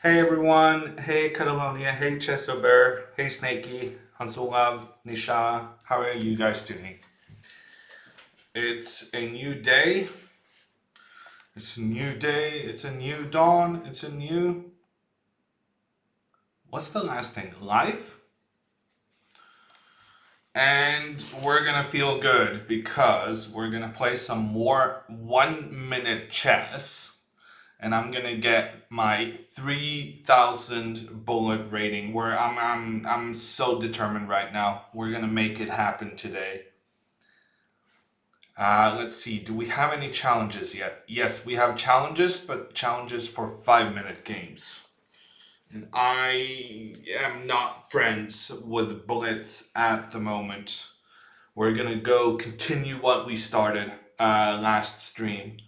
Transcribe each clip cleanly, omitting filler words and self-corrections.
Hey everyone, hey Catalonia, hey Chesober, hey Snakey, Hansulov, Nisha, how are you guys doing? It's a new day, it's a new day, it's a new dawn, it's a new. What's the last thing? Life? And we're gonna feel good because we're gonna play some more 1 minute chess. And I'm gonna get my 3,000 bullet rating. Where I'm so determined right now. We're gonna make it happen today. Let's see. Do we have any challenges yet? Yes, we have challenges, but challenges for 5 minute games. And I am not friends with bullets at the moment. We're gonna go continue what we started last stream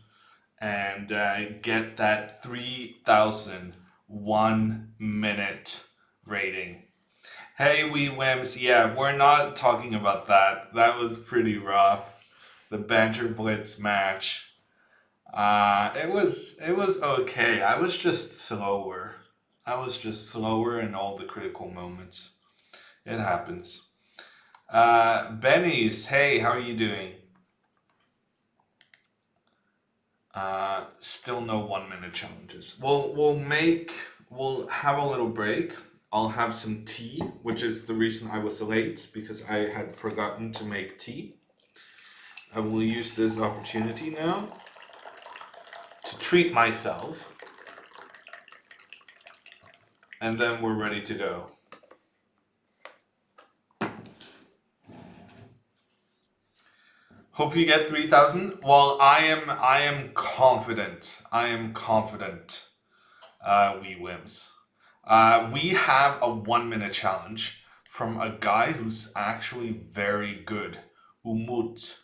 and get that 3,001 minute rating. Hey, wee whims. Yeah, we're not talking about that. That was pretty rough. The Banter Blitz match. It was okay. I was just slower. I was just slower in all the critical moments. It happens. Benny's, hey, how are you doing? Still no 1 minute challenges. We'll have a little break. I'll have some tea, which is the reason I was late because I had forgotten to make tea. I will use this opportunity now to treat myself, and then we're ready to go. Hope you get 3,000. Well, I am confident. I am confident. Wee whims. We have a 1 minute challenge from a guy who's actually very good, Umut,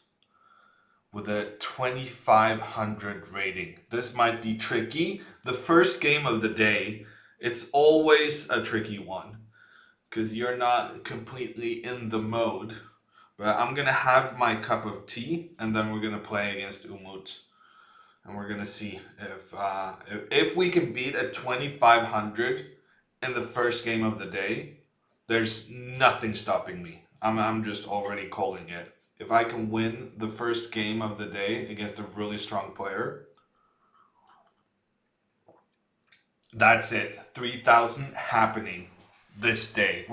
with a 2,500 rating. This might be tricky. The first game of the day, it's always a tricky one because you're not completely in the mode. But I'm gonna have my cup of tea and then we're gonna play against Umut. And we're gonna see if we can beat a 2,500 in the first game of the day. There's nothing stopping me. I'm just already calling it. If I can win the first game of the day against a really strong player, that's it. 3,000 happening this day.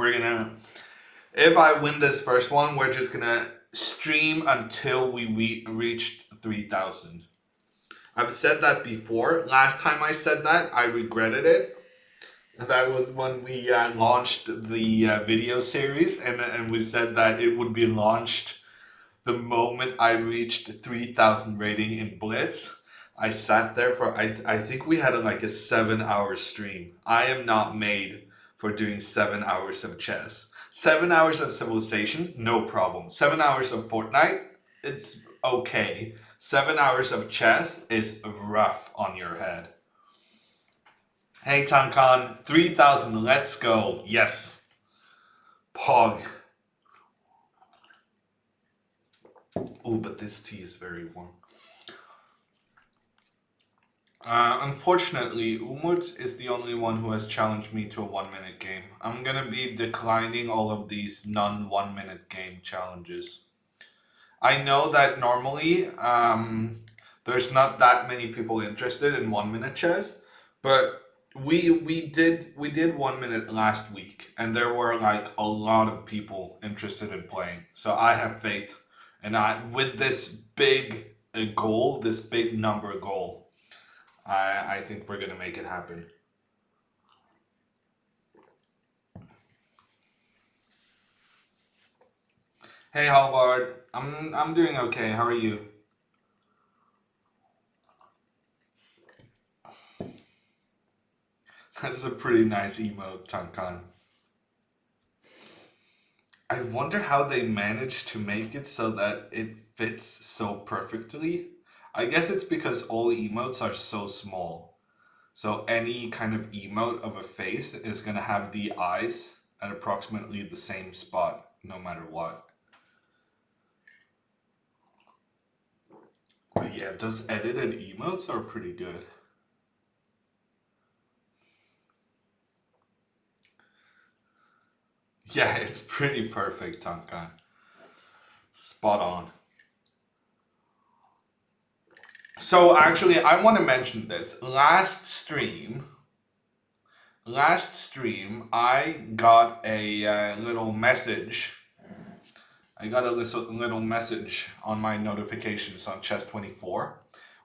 If I win this first one, we're just gonna stream until we reach 3,000. I've said that before. Last time I said that, I regretted it. That was when we launched the video series, and we said that it would be launched the moment I reached 3,000 rating in Blitz. I sat there for, I think we had like a 7 hour stream. I am not made for doing 7 hours of chess. 7 hours of Civilization, no problem. 7 hours of Fortnite, it's okay. 7 hours of chess is rough on your head. Hey Tankan, 3,000, let's go. Yes. Pog. Oh, but this tea is very warm. Unfortunately, Umut is the only one who has challenged me to a 1 minute game. I'm gonna be declining all of these non 1 minute game challenges. I know that normally there's not that many people interested in 1 minute chess, but we did 1 minute last week, and there were like a lot of people interested in playing. So I have faith, and I with this big goal, this big number goal, I think we're gonna make it happen. Hey Halvard, I'm doing okay. How are you? That's a pretty nice emote, Tankan. I wonder how they managed to make it so that it fits so perfectly. I guess it's because all emotes are so small. So any kind of emote of a face is gonna have the eyes at approximately the same spot, no matter what. But yeah, those edited emotes are pretty good. Yeah, it's pretty perfect, Tonka. Spot on. So actually, I want to mention this. Last stream, I got a little message. I got a little message on my notifications on Chess24,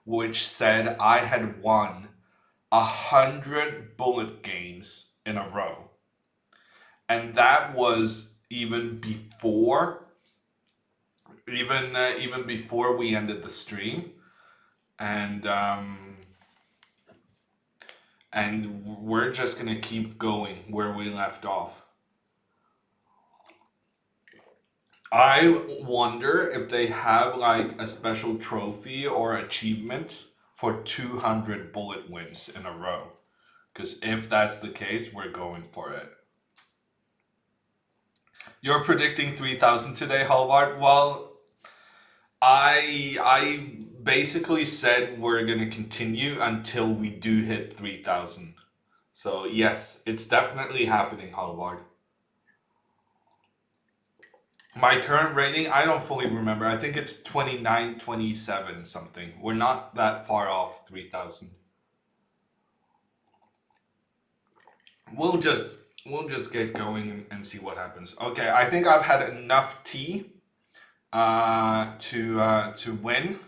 which said I had won 100 bullet games in a row, and that was even before we ended the stream, and we're just gonna keep going where we left off. I wonder if they have like a special trophy or achievement for 200 bullet wins in a row. Because if that's the case, we're going for it. You're predicting 3,000 today, Halvard? Well, I basically said we're gonna continue until we do hit 3,000. So yes, it's definitely happening, Halvard. My current rating, I don't fully remember. I think it's 29, 27 something. We're not that far off 3,000. We'll just get going and see what happens. Okay, I think I've had enough tea to win.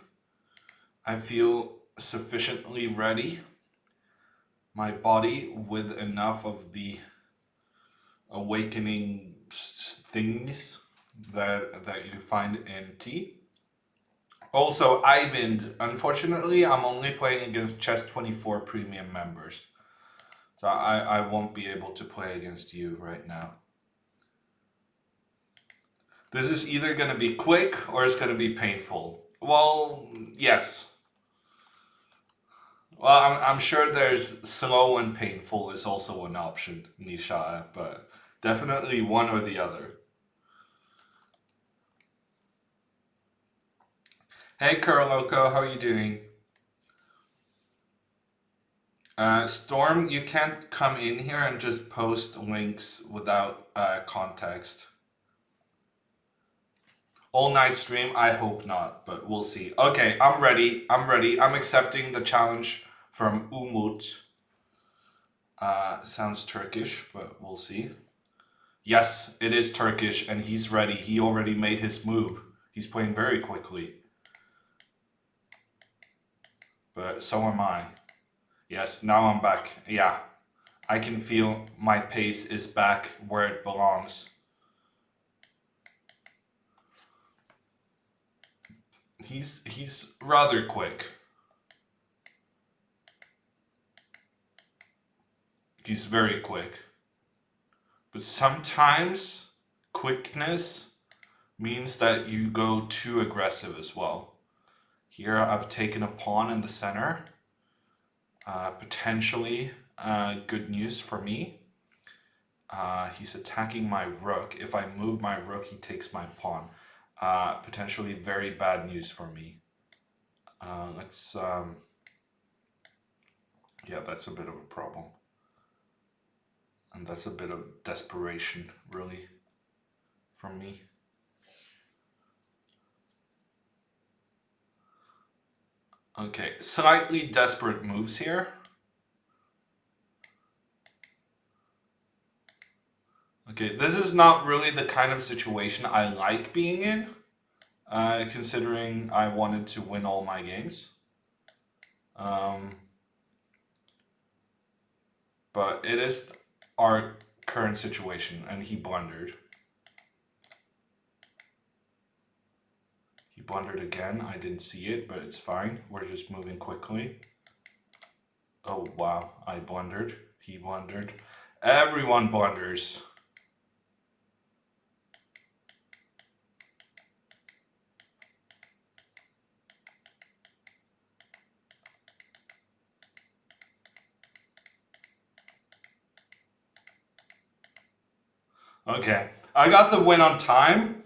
I feel sufficiently ready. My body with enough of the awakening things that you find in tea. Also, Ivind, unfortunately, I'm only playing against Chess24 premium members. So I won't be able to play against you right now. This is either going to be quick or it's going to be painful. Well, yes. Well, I'm sure there's slow and painful is also an option, Nisha, but definitely one or the other. Hey, Kurloco, how are you doing? Storm, you can't come in here and just post links without context. All night stream? I hope not, but we'll see. Okay, I'm ready. I'm accepting the challenge from Umut. Sounds Turkish, but we'll see. Yes, it is Turkish, and he's ready. He already made his move. He's playing very quickly. But so am I. Yes, now I'm back. Yeah, I can feel my pace is back where it belongs. He's rather quick. He's very quick. But sometimes quickness means that you go too aggressive as well. Here I've taken a pawn in the center. Potentially good news for me. He's attacking my rook. If I move my rook, he takes my pawn. Potentially very bad news for me. Yeah, that's a bit of a problem. And that's a bit of desperation, really, from me. Okay, slightly desperate moves here. Okay, this is not really the kind of situation I like being in, considering I wanted to win all my games. But it is our current situation, and he blundered. He blundered again. I didn't see it, but it's fine. We're just moving quickly. Oh, wow. I blundered. He blundered. Everyone blunders. Okay, I got the win on time.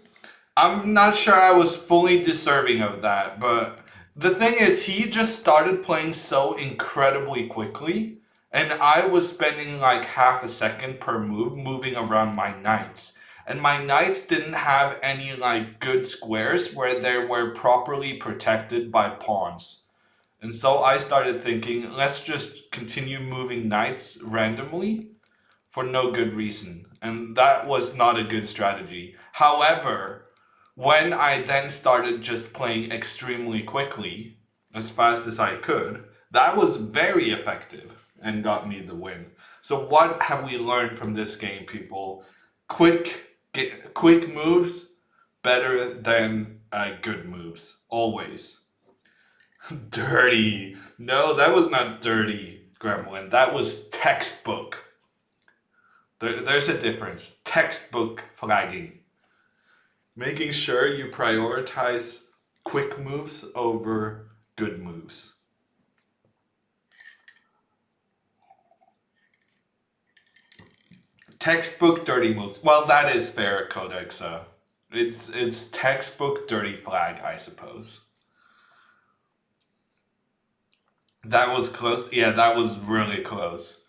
I'm not sure I was fully deserving of that, but the thing is, he just started playing so incredibly quickly, And I was spending like half a second per move moving around my knights. And my knights didn't have any like good squares where they were properly protected by pawns. And so I started thinking, let's just continue moving knights randomly for no good reason. And that was not a good strategy. However, when I then started just playing extremely quickly, as fast as I could, that was very effective and got me the win. So what have we learned from this game, people? Quick moves better than good moves, always. Dirty. No, that was not dirty, Gremlin. That was textbook. There's a difference. Textbook flagging. Making sure you prioritize quick moves over good moves. Textbook dirty moves. Well, that is fair, Codexa. It's textbook dirty flag, I suppose. That was close. Yeah, that was really close.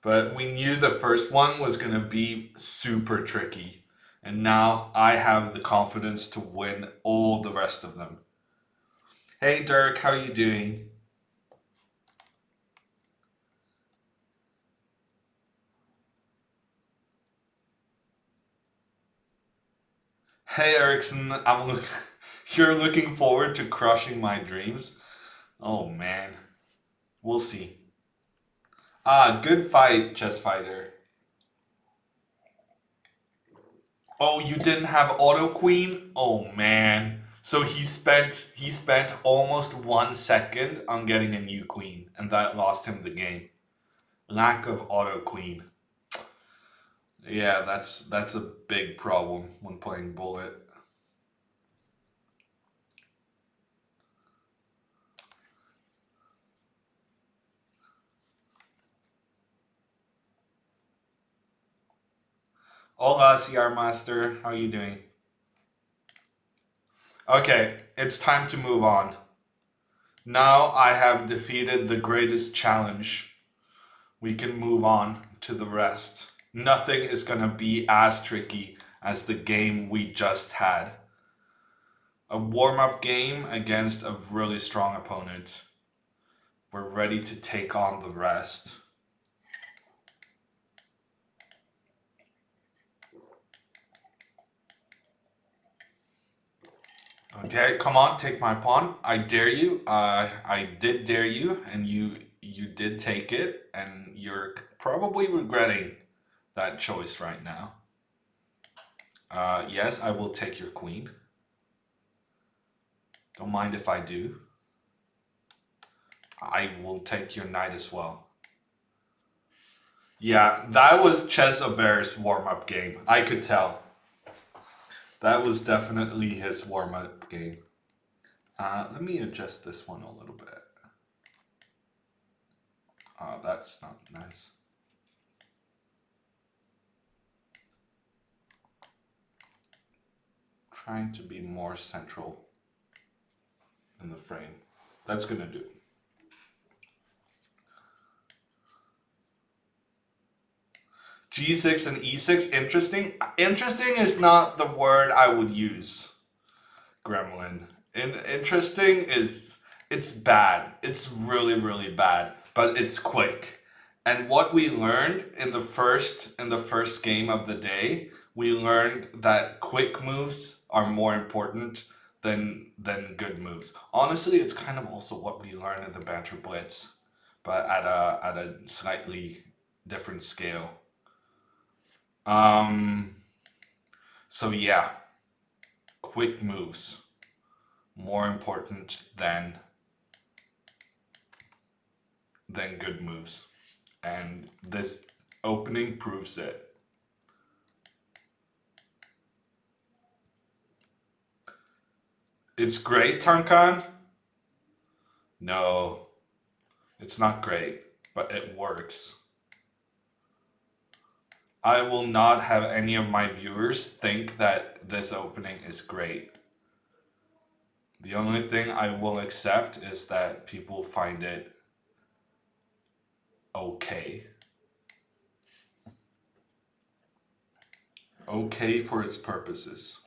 But we knew the first one was going to be super tricky. And now I have the confidence to win all the rest of them. Hey Dirk, how are you doing? Hey Erickson, you're looking forward to crushing my dreams? Oh man, we'll see. Ah, good fight, chess fighter. Oh, you didn't have auto queen? Oh man. So he spent almost 1 second on getting a new queen, and that lost him the game. Lack of auto queen. Yeah, that's a big problem when playing bullet. Hola, CR Master. How are you doing? Okay, it's time to move on. Now I have defeated the greatest challenge. We can move on to the rest. Nothing is gonna be as tricky as the game we just had. A warm-up game against a really strong opponent. We're ready to take on the rest. Okay, come on, take my pawn. I dare you. I did dare you, and you did take it, and you're probably regretting that choice right now. Yes, I will take your queen. Don't mind if I do. I will take your knight as well. Yeah, that was Ches Aubert's warm-up game. I could tell. That was definitely his warm-up game. Let me adjust this one a little bit. That's not nice. Trying to be more central in the frame. That's gonna do. G6 and E6, interesting. Interesting is not the word I would use, Gremlin. Interesting is, it's bad. It's really, really bad, but it's quick. And what we learned in the first game of the day, we learned that quick moves are more important than good moves. Honestly, it's kind of also what we learned in the Banter Blitz, but at a slightly different scale. Um, so yeah, quick moves more important than good moves, and this opening proves it. It's great, Tankan. No, it's not great, but it works. I will not have any of my viewers think that this opening is great. The only thing I will accept is that people find it okay. Okay for its purposes.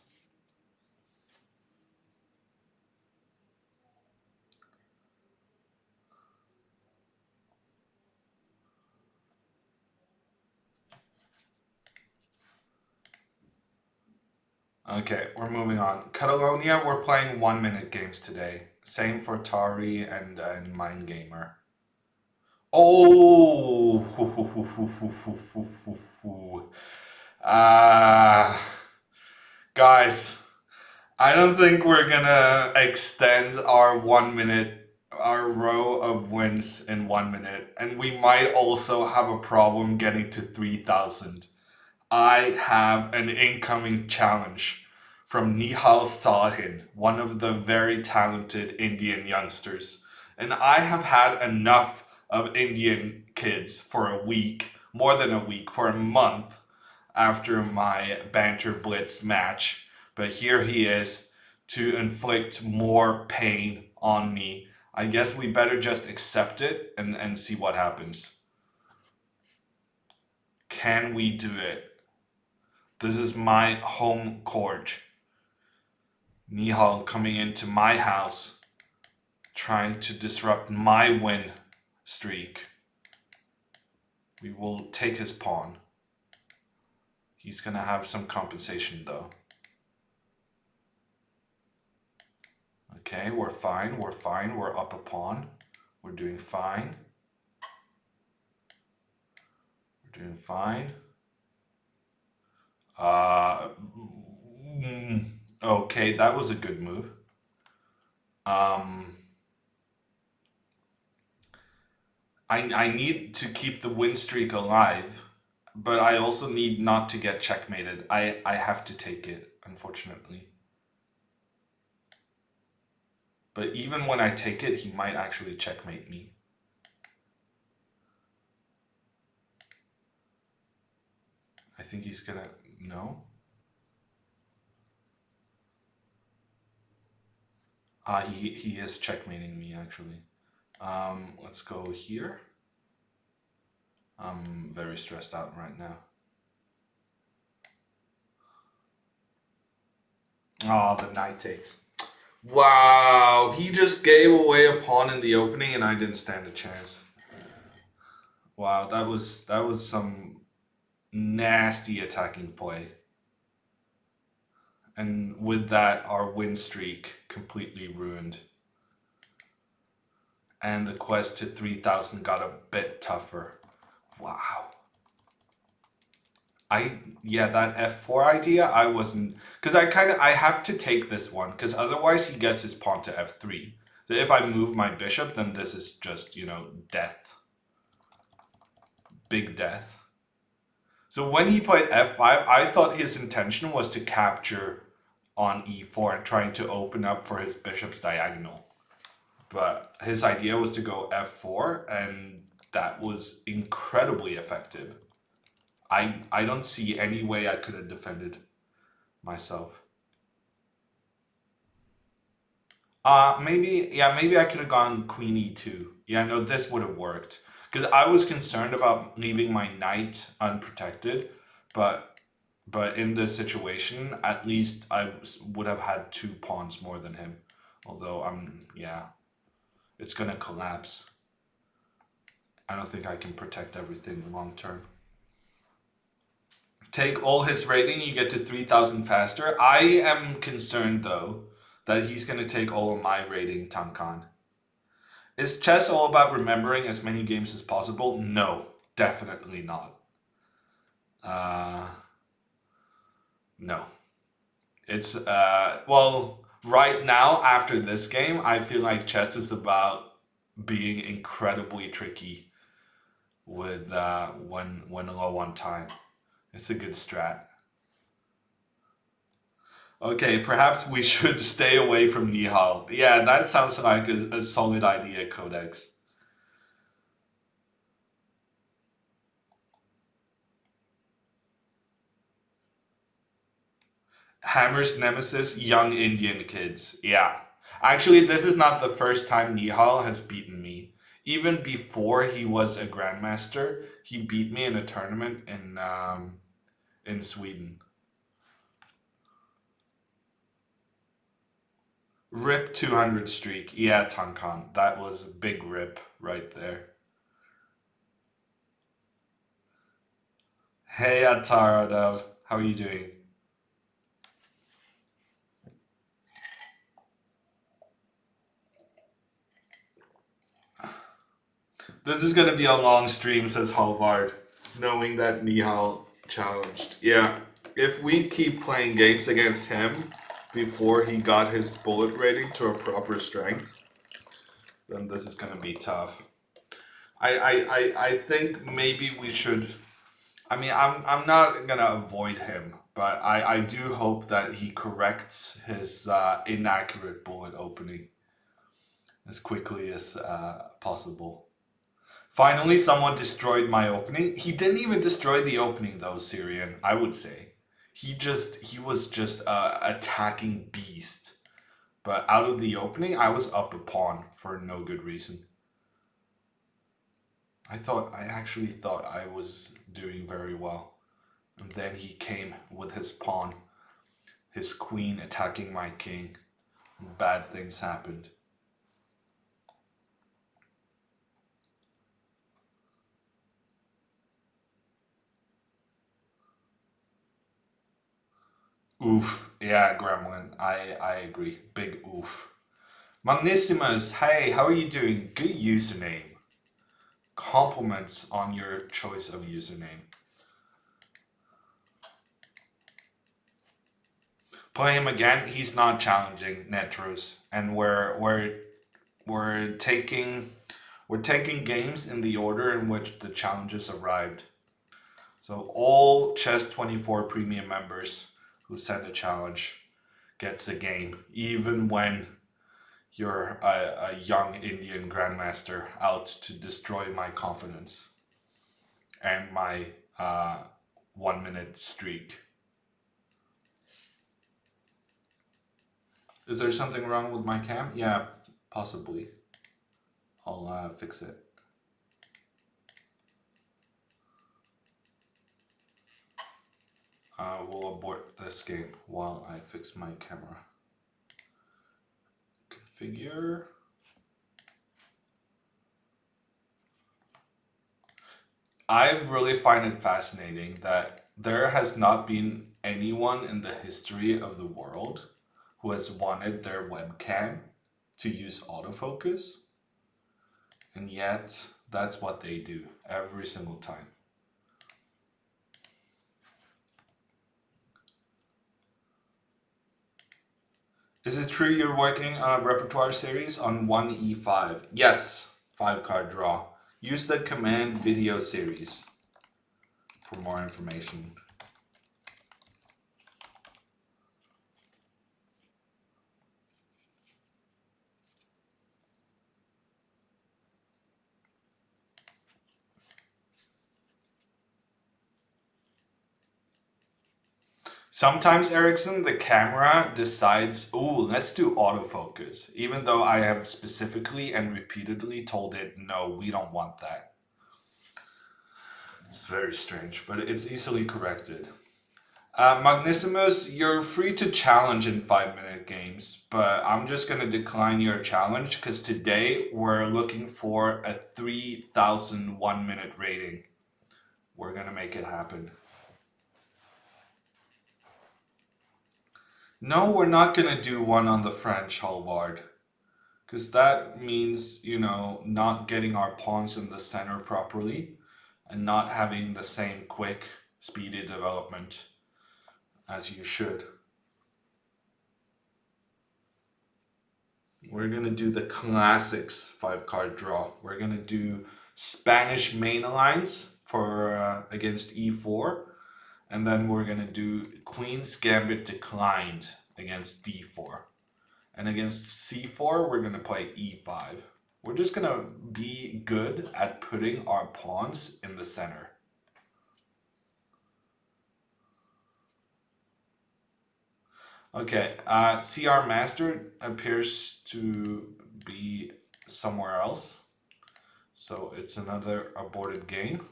Okay, we're moving on. Catalonia, we're playing 1 minute games today. Same for Tari and Mind Gamer. Oh! Ah, guys, I don't think we're gonna extend our 1 minute, our row of wins in 1 minute, and we might also have a problem getting to 3,000. I have an incoming challenge from Nihal Sahin, one of the very talented Indian youngsters. And I have had enough of Indian kids for a week, more than a week, for a month after my Banter Blitz match. But here he is to inflict more pain on me. I guess we better just accept it and see what happens. Can we do it? This is my home court. Nihal coming into my house, trying to disrupt my win streak. We will take his pawn. He's gonna have some compensation though. Okay, we're fine, we're fine, we're up a pawn. We're doing fine. We're doing fine. Okay, that was a good move. Um, I need to keep the win streak alive, but I also need not to get checkmated. I have to take it, unfortunately. But even when I take it, he might actually checkmate me. I think he's gonna... No? He is checkmating me, actually. Let's go here. I'm very stressed out right now. Oh, the knight takes. Wow, he just gave away a pawn in the opening and I didn't stand a chance. Wow, that was some nasty attacking play. And with that, our win streak completely ruined. And the quest to 3,000 got a bit tougher. Wow. Yeah, that F4 idea, I wasn't, because I have to take this one, because otherwise he gets his pawn to F3. So if I move my bishop, then this is just, death. Big death. So when he played F5, I thought his intention was to capture on E4 and trying to open up for his bishop's diagonal. But his idea was to go F4, and that was incredibly effective. I don't see any way I could have defended myself. Maybe I could have gone Queen E2. Yeah, no, this would have worked. Because I was concerned about leaving my knight unprotected, but in this situation, at least would have had 2 pawns more than him. Although it's gonna collapse. I don't think I can protect everything long term. Take all his rating, you get to 3,000 faster. I am concerned though that he's gonna take all of my rating, Tamkan. Is chess all about remembering as many games as possible? No, definitely not. Uh, no. It's, right now, after this game, I feel like chess is about being incredibly tricky with when low on time. It's a good strat. Okay, perhaps we should stay away from Nihal. Yeah, that sounds like a solid idea, Codex. Hammer's nemesis, young Indian kids. Yeah. Actually, this is not the first time Nihal has beaten me. Even before he was a grandmaster, he beat me in a tournament in Sweden. Rip 200 streak. Yeah, Tankan. That was a big rip right there. Hey, Atara, how are you doing? This is gonna be a long stream, says Halvard, knowing that Nihal challenged. Yeah, if we keep playing games against him before he got his bullet rating to a proper strength, then this is gonna be tough. I think maybe we should. I mean, I'm not gonna avoid him, but I do hope that he corrects his inaccurate bullet opening as quickly as possible. Finally, someone destroyed my opening. He didn't even destroy the opening though, Syrian, I would say. He was just attacking beast. But out of the opening, I was up a pawn for no good reason. I actually thought I was doing very well. And then he came with his pawn, his queen attacking my king. Bad things happened. Oof. Yeah, Gremlin. I agree. Big oof. Magnissimus, hey, how are you doing? Good username. Compliments on your choice of username. Play him again. He's not challenging Netros, and we're taking games in the order in which the challenges arrived. So all Chess 24 premium members who send a challenge gets a game, even when you're a young Indian grandmaster out to destroy my confidence and my 1 minute streak. Is there something wrong with my cam? Yeah, possibly. I'll fix it. We'll abort this game while I fix my camera. Configure. I really find it fascinating that there has not been anyone in the history of the world who has wanted their webcam to use autofocus, and yet that's what they do every single time. Is it true you're working on a repertoire series on 1E5? Yes, 5 card draw. Use the command video series for more information. Sometimes, Ericsson, the camera decides, oh, let's do autofocus, even though I have specifically and repeatedly told it, no, we don't want that. It's very strange, but it's easily corrected. Magnissimus, you're free to challenge in 5 minute games, but I'm just going to decline your challenge because today we're looking for a 3,000 1 minute rating. We're going to make it happen. No, we're not going to do one on the French, Halvard. Because that means, not getting our pawns in the center properly and not having the same quick, speedy development as you should. We're going to do the classics 5 card draw. We're going to do Spanish main alliance for against e4. And then we're going to do Queen's Gambit declined against d4. And against c4, we're going to play e5. We're just going to be good at putting our pawns in the center. Okay, CR Master appears to be somewhere else. So it's another aborted game.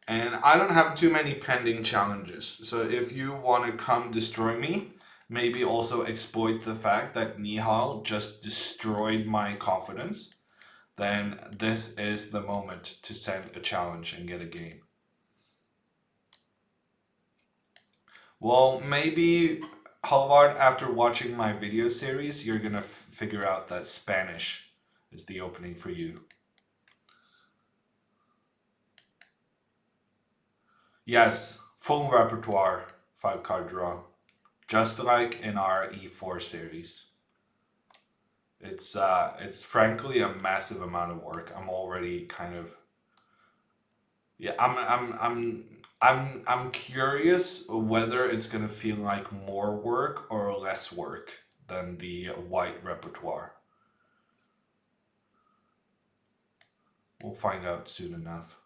And I don't have too many pending challenges. So if you want to come destroy me, maybe also exploit the fact that Nihal just destroyed my confidence, then this is the moment to send a challenge and get a game. Well, maybe, Halvard, after watching my video series, you're gonna figure out that Spanish is the opening for you. Yes, full repertoire, 5 card draw. Just like in our E4 series. It's frankly a massive amount of work. I'm already kind of, yeah, I'm curious whether it's gonna feel like more work or less work than the white repertoire. We'll find out soon enough.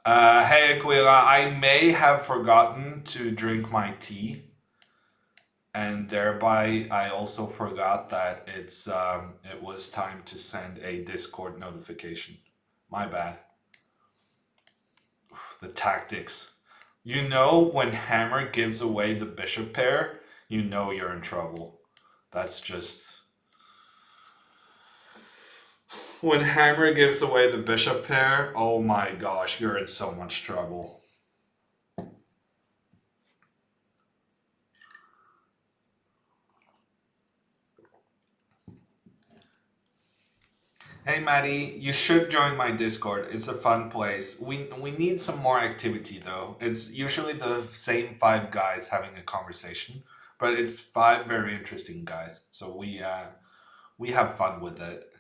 Hey Aquila, I may have forgotten to drink my tea, and thereby I also forgot that it was time to send a Discord notification. My bad. The tactics. You know when Hammer gives away the bishop pair, you know you're in trouble. That's just when Hammer gives away the bishop pair, oh my gosh, you're in so much trouble. Hey Maddie, you should join my Discord. It's a fun place. We need some more activity though. It's usually the same 5 guys having a conversation, but it's 5 very interesting guys. So we have fun with it.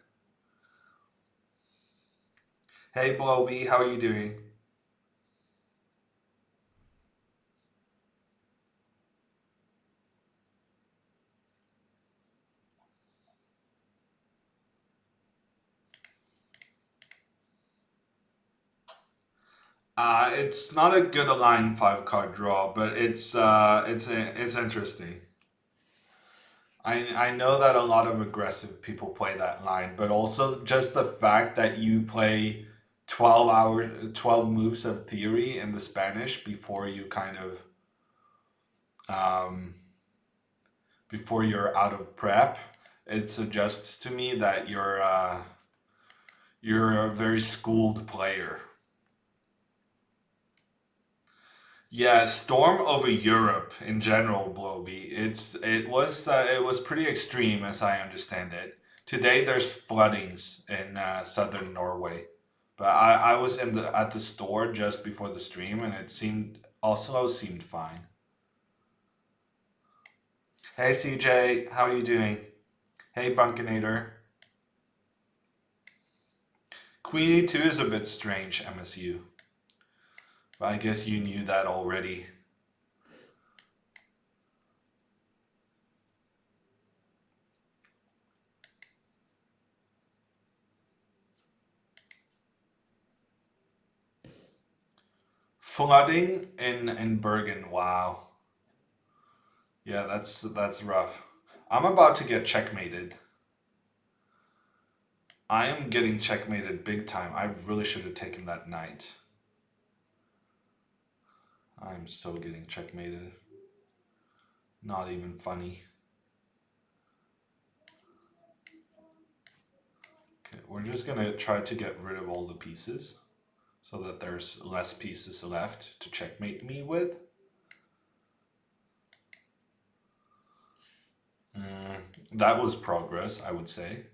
Hey Bloby, how are you doing? It's not a good aligned 5 card draw, but it's interesting. I know that a lot of aggressive people play that line, but also just the fact that you play 12 moves of theory in the Spanish before you kind of um, before you're out of prep, it suggests to me that you're a very schooled player. Yeah, storm over Europe in general, Bloby. It was pretty extreme as I understand it. Today there's floodings in southern Norway, but I was in the at the store just before the stream and it seemed Oslo seemed fine. Hey CJ, how are you doing? Hey Bunkinator. Queenie 2 is a bit strange, MSU. But I guess you knew that already. Flooding in Bergen. Wow. Yeah, that's rough. I'm about to get checkmated. I am getting checkmated big time. I really should have taken that knight. I'm so getting checkmated. Not even funny. Okay, we're just gonna try to get rid of all the pieces so that there's less pieces left to checkmate me with. That was progress, I would say.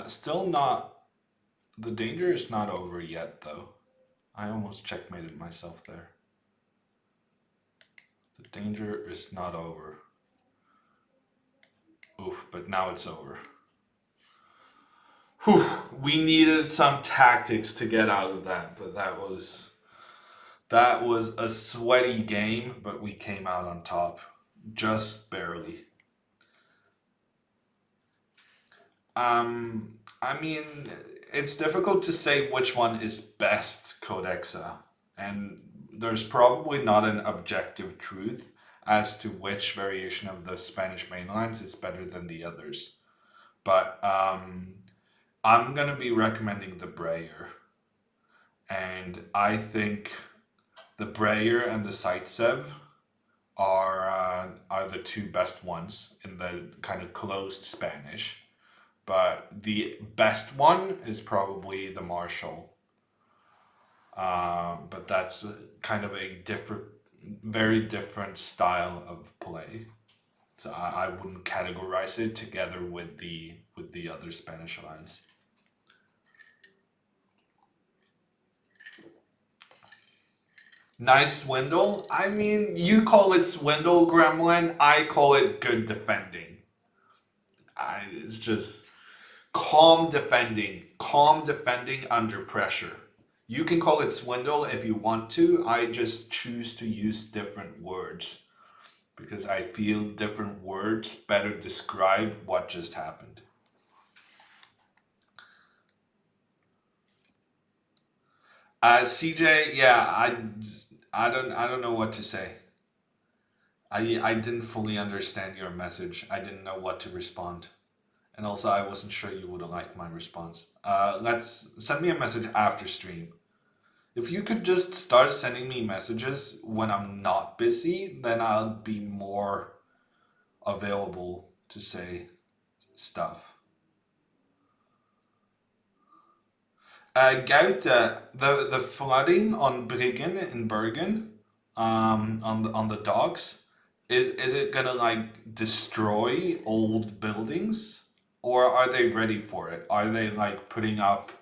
Still not. The danger is not over yet, though. I almost checkmated myself there. The danger is not over. Oof, but now it's over. Whew, we needed some tactics to get out of that, but that was a sweaty game, but we came out on top. Just barely. I mean, it's difficult to say which one is best Codexa, and there's probably not an objective truth as to which variation of the Spanish mainlines is better than the others. But I'm gonna be recommending the Breyer, and I think the Breyer and the Zaitsev are the two best ones in the kind of closed Spanish. But the best one is probably the Marshall. But that's kind of a different, very different style of play. So I wouldn't categorize it together with the other Spanish lines. Nice swindle. I mean, you call it swindle, Gremlin. I call it good defending. It's just calm defending under pressure. You can call it swindle if you want to. I just choose to use different words because I feel different words better describe what just happened. CJ, yeah, I don't know what to say. I didn't fully understand your message. I didn't know what to respond. And also, I wasn't sure you would have liked my response. Let's send me a message after stream. If you could just start sending me messages when I'm not busy, then I'll be more available to say stuff. Gout, the flooding on Briggen in Bergen, on the docks, is it gonna like destroy old buildings, or are they ready for it? Are they like putting up?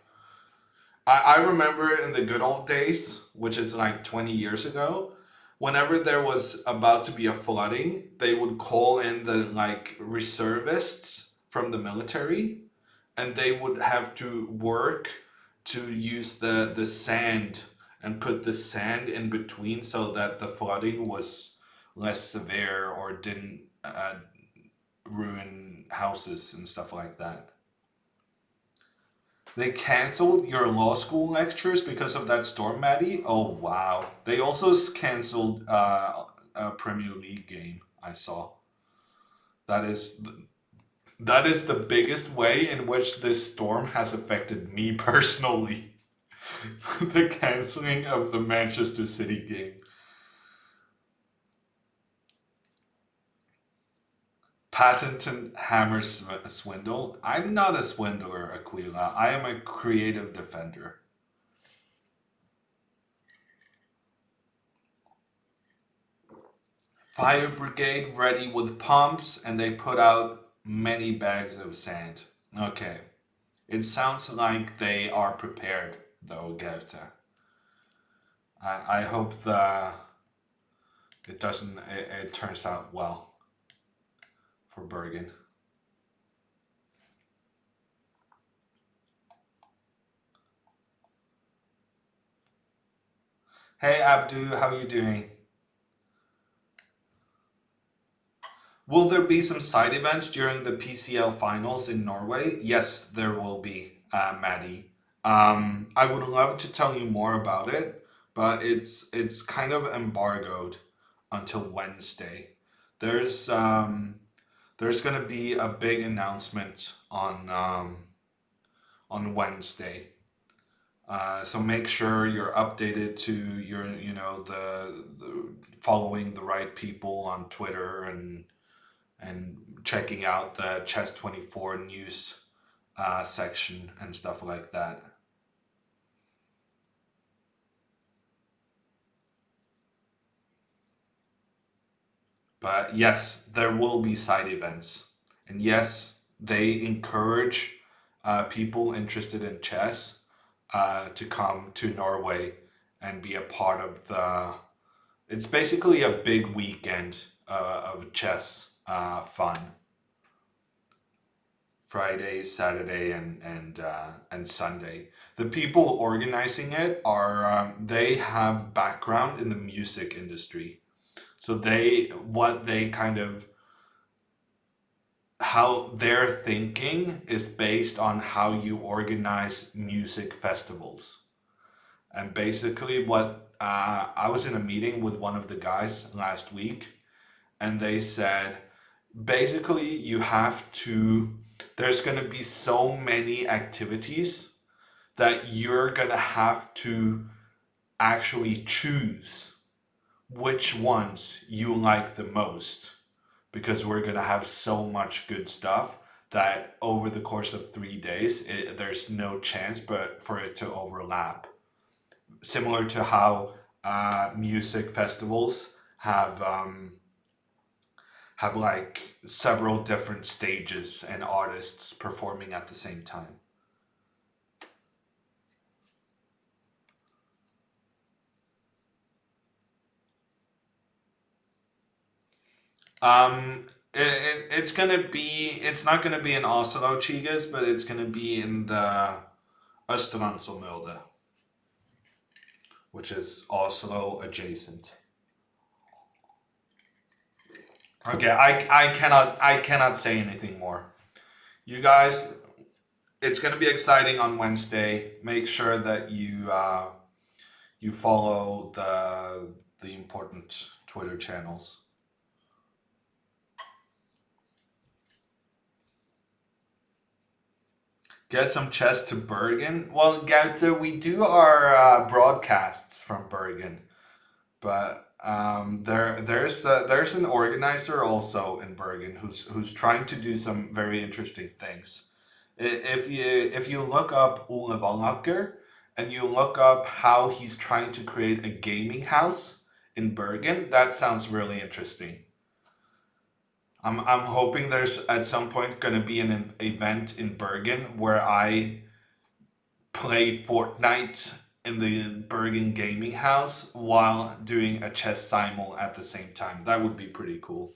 I remember in the good old days, which is like 20 years ago, whenever there was about to be a flooding, they would call in the like reservists from the military, and they would have to work to use the sand and put the sand in between so that the flooding was less severe or didn't ruin houses and stuff like that. They canceled your law school lectures because of that storm, Maddie. Oh wow! They also canceled a Premier League game. I saw. That is that is the biggest way in which this storm has affected me personally. The canceling of the Manchester City game. Patented hammer swindle. I'm not a swindler, Aquila. I am a creative defender. Fire brigade ready with pumps, and they put out many bags of sand. Okay. It sounds like they are prepared, though, Goethe. I hope it turns out well for Bergen. Hey Abdu, how you doing? Will there be some side events during the PCL finals in Norway? Yes, there will be, Maddie. I would love to tell you more about it, but it's kind of embargoed until Wednesday. There's um, there's gonna be a big announcement on Wednesday. So make sure you're updated to your the following the right people on Twitter and checking out the Chess 24 news section and stuff like that. But yes, there will be side events. And yes, they encourage people interested in chess to come to Norway and be a part of the. It's basically a big weekend of chess fun. Friday, Saturday, and Sunday. The people organizing it are they have background in the music industry, so they kind of how their thinking is based on how you organize music festivals. And basically, what I was in a meeting with one of the guys last week, and they said basically you have to, there's going to be so many activities that you're going to have to actually choose which ones you like the most, because we're going to have so much good stuff that over the course of 3 days there's no chance but for it to overlap, similar to how music festivals have like several different stages and artists performing at the same time. It's gonna be, it's not gonna be in Oslo, Chigas, but it's gonna be in the Østlandsområdet, which is Oslo adjacent. Okay, I cannot say anything more. You guys, it's gonna be exciting on Wednesday. Make sure that you follow the important Twitter channels. Get some chess to Bergen. Well, Gaute, we do our broadcasts from Bergen, but there's an organizer also in Bergen who's trying to do some very interesting things. If you look up Ole Vallacher and you look up how he's trying to create a gaming house in Bergen, that sounds really interesting. I'm hoping there's at some point going to be an event in Bergen where I play Fortnite in the Bergen gaming house while doing a chess simul at the same time. That would be pretty cool.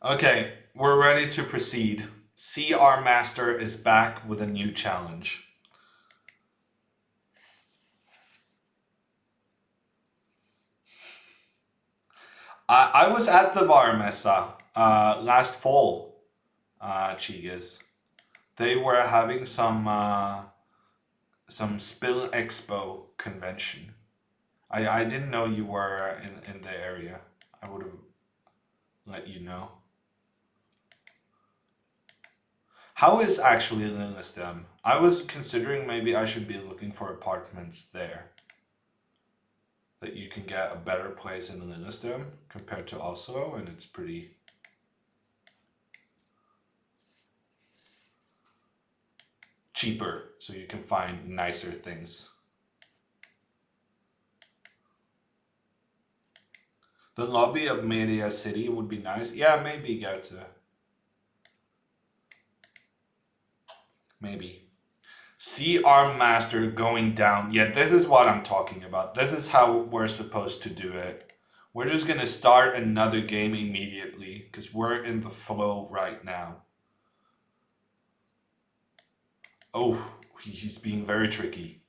Okay, we're ready to proceed. CR Master is back with a new challenge. I was at the Varmessa last fall, Chigas. They were having some Spill Expo convention. I didn't know you were in the area. I would have let you know. How is actually Lillestrøm? I was considering maybe I should be looking for apartments there. That you can get a better place in Lillestrøm compared to Oslo, and it's pretty cheaper, so you can find nicer things. The lobby of Media City would be nice. Yeah, maybe go to. Maybe. CR Master going down. Yeah, this is what I'm talking about. This is how we're supposed to do it. We're just gonna start another game immediately because we're in the flow right now. Oh, he's being very tricky.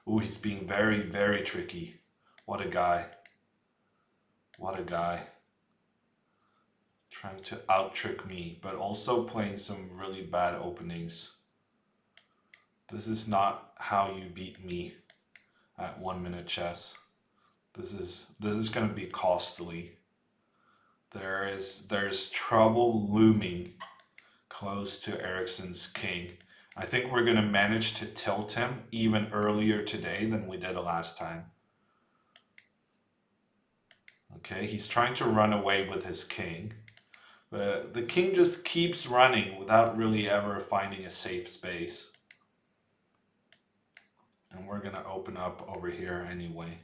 Oh, he's being very, very tricky. What a guy. What a guy. Trying to out trick me, but also playing some really bad openings. This is not how you beat me at 1 minute chess. This is gonna be costly. There's trouble looming close to Ericsson's king. I think we're gonna manage to tilt him even earlier today than we did last time. Okay, he's trying to run away with his king. But the king just keeps running without really ever finding a safe space. And we're gonna open up over here anyway.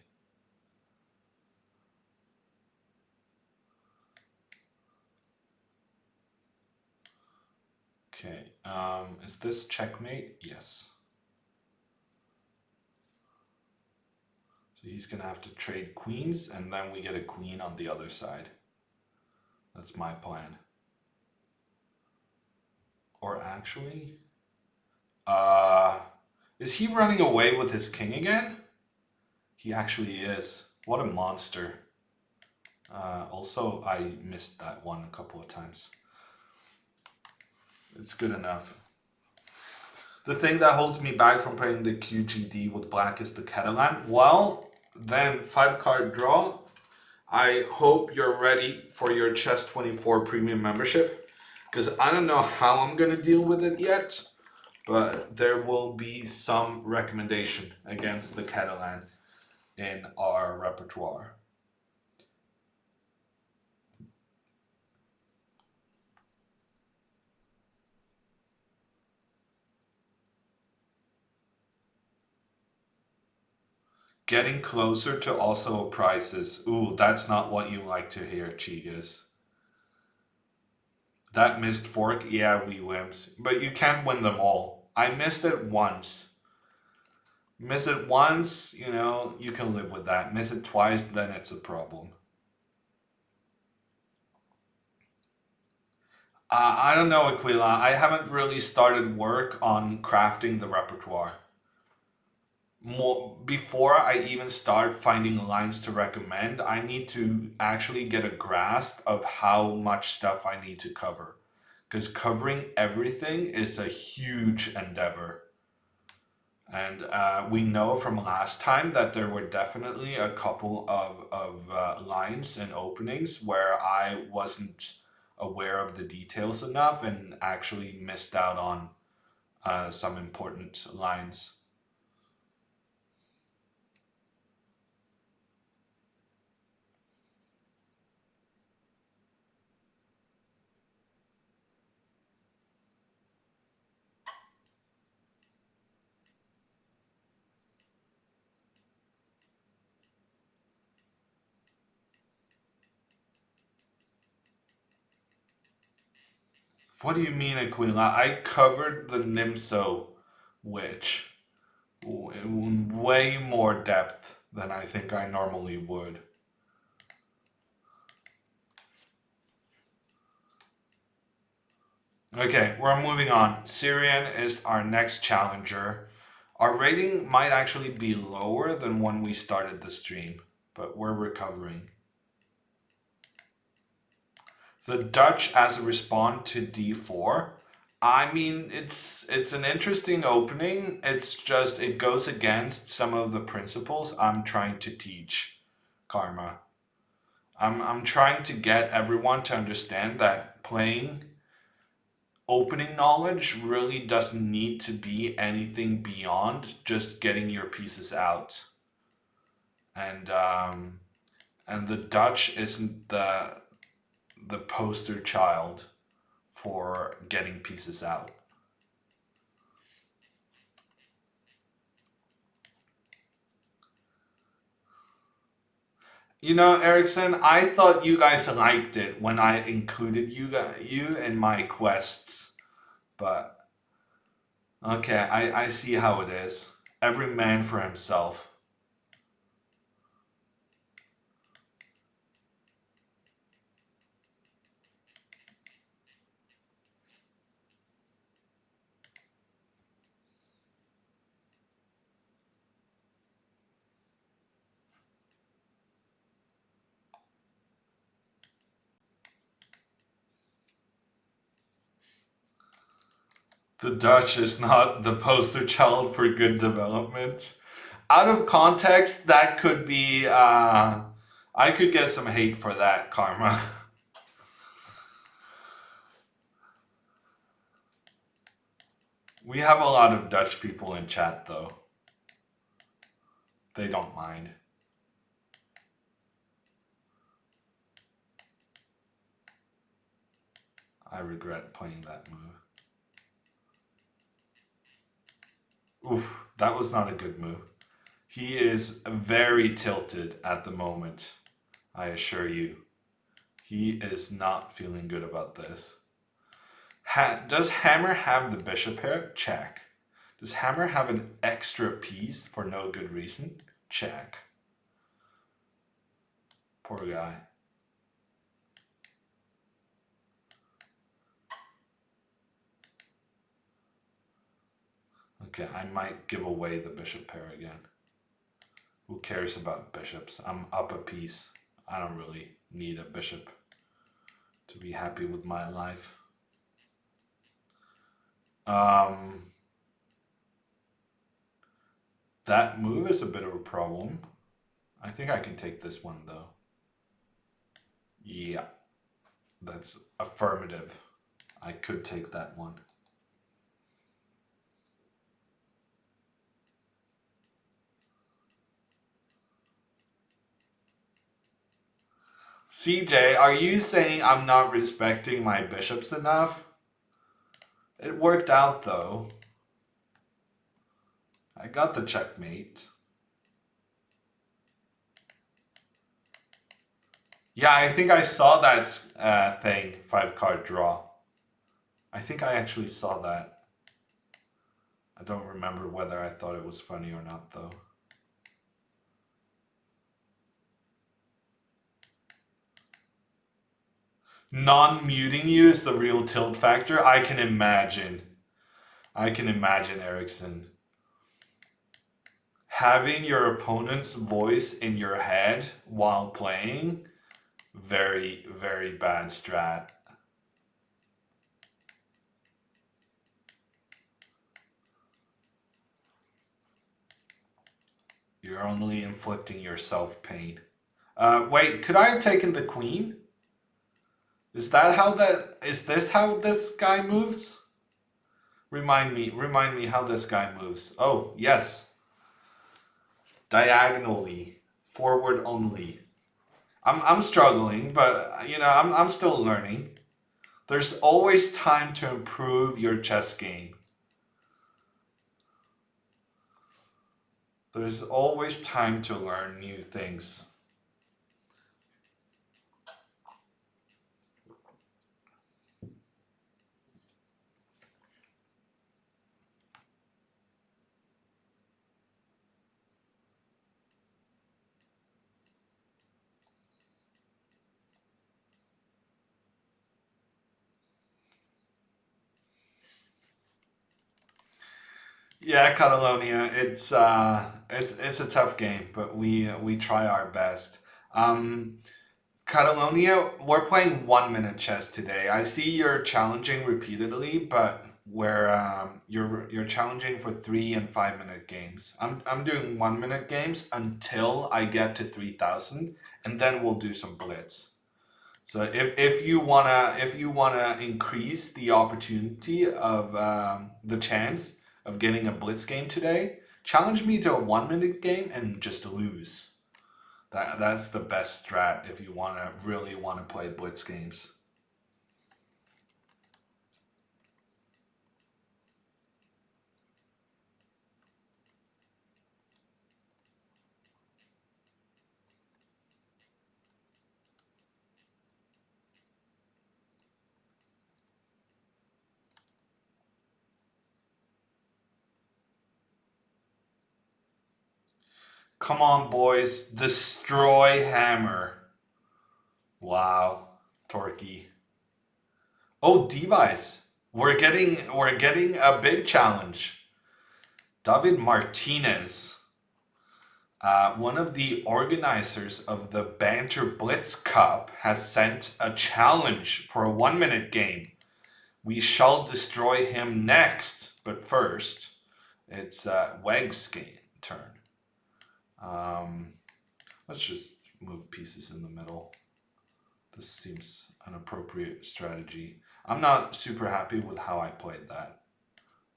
Okay, is this checkmate? Yes. So he's gonna have to trade queens, and then we get a queen on the other side. That's my plan. Or actually, is he running away with his king again? He actually is. What a monster. Also, I missed that one a couple of times. It's good enough. The thing that holds me back from playing the QGD with black is the Catalan. Well, then 5 card draw. I hope you're ready for your Chess 24 premium membership, because I don't know how I'm going to deal with it yet, but there will be some recommendation against the Catalan in our repertoire. Getting closer to also prices. Ooh, that's not what you like to hear, Chigas. That missed fork, yeah, we wimps. But you can't win them all. I missed it once. Miss it once, you can live with that. Miss it twice, then it's a problem. I don't know, Aquila. I haven't really started work on crafting the repertoire. More before I even start finding lines to recommend, I need to actually get a grasp of how much stuff I need to cover. Because covering everything is a huge endeavor. And we know from last time that there were definitely a couple of lines and openings where I wasn't aware of the details enough and actually missed out on some important lines. What do you mean, Aquila? I covered the Nimso witch in way more depth than I think I normally would. Okay, we're moving on. Syrian is our next challenger. Our rating might actually be lower than when we started the stream, but we're recovering. The Dutch as a response to d4. I mean, it's an interesting opening. It's just it goes against some of the principles I'm trying to teach, Karma. I'm trying to get everyone to understand that playing opening knowledge really doesn't need to be anything beyond just getting your pieces out. And and the Dutch isn't the poster child for getting pieces out. Erickson, I thought you guys liked it when I included you in my quests, but okay, I see how it is. Every man for himself. The Dutch is not the poster child for good development. Out of context, that could be. I could get some hate for that, Karma. We have a lot of Dutch people in chat, though. They don't mind. I regret playing that move. Oof, that was not a good move. He is very tilted at the moment, I assure you. He is not feeling good about this. Does Hammer have the bishop here? Check. Does Hammer have an extra piece for no good reason? Check. Poor guy. Okay, I might give away the bishop pair again. Who cares about bishops? I'm up a piece. I don't really need a bishop to be happy with my life. That move is a bit of a problem. I think I can take this one though. Yeah, that's affirmative. I could take that one. CJ, are you saying I'm not respecting my bishops enough? It worked out though. I got the checkmate. Yeah, I think I saw that thing, 5-card draw. I think I actually saw that. I don't remember whether I thought it was funny or not though. Non-muting you is the real tilt factor. I can imagine. I can imagine, Erickson. Having your opponent's voice in your head while playing, very, very bad strat. You're only inflicting yourself pain. Wait, could I have taken the queen? Is this how this guy moves? Remind me how this guy moves. Oh, yes. Diagonally. Forward only. I'm struggling, but you know, I'm still learning. There's always time to improve your chess game. There's always time to learn new things. Yeah, Catalonia. It's a tough game, but we try our best. Catalonia, we're playing 1 minute chess today. I see you're challenging repeatedly, but you're challenging for 3 and 5 minute games. I'm doing 1 minute games until I get to 3,000, and then we'll do some blitz. So if you wanna increase the opportunity of the chance of getting a blitz game today, challenge me to a 1 minute game and just lose. That's the best strat if you really wanna play blitz games. Come on, boys, destroy hammer. Wow, Torquay. Oh, device. We're getting a big challenge. David Martinez, one of the organizers of the Banter Blitz Cup, has sent a challenge for a 1 minute game. We shall destroy him next, but first, it's Weg's turn. Let's just move pieces in the middle. This seems an appropriate strategy. I'm not super happy with how I played that,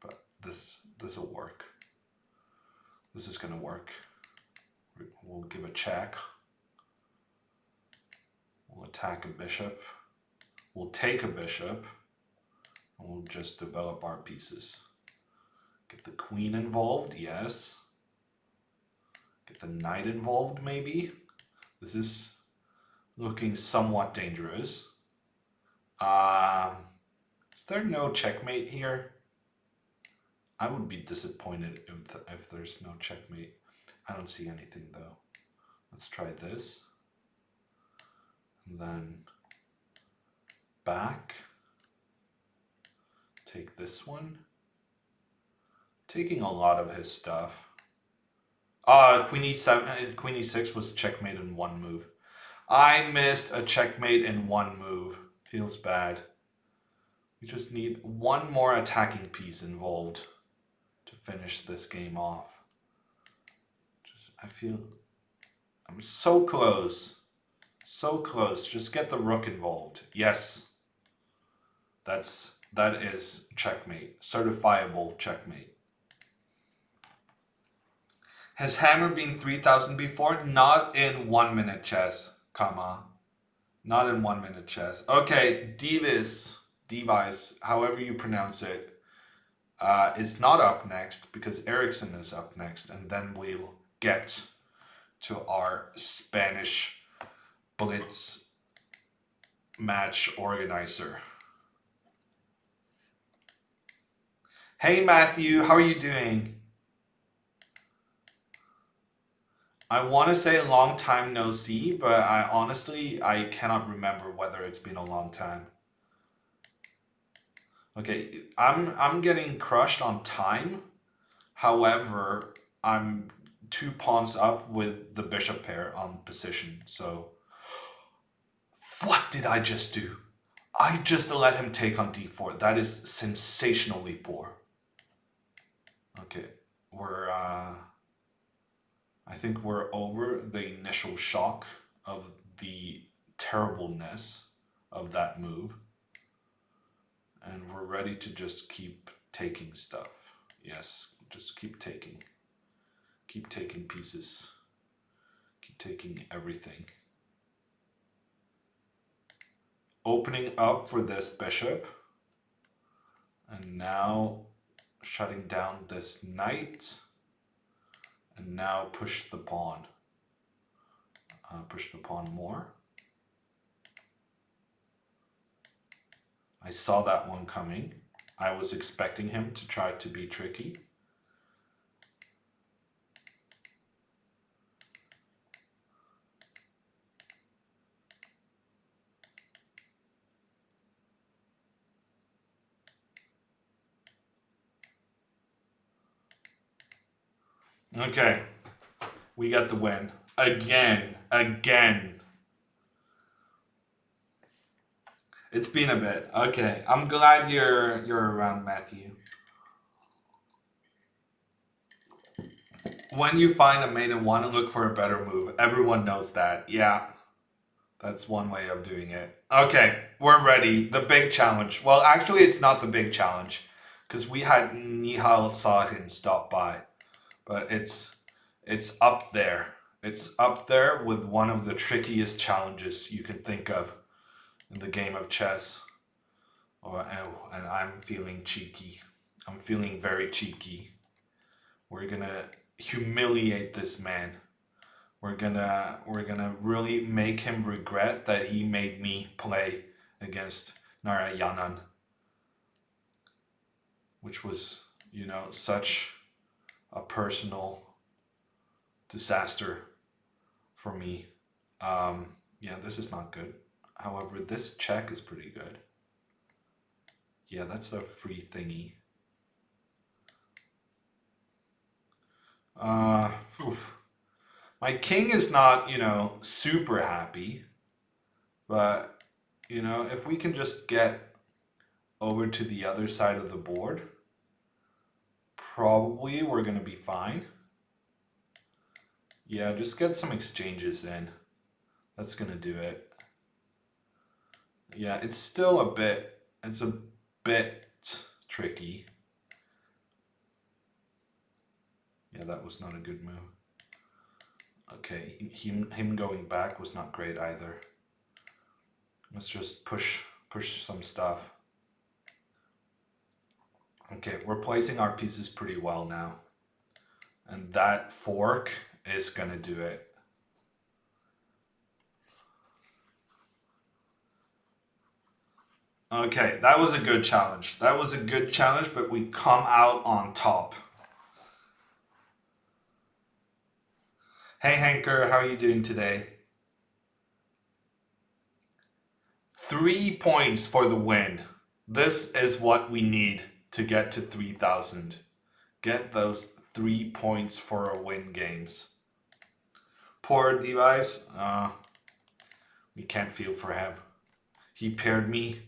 but this will work. This is gonna work. We'll give a check. We'll attack a bishop. We'll take a bishop. And we'll just develop our pieces. Get the queen involved, yes. Get the knight involved, maybe. This is looking somewhat dangerous. Is there no checkmate here? I would be disappointed if there's no checkmate. I don't see anything though. Let's try this. And then back. Take this one. Taking a lot of his stuff. Queen e7, Queen e6 was checkmate in one move. I missed a checkmate in one move. Feels bad. We just need one more attacking piece involved to finish this game off. I feel I'm so close. So close. Just get the rook involved. Yes. That is checkmate. Certifiable checkmate. Has Hammer been 3000 before? Not in 1 minute chess, comma. Not in 1 minute chess. Okay, Device, however you pronounce it, is not up next because Ericsson is up next, and then we'll get to our Spanish Blitz match organizer. Hey Matthew, how are you doing? I want to say a long time no see, but I cannot remember whether it's been a long time. Okay, I'm getting crushed on time. However, I'm 2 pawns up with the bishop pair on position. So what did I just do? I just let him take on d4. That is sensationally poor. Okay, I think we're over the initial shock of the terribleness of that move. And we're ready to just keep taking stuff. Yes, just keep taking. Keep taking pieces. Keep taking everything. Opening up for this bishop. And now shutting down this knight. And now push the pawn. Push the pawn more. I saw that one coming. I was expecting him to try to be tricky. Okay, we got the win. Again. It's been a bit. Okay, I'm glad you're around, Matthew. When you find a mate and want to look for a better move, everyone knows that. Yeah, that's one way of doing it. Okay, we're ready. The big challenge. Well, actually, it's not the big challenge because we had Nihal Sahin stop by, but it's up there. It's up there with one of the trickiest challenges you can think of in the game of chess. And I'm feeling cheeky. I'm feeling very cheeky. We're gonna humiliate this man. We're gonna really make him regret that he made me play against Narayanan, which was, such a personal disaster for me. Yeah, this is not good. However, this check is pretty good. Yeah, that's a free thingy. My king is not, super happy. But, if we can just get over to the other side of the board, probably we're going to be fine. Yeah, just get some exchanges in. That's going to do it. Yeah, it's still a bit tricky. Yeah, that was not a good move. Okay, him going back was not great either. Let's just push some stuff. Okay, we're placing our pieces pretty well now. And that fork is gonna do it. Okay, that was a good challenge. But we come out on top. Hey Hanker, how are you doing today? 3 points for the win. This is what we need to get to 3000. Get those 3 points for a win games. Poor device. We can't feel for him. He paired me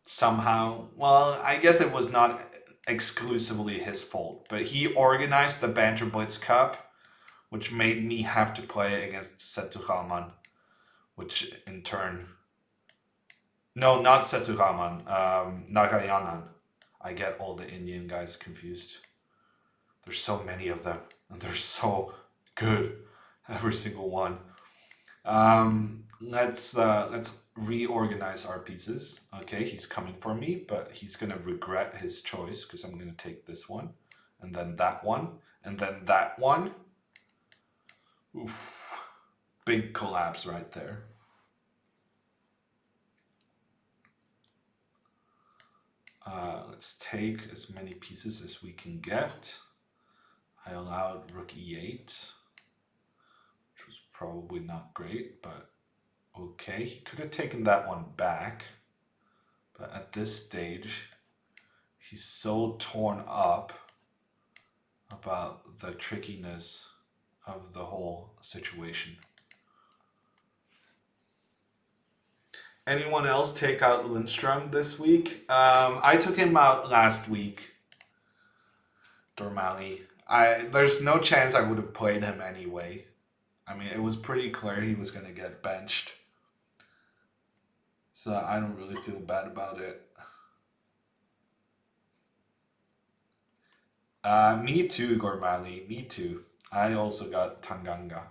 somehow. Well, I guess it was not exclusively his fault, but he organized the Banter Blitz Cup, which made me have to play against Setuhaman, which in turn. No, not Setuhaman, Nagayanan. I get all the Indian guys confused. There's so many of them, and they're so good, every single one. Let's reorganize our pieces. Okay, he's coming for me, but he's gonna regret his choice because I'm gonna take this one, and then that one, and then that one. Oof, big collapse right there. Let's take as many pieces as we can get. I allowed rook e8, which was probably not great, but okay. He could have taken that one back, but at this stage, he's so torn up about the trickiness of the whole situation. Anyone else take out Lindstrom this week? I took him out last week. Dormali. There's no chance I would have played him anyway. I mean, it was pretty clear he was going to get benched. So I don't really feel bad about it. Me too, Gormali. Me too. I also got Tanganga.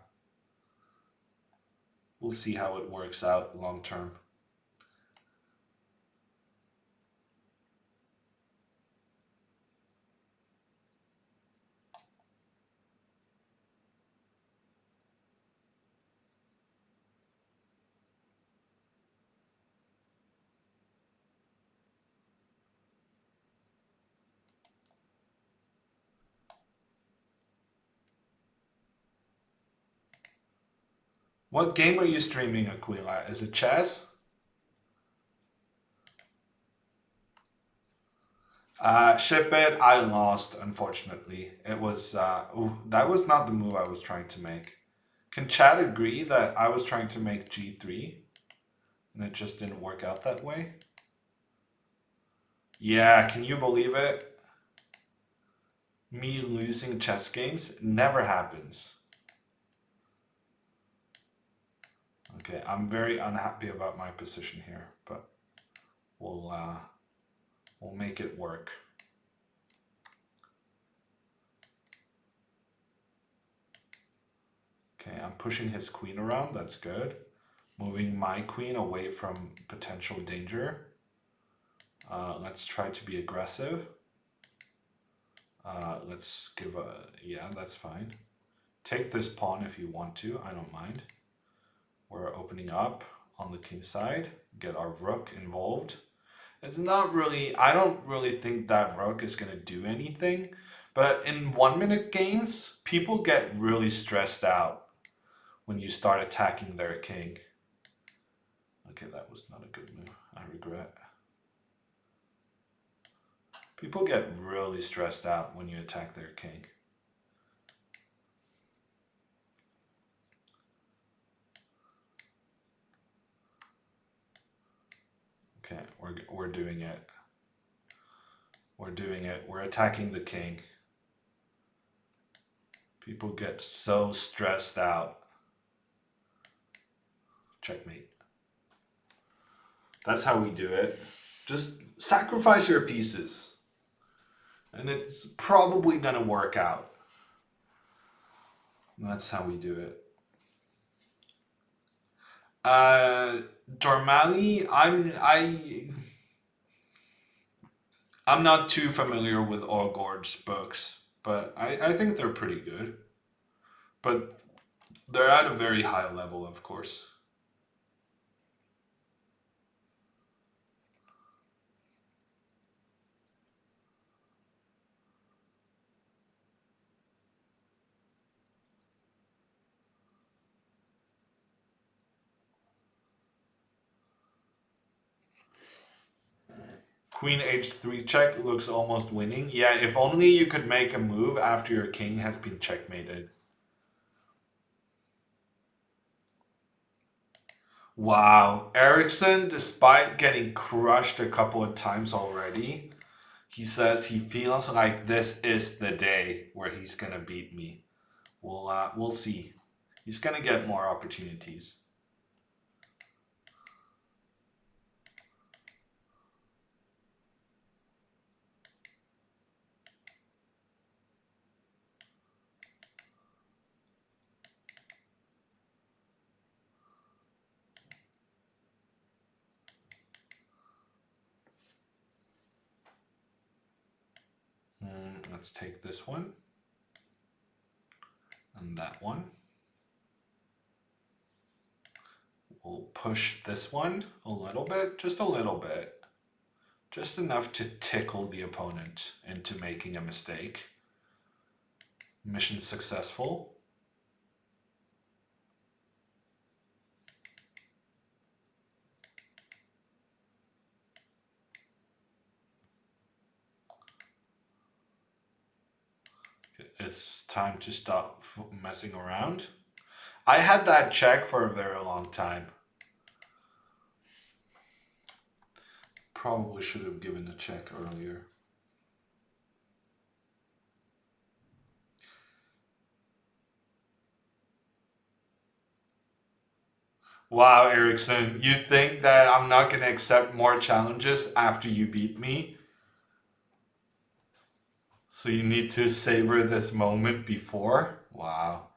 We'll see how it works out long term. What game are you streaming, Aquila? Is it chess? Ship it. I lost, unfortunately. It was that was not the move I was trying to make. Can Chad agree that I was trying to make g3 and it just didn't work out that way? Yeah, can you believe it? Me losing chess games never happens. Okay, I'm very unhappy about my position here, but we'll make it work. Okay, I'm pushing his queen around. That's good. Moving my queen away from potential danger. Let's try to be aggressive. Let's give a, yeah, that's fine. Take this pawn if you want to, I don't mind. We're opening up on the king side, get our rook involved. It's not really, I don't really think that rook is gonna do anything, but in 1 minute games, people get really stressed out when you start attacking their king. Okay, that was not a good move, I regret. People get really stressed out when you attack their king. Okay, we're doing it. We're doing it. We're attacking the king. People get so stressed out. Checkmate. That's how we do it. Just sacrifice your pieces. And it's probably gonna work out. And that's how we do it. Dormali, I'm not too familiar with Orgord's books, but I think they're pretty good. But they're at a very high level, of course. Queen h3 check looks almost winning. Yeah, if only you could make a move after your king has been checkmated. Wow. Ericsson, despite getting crushed a couple of times already, he says he feels like this is the day where he's gonna beat me. We'll see. He's gonna get more opportunities. Let's take this one and that one. We'll push this one a little bit, just a little bit. Just enough to tickle the opponent into making a mistake. Mission successful. It's time to stop messing around. I had that check for a very long time. Probably should have given a check earlier. Wow, Ericsson, you think that I'm not going to accept more challenges after you beat me? So you need to savor this moment before? Wow.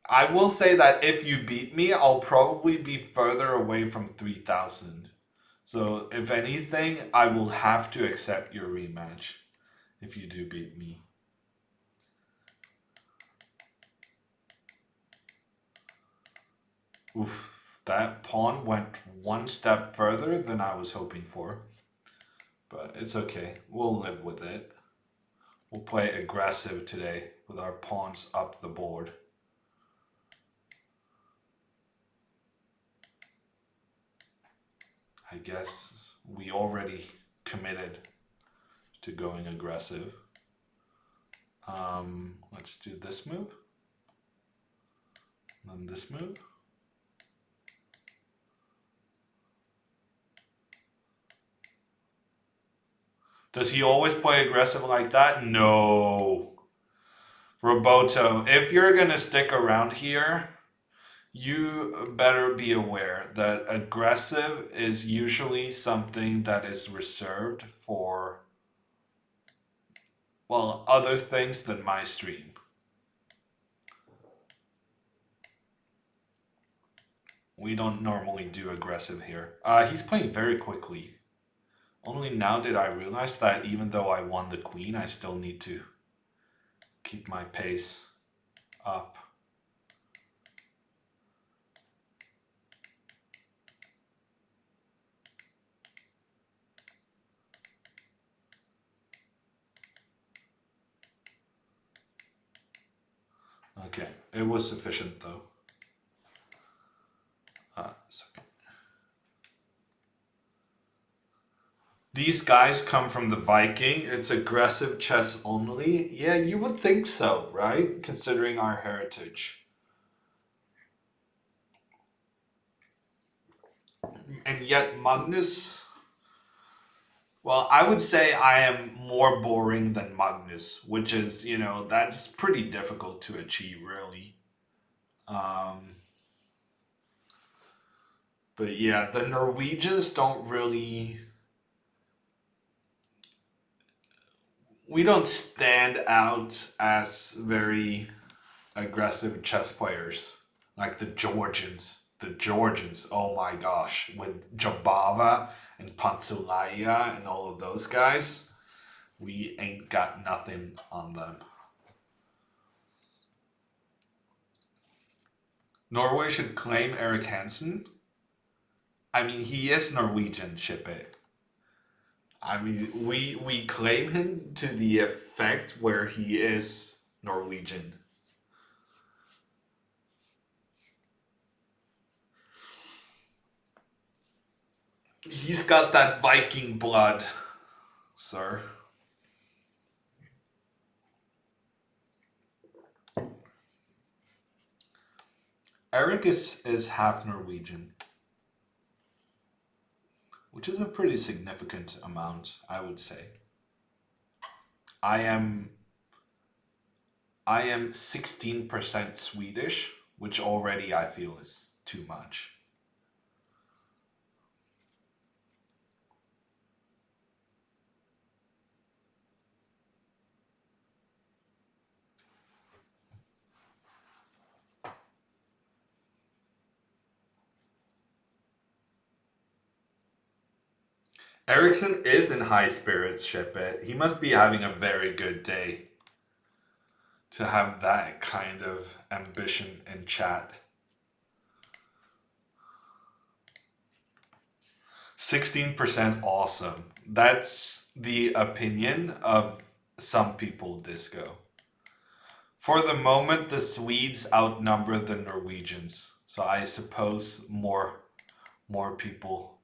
I will say that if you beat me, I'll probably be further away from 3,000. So if anything, I will have to accept your rematch if you do beat me. Oof, that pawn went one step further than I was hoping for. But it's okay, we'll live with it. We'll play aggressive today with our pawns up the board. I guess we already committed to going aggressive. Let's do this move. And then this move. Does he always play aggressive like that? No. Roboto, if you're going to stick around here, you better be aware that aggressive is usually something that is reserved for, well, other things than my stream. We don't normally do aggressive here. He's playing very quickly. Only now did I realize that even though I won the queen, I still need to keep my pace up. Okay, it was sufficient though. Second. These guys come from the Viking. It's aggressive chess only. Yeah, you would think so, right? Considering our heritage. And yet Magnus, well, I would say I am more boring than Magnus, which is, that's pretty difficult to achieve, really. Um, but yeah, the Norwegians don't really. We don't stand out as very aggressive chess players like the Georgians. The Georgians, oh my gosh, with Jabava and Pantsulaia and all of those guys, we ain't got nothing on them. Norway should claim Eric Hansen. I mean, he is Norwegian, ship it. I mean, we claim him to the effect where he is Norwegian. He's got that Viking blood, sir. Eric is half Norwegian. which is a pretty significant amount, I would say. I am 16% Swedish, which already I feel is too much. Ericsson is in high spirits, ship it. He must be having a very good day to have that kind of ambition in chat. 16% awesome. That's the opinion of some people, Disco. For the moment, the Swedes outnumber the Norwegians. So I suppose more people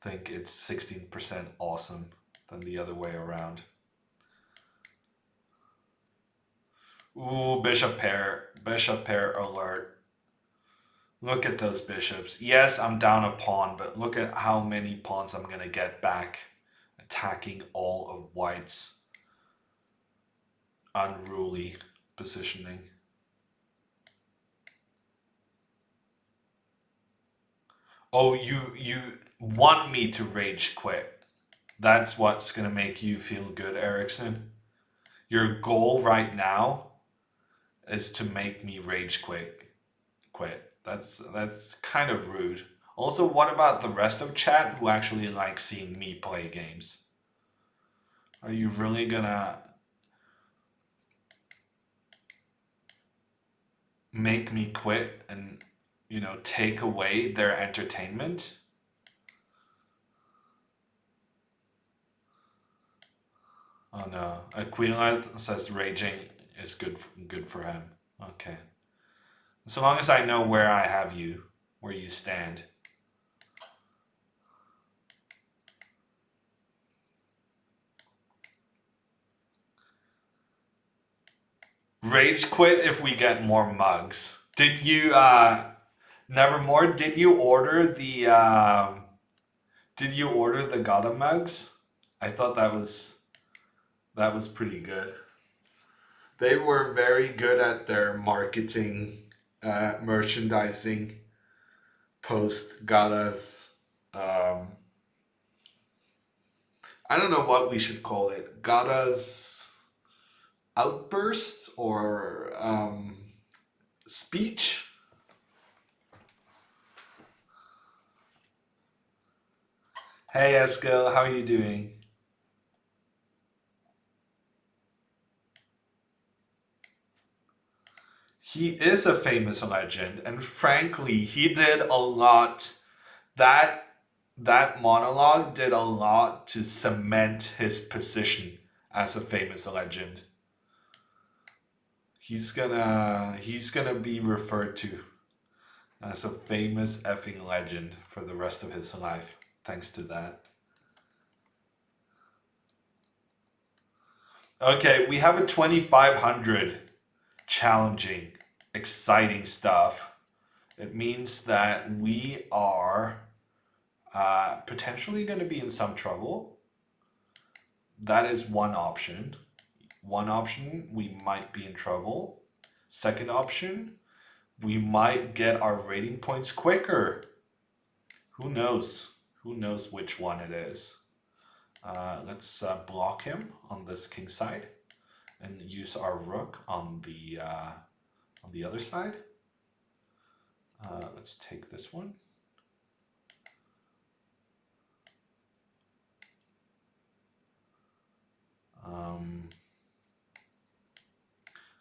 think it's 16% awesome than the other way around. Ooh, bishop pair alert. Look at those bishops. Yes, I'm down a pawn, but look at how many pawns I'm gonna get back attacking all of white's unruly positioning. Oh, you want me to rage quit. That's what's gonna make you feel good, Ericsson. Your goal right now is to make me rage quit. That's kind of rude. Also, what about the rest of chat who actually like seeing me play games? Are you really gonna make me quit and, you know, take away their entertainment? Oh no, Aquila says raging is good for him. Okay. So long as I know where I have you, where you stand. Rage quit if we get more mugs. Did you Nevermore, did you order the Gata mugs? I thought that was pretty good. They were very good at their marketing, merchandising, post galas. I don't know what we should call it. Gata's outburst or speech. Hey Eskil, how are you doing? He is a famous legend, and frankly, he did a lot. That monologue did a lot to cement his position as a famous legend. He's gonna be referred to as a famous effing legend for the rest of his life, thanks to that. Okay, we have a 2500 challenging, exciting stuff. It means that we are potentially going to be in some trouble. That is one option. One option, we might be in trouble. Second option, we might get our rating points quicker. Who knows? Who knows which one it is? Let's block him on this king side and use our rook on the other side. Let's take this one.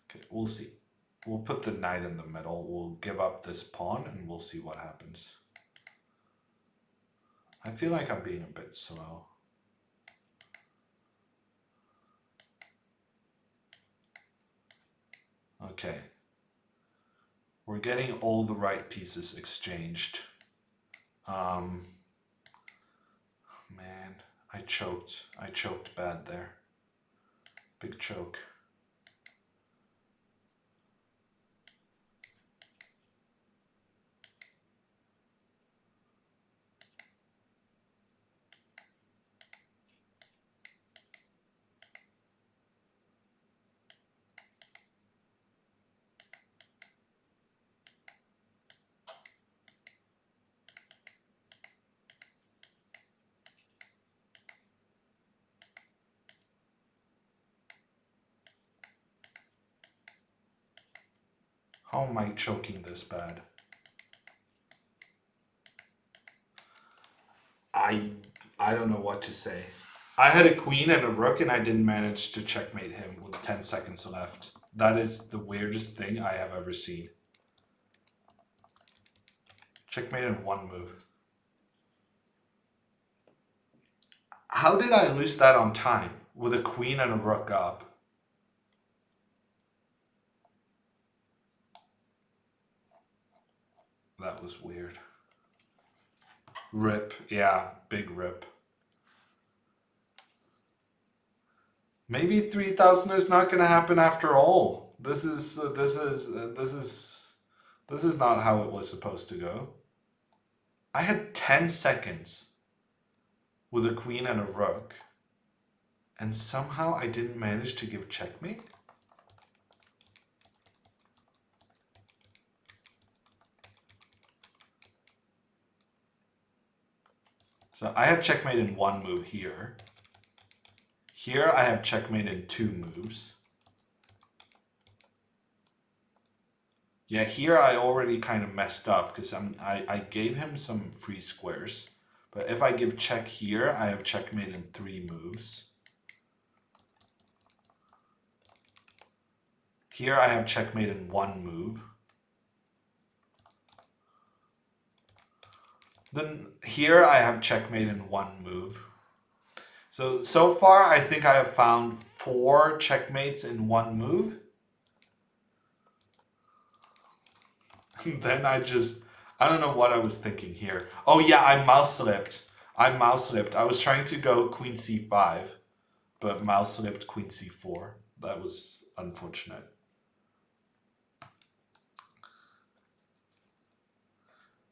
Okay, we'll see. We'll put the knight in the middle. We'll give up this pawn and we'll see what happens. I feel like I'm being a bit slow. Okay. We're getting all the right pieces exchanged. Man, I choked. I choked bad there. Big choke. How am I choking this bad? I I don't know what to say. I had a queen and a rook, and I didn't manage to checkmate him with 10 seconds left. That is the weirdest thing I have ever seen. Checkmate in one move. How did I lose that on time with a queen and a rook up? That was weird. Rip. Yeah, big rip. Maybe 3,000 is not going to happen after all. This is not how it was supposed to go. I had 10 seconds with a queen and a rook, and somehow I didn't manage to give checkmate. So I have checkmate in one move here. Here I have checkmate in two moves. Yeah, here I already kind of messed up because I gave him some free squares. But if I give check here, I have checkmate in three moves. Here I have checkmate in one move. Then here I have checkmate in one move. So far I think I have found 4 checkmates in one move. Then I don't know what I was thinking here. Oh yeah, I mouse slipped. I was trying to go queen c5, but mouse slipped queen c4. That was unfortunate.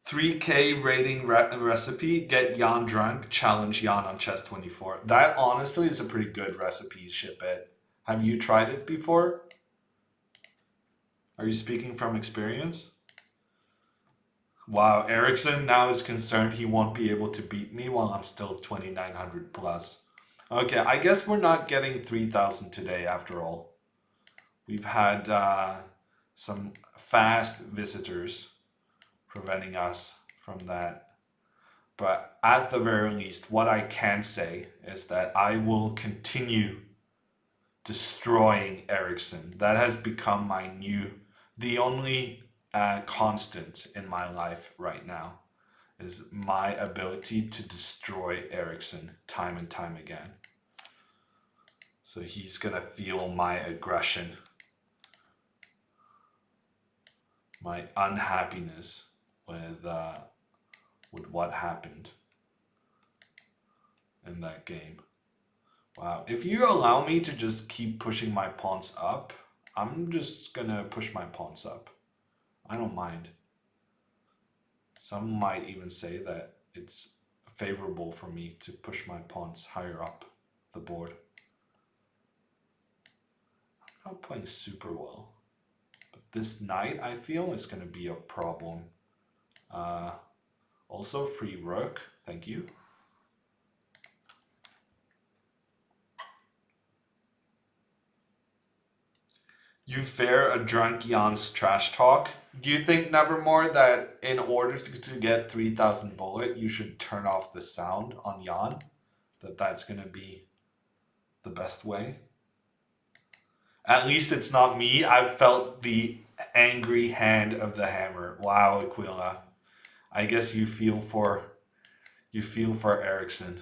3K rating recipe, get Jan drunk, challenge Jan on chess24. That honestly is a pretty good recipe, ship it. Have you tried it before? Are you speaking from experience? Wow, Ericsson now is concerned he won't be able to beat me while I'm still 2,900 plus. Okay, I guess we're not getting 3,000 today after all. We've had some fast visitors preventing us from that. But at the very least, what I can say is that I will continue destroying Ericsson. That has become the only constant in my life right now, is my ability to destroy Ericsson time and time again. So he's gonna feel my aggression, my unhappiness with what happened in that game. Wow, if you allow me to just keep pushing my pawns up, I'm just gonna push my pawns up. I don't mind. Some might even say that it's favorable for me to push my pawns higher up the board. I'm not playing super well, but this knight I feel is going to be a problem. Also free rook, thank you. You fear a drunk Jan's trash talk. Do you think, Nevermore, that in order to get 3,000 bullet, you should turn off the sound on Jan? That's going to be the best way? At least it's not me. I've felt the angry hand of the hammer. Wow, Aquila. I guess you feel for Ericsson.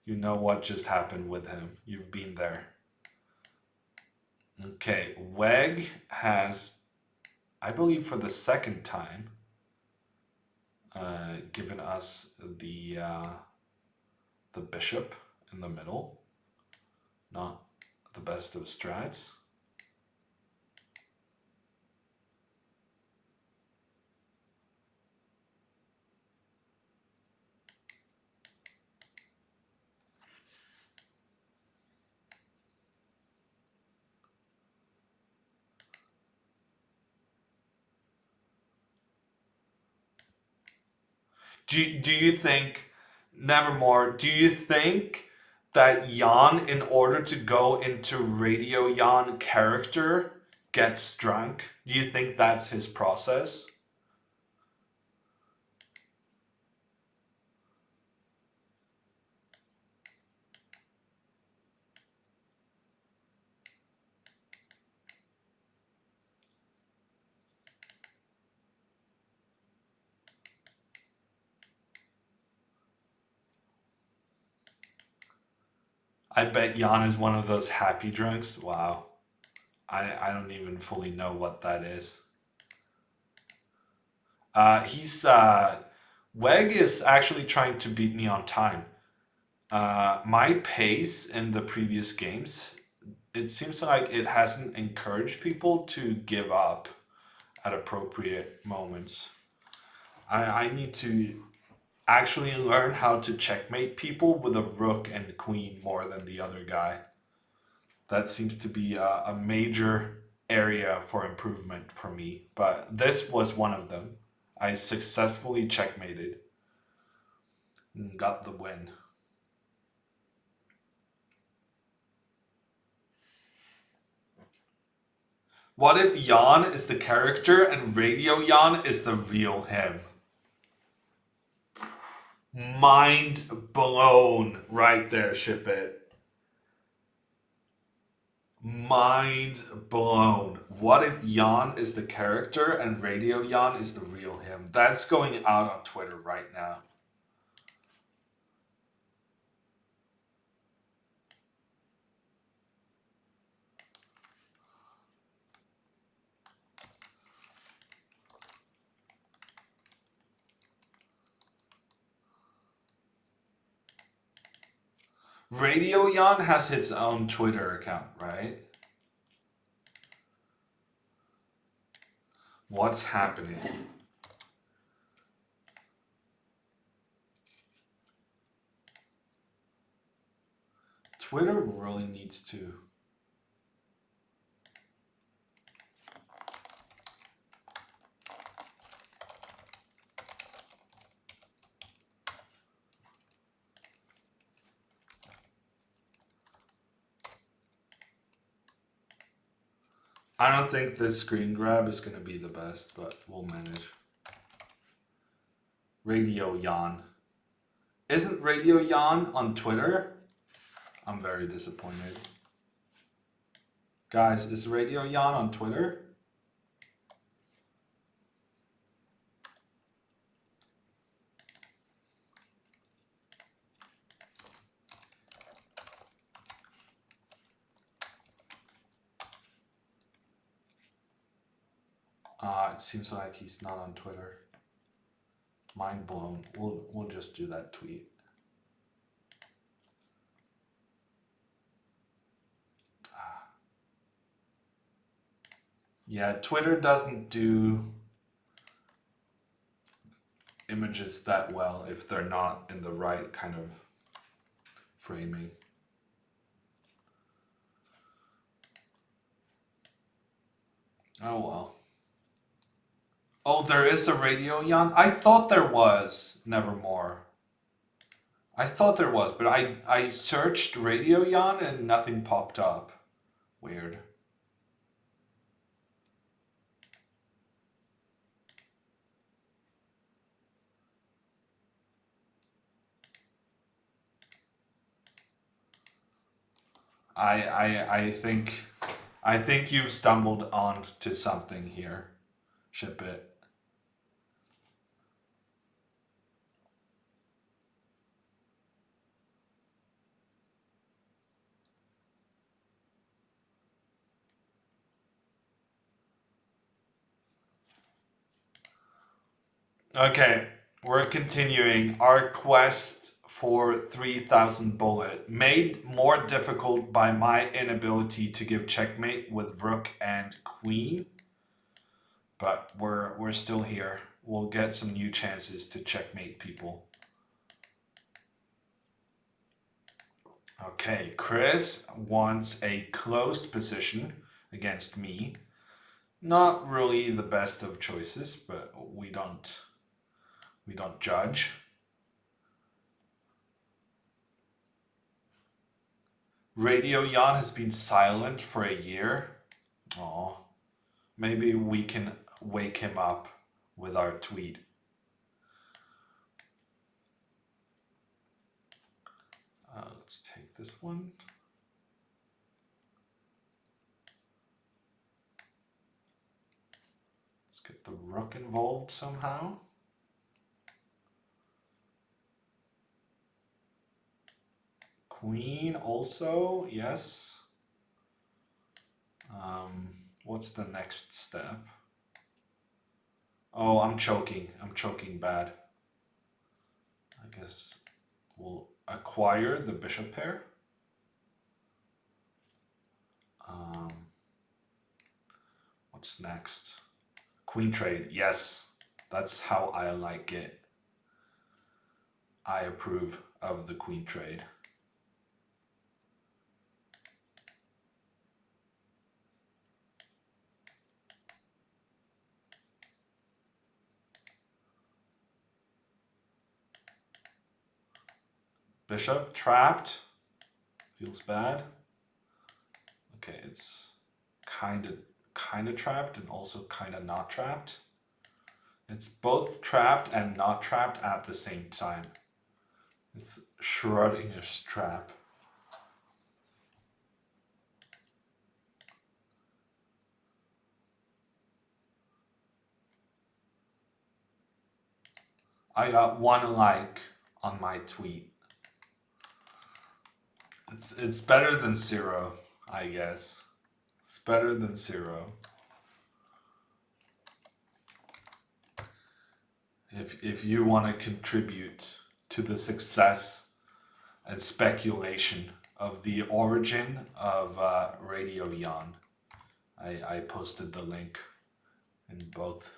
You know what just happened with him. You've been there. Okay, Weg has, I believe for the second time, given us the bishop in the middle. Not the best of strats. Do you think, Nevermore, do you think that Jan, in order to go into Radio Jan character, gets drunk? Do you think that's his process? I bet Jan is one of those happy drunks. Wow. I don't even fully know what that is. He's Weg is actually trying to beat me on time. My pace in the previous games, it seems like it hasn't encouraged people to give up at appropriate moments. I need to actually learn how to checkmate people with a rook and queen more than the other guy. That seems to be a major area for improvement for me. But this was one of them. I successfully checkmated and got the win. What if Jan is the character and Radio Jan is the real him? Mind blown right there, ship it. Mind blown. What if Jan is the character and Radio Jan is the real him? That's going out on Twitter right now. Radio Jan has its own Twitter account, right? What's happening? Twitter really needs to. I don't think this screen grab is going to be the best, but we'll manage. Radio Jan. Isn't Radio Jan on Twitter? I'm very disappointed. Guys, is Radio Jan on Twitter? It seems like he's not on Twitter. Mind blown. We'll just do that tweet. Yeah, Twitter doesn't do images that well if they're not in the right kind of framing. Oh well. Oh, there is a Radio Jan? I thought there was Nevermore. I thought there was, but I searched Radio Jan and nothing popped up. Weird. I think you've stumbled on to something here. Ship it. Okay, we're continuing our quest for 3000 bullet, made more difficult by my inability to give checkmate with rook and queen. But we're still here. We'll get some new chances to checkmate people. Okay, Chris wants a closed position against me. Not really the best of choices, but we don't judge. Radio Jan has been silent for a year. Aw. Maybe we can wake him up with our tweet. Let's take this one. Let's get the rook involved somehow. Queen also, yes. What's the next step? Oh, I'm choking. I'm choking bad. I guess we'll acquire the bishop pair. What's next? Queen trade. Yes, that's how I like it. I approve of the queen trade. Bishop trapped. Feels bad. Okay, it's kind of trapped and also kind of not trapped. It's both trapped and not trapped at the same time. It's Schrodinger's trap. I got 1 like on my tweet. It's better than 0, I guess. It's better than 0. If you want to contribute to the success and speculation of the origin of Radio Yan, I posted the link in both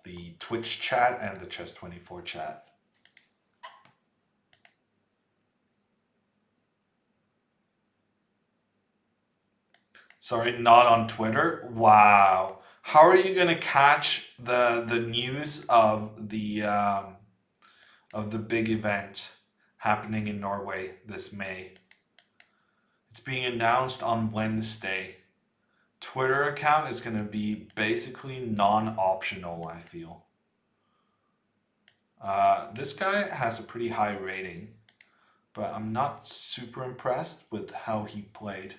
the Twitch chat and the Chess24 chat. Sorry, not on Twitter. Wow, how are you gonna catch the news of the big event happening in Norway this May? It's being announced on Wednesday. Twitter account is gonna be basically non-optional, I feel. This guy has a pretty high rating, but I'm not super impressed with how he played.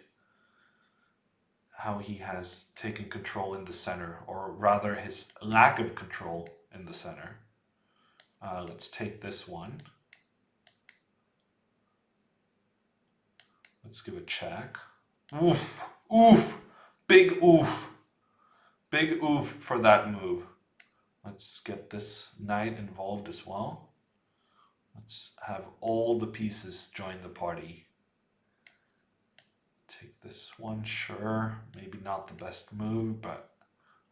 How he has taken control in the center, or rather his lack of control in the center. Let's take this one. Let's give a check. Oof, oof, big oof. Big oof for that move. Let's get this knight involved as well. Let's have all the pieces join the party. Take this one, sure. Maybe not the best move, but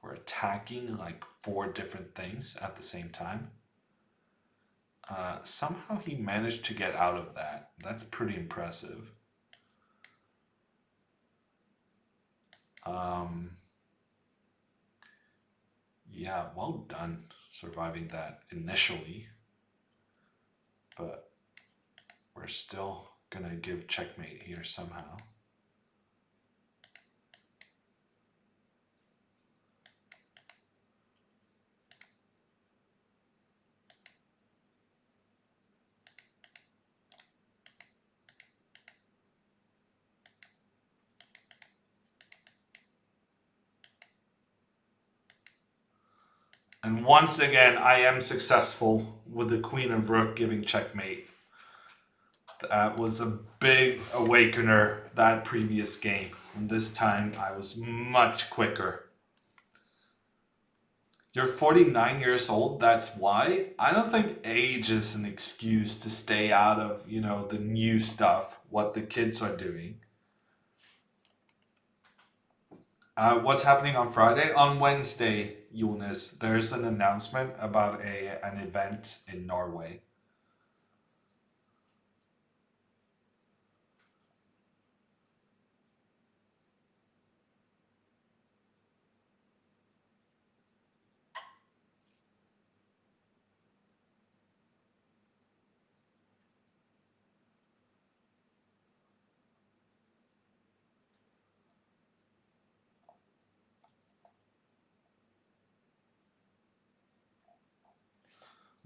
we're attacking like 4 different things at the same time. Somehow he managed to get out of that. That's pretty impressive. Yeah, well done surviving that initially. But we're still gonna give checkmate here somehow. And once again, I am successful with the queen of rook giving checkmate. That was a big awakener that previous game. And this time I was much quicker. You're 49 years old, that's why? I don't think age is an excuse to stay out of, the new stuff, what the kids are doing. What's happening on Friday? On Wednesday, Jonas, there's an announcement about an event in Norway.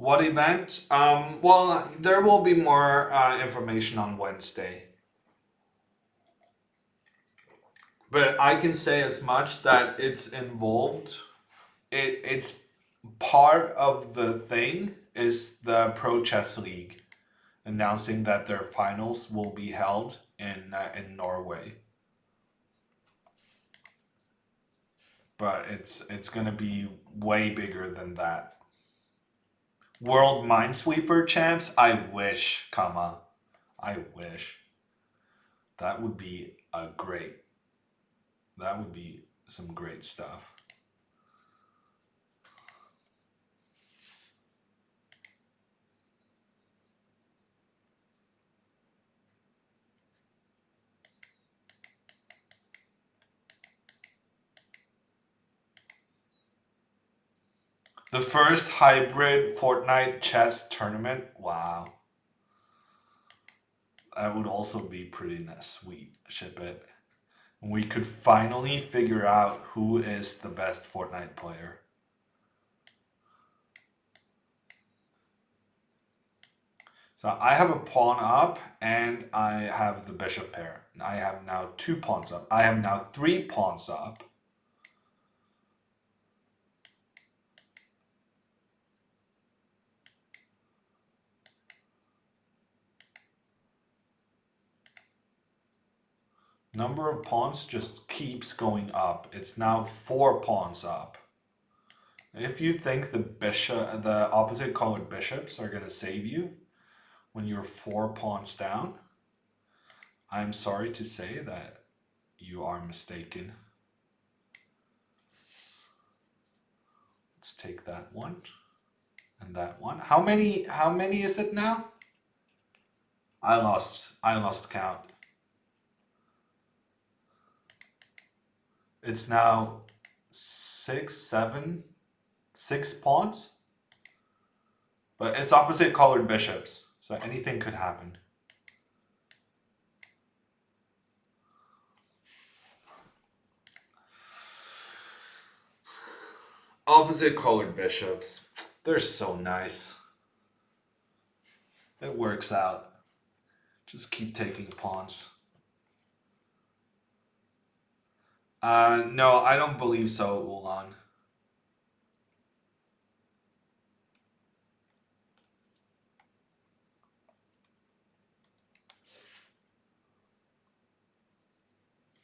What event? Well, there will be more information on Wednesday. But I can say as much that it's involved. It's part of the thing is the Pro Chess League announcing that their finals will be held in Norway. But it's gonna be way bigger than that. World Minesweeper champs? I wish, comma. I wish. That would be a great. That would be some great stuff. The first hybrid Fortnite chess tournament. Wow. That would also be pretty sweet. Ship it. We could finally figure out who is the best Fortnite player. So I have a pawn up and I have the bishop pair. I have now 2 pawns up. I have now 3 pawns up. Number of pawns just keeps going up. It's now 4 pawns up. If you think the opposite colored bishops are going to save you when you're 4 pawns down, I'm sorry to say that you are mistaken. Let's take that one and that one. How many is it now? I lost count. It's now 6 pawns. But it's opposite colored bishops, so anything could happen. Opposite colored bishops. They're so nice. It works out. Just keep taking pawns. No, I don't believe so, Ulan.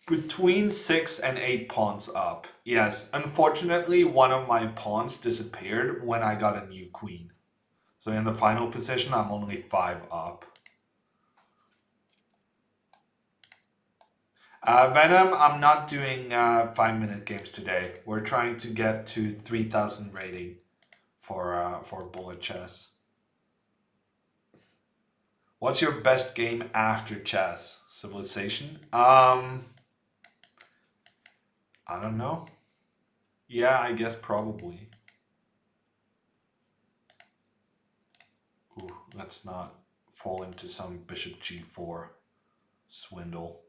Between 6 and 8 pawns up. Yes, unfortunately, one of my pawns disappeared when I got a new queen. So in the final position, I'm only 5 up. Venom, I'm not doing 5-minute games today. We're trying to get to 3,000 rating for bullet chess. What's your best game after chess? Civilization? I don't know. Yeah, I guess probably. Ooh, let's not fall into some bishop g4 swindle.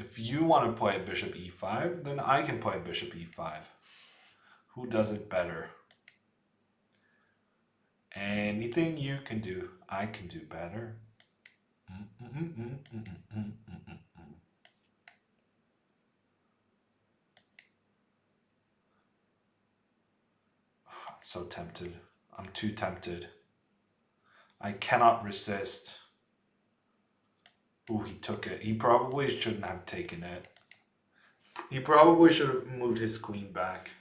If you want to play bishop e5, then I can play bishop e5. Who does it better? Anything you can do, I can do better. I'm so tempted. I'm too tempted. I cannot resist. Ooh, he took it. He probably shouldn't have taken it. He probably should have moved his queen back.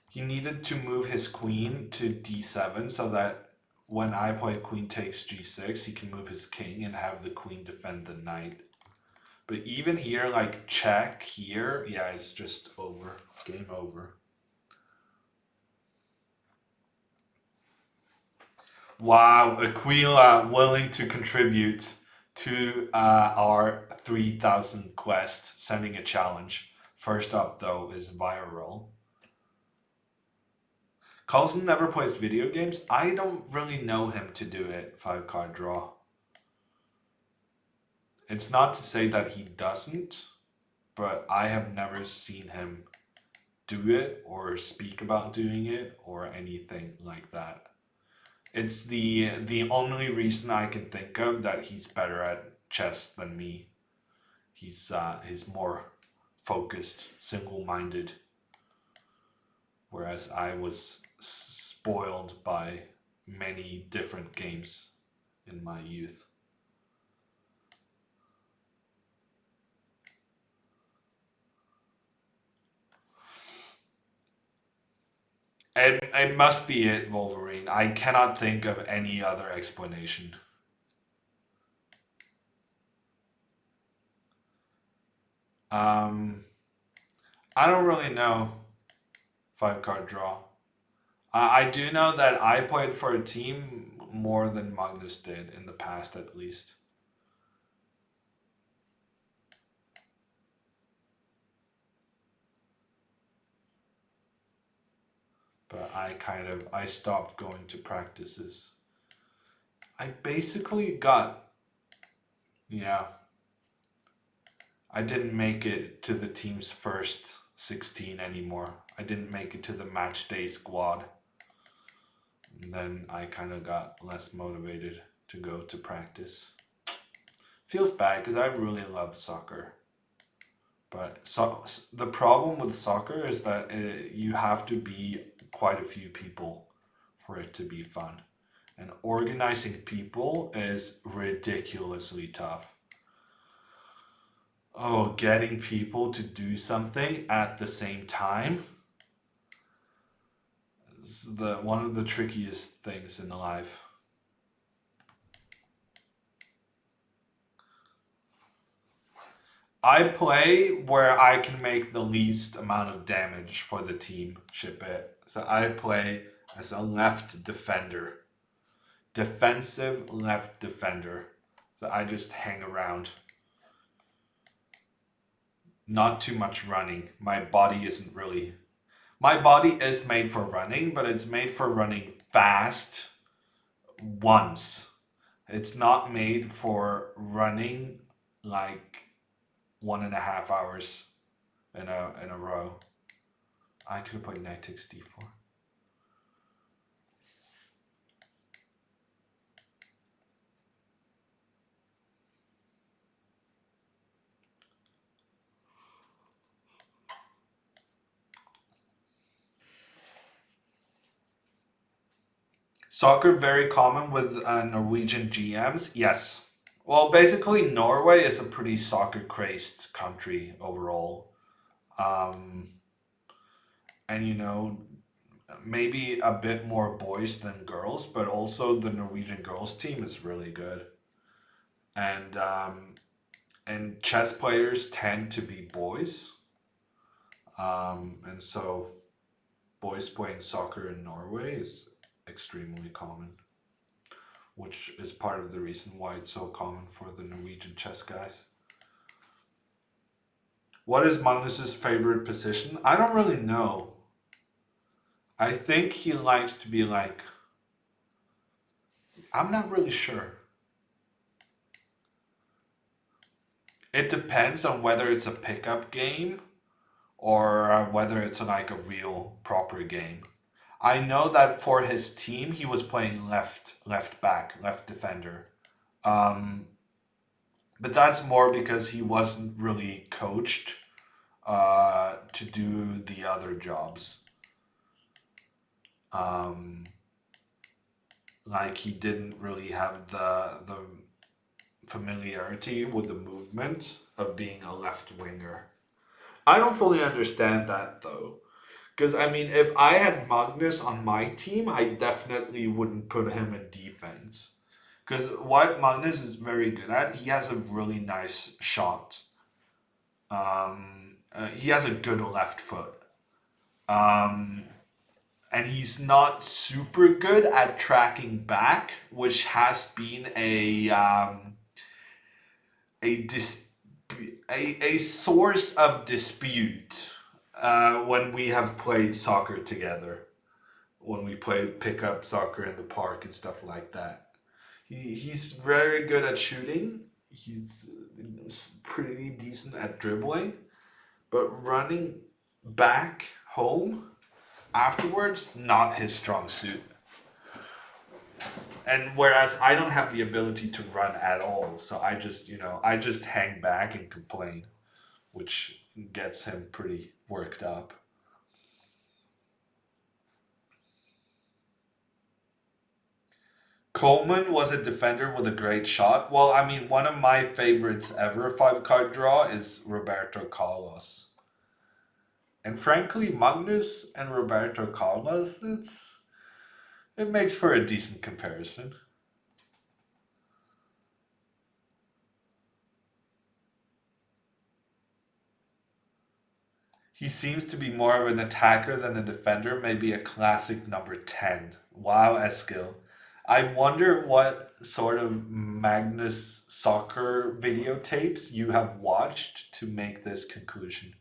He needed to move his queen to d7 so that when I play queen takes g6, he can move his king and have the queen defend the knight. But even here, like check here, yeah, it's just over. Game over. Wow, Aquila willing to contribute to our 3,000 quest, sending a challenge. First up, though, is viral. Carlson never plays video games. I don't really know him to do it. 5-card draw. It's not to say that he doesn't, but I have never seen him do it or speak about doing it or anything like that. It's the only reason I can think of that he's better at chess than me. He's more focused, single-minded, whereas I was spoiled by many different games in my youth. And it must be it, Wolverine. I cannot think of any other explanation. Um, I don't really know. Five card draw. I do know that I played for a team more than Magnus did in the past, at least. But I stopped going to practices. I basically got, yeah, I didn't make it to the team's first 16 anymore. I didn't make it to the match day squad. And then I kind of got less motivated to go to practice. Feels bad because I really love soccer. But the problem with soccer is that you have to be quite a few people for it to be fun. And organizing people is ridiculously tough. Oh, getting people to do something at the same time is one of the trickiest things in life. I play where I can make the least amount of damage for the team, ship it. So I play as a left defender. Defensive left defender. So I just hang around. Not too much running. My body isn't really. My body is made for running, but it's made for running fast once. It's not made for running like 1.5 hours in a row. I could have played knight takes d4. Soccer very common with Norwegian GMs. Yes. Well, basically Norway is a pretty soccer crazed country overall. Um, and maybe a bit more boys than girls, but also the Norwegian girls team is really good. And chess players tend to be boys. And so boys playing soccer in Norway is extremely common, which is part of the reason why it's so common for the Norwegian chess guys. What is Magnus's favorite position? I don't really know. I think he likes to be like, I'm not really sure. It depends on whether it's a pickup game or whether it's like a real proper game. I know that for his team he was playing left back, left defender. Um, but that's more because he wasn't really coached to do the other jobs. Um, like he didn't really have the familiarity with the movement of being a left winger. I don't fully understand that though. Because I mean, if I had Magnus on my team, I definitely wouldn't put him in defense. Because what Magnus is very good at, he has a really nice shot. He has a good left foot. Um, and he's not super good at tracking back, which has been a dis- a source of dispute when we have played soccer together. When we play pickup soccer in the park and stuff like that. He's very good at shooting. He's pretty decent at dribbling, but running back home afterwards, not his strong suit. And whereas I don't have the ability to run at all, so I just hang back and complain, which gets him pretty worked up. Coleman was a defender with a great shot. Well, I mean, one of my favorites ever five card draw is Roberto Carlos. And frankly, Magnus and Roberto Carlos, it makes for a decent comparison. He seems to be more of an attacker than a defender, maybe a classic number 10. Wow, Eskil. I wonder what sort of Magnus soccer videotapes you have watched to make this conclusion.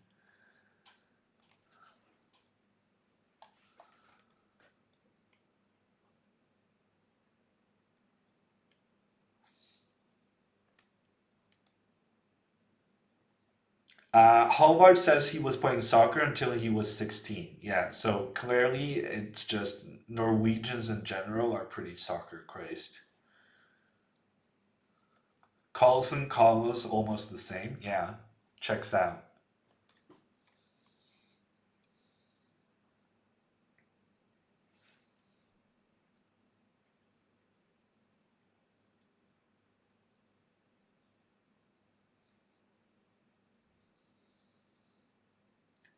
Hallvard says he was playing soccer until he was 16. Yeah, so clearly it's just Norwegians in general are pretty soccer crazed. Carlson, Carlos, almost the same. Yeah, checks out.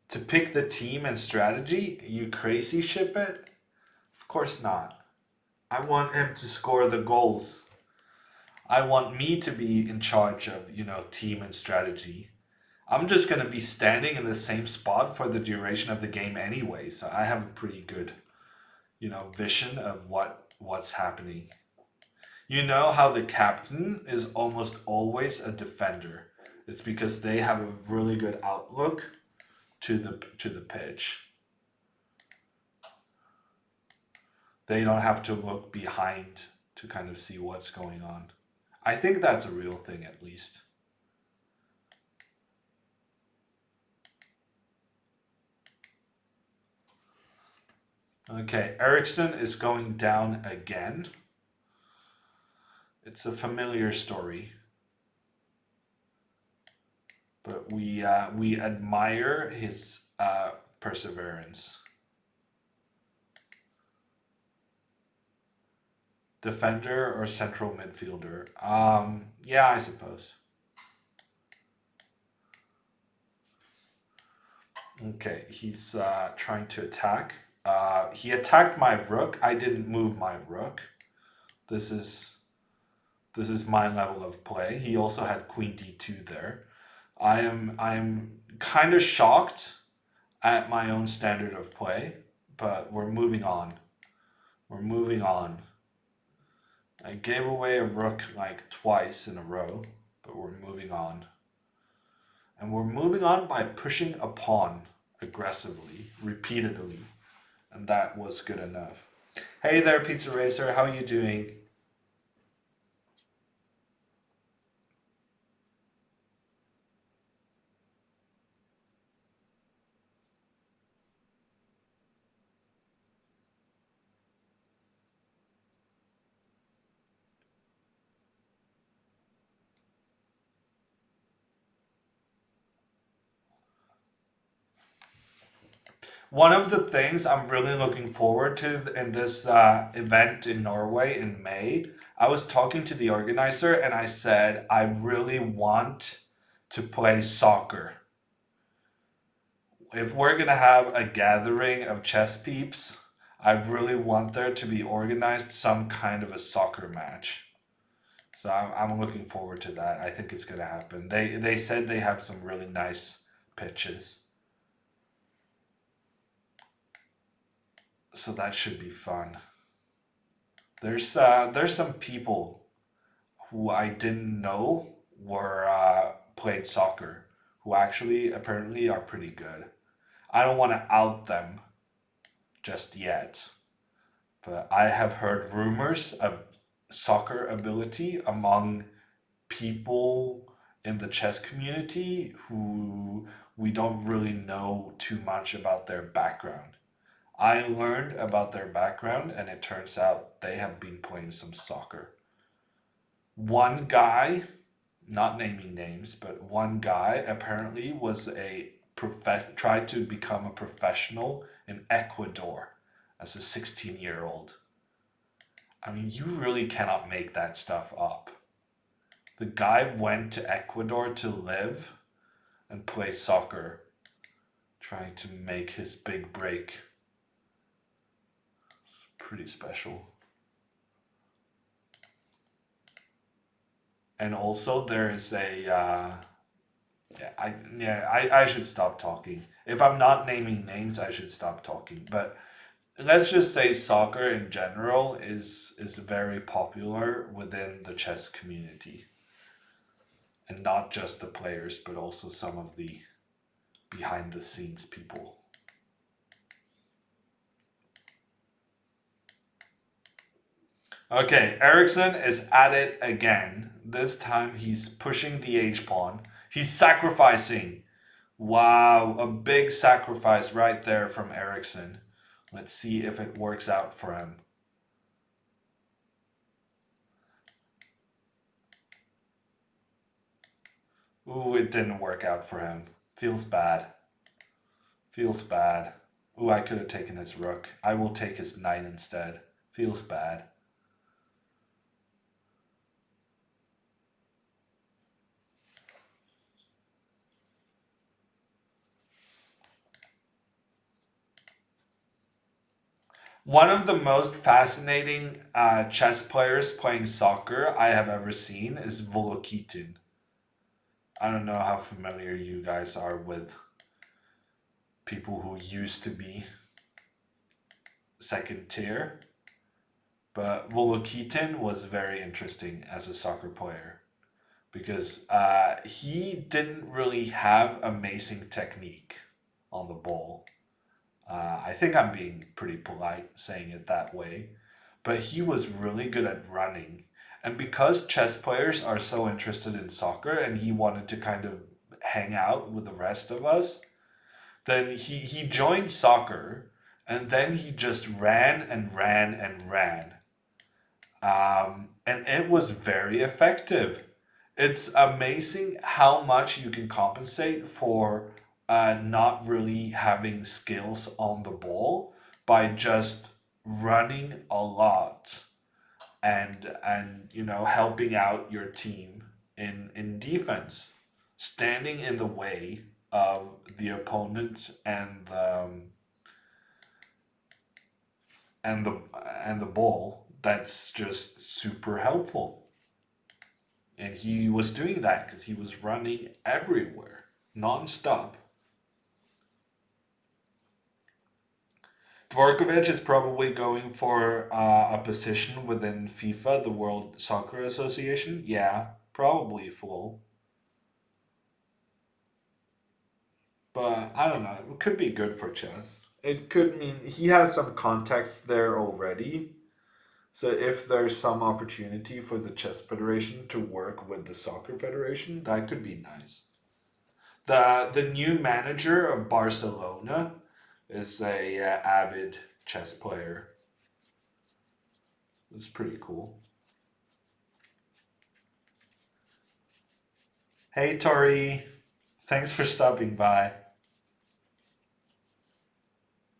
To pick the team and strategy, you crazy ship it? Of course not. I want him to score the goals. I want me to be in charge of, team and strategy. I'm just going to be standing in the same spot for the duration of the game anyway, so I have a pretty good, vision of what's happening. You know how the captain is almost always a defender. It's because they have a really good outlook to the pitch. They don't have to look behind to kind of see what's going on. I think that's a real thing at least. Okay, Ericsson is going down again. It's a familiar story, but we admire his perseverance. Defender or central midfielder? Yeah, I suppose. Okay, he's trying to attack. He attacked my rook. I didn't move my rook. This is this is my level of play. He also had queen d2 there. I am kind of shocked at my own standard of play, but we're moving on. We're moving on. I gave away a rook like twice in a row, but we're moving on. And we're moving on by pushing a pawn aggressively, repeatedly. And that was good enough. Hey there, Pizza Racer, how are you doing? One of the things I'm really looking forward to in this event in Norway in May, I was talking to the organizer and I said, I really want to play soccer. If we're going to have a gathering of chess peeps, I really want there to be organized some kind of a soccer match. So I'm looking forward to that. I think it's going to happen. They said they have some really nice pitches. So that should be fun. There's some people who I didn't know were played soccer who actually apparently are pretty good. I don't want to out them just yet, but I have heard rumors of soccer ability among people in the chess community who we don't really know too much about their background. I learned about their background, and it turns out they have been playing some soccer. One guy, not naming names, but one guy apparently tried to become a professional in Ecuador as a 16-year-old. I mean, you really cannot make that stuff up. The guy went to Ecuador to live and play soccer, trying to make his big break. Pretty special. And also there is a I should stop talking. If I'm not naming names, I should stop talking. But let's just say soccer in general is very popular within the chess community. And not just the players, but also some of the behind the scenes people. Okay, Ericsson is at it again. This time he's pushing the H pawn. He's sacrificing. Wow, a big sacrifice right there from Ericsson. Let's see if it works out for him. Ooh, it didn't work out for him. Feels bad. Feels bad. Ooh, I could have taken his rook. I will take his knight instead. Feels bad. One of the most fascinating chess players playing soccer I have ever seen is Volokitin. I don't know how familiar you guys are with people who used to be second tier, but Volokitin was very interesting as a soccer player because he didn't really have amazing technique on the ball. I think I'm being pretty polite saying it that way, but he was really good at running. And because chess players are so interested in soccer and he wanted to kind of hang out with the rest of us, then he joined soccer and then he just ran and ran and ran. And it was very effective. It's amazing how much you can compensate for not really having skills on the ball by just running a lot and helping out your team in defense, standing in the way of the opponent and the ball. That's just super helpful. And he was doing that because he was running everywhere, non-stop. Dvorkovich is probably going for a position within FIFA, the World Soccer Association. Yeah, probably full. But I don't know. It could be good for chess. It could mean he has some context there already. So if there's some opportunity for the chess federation to work with the soccer federation, that could be nice. The new manager of Barcelona is a avid chess player. It's pretty cool. Hey Tori, thanks for stopping by.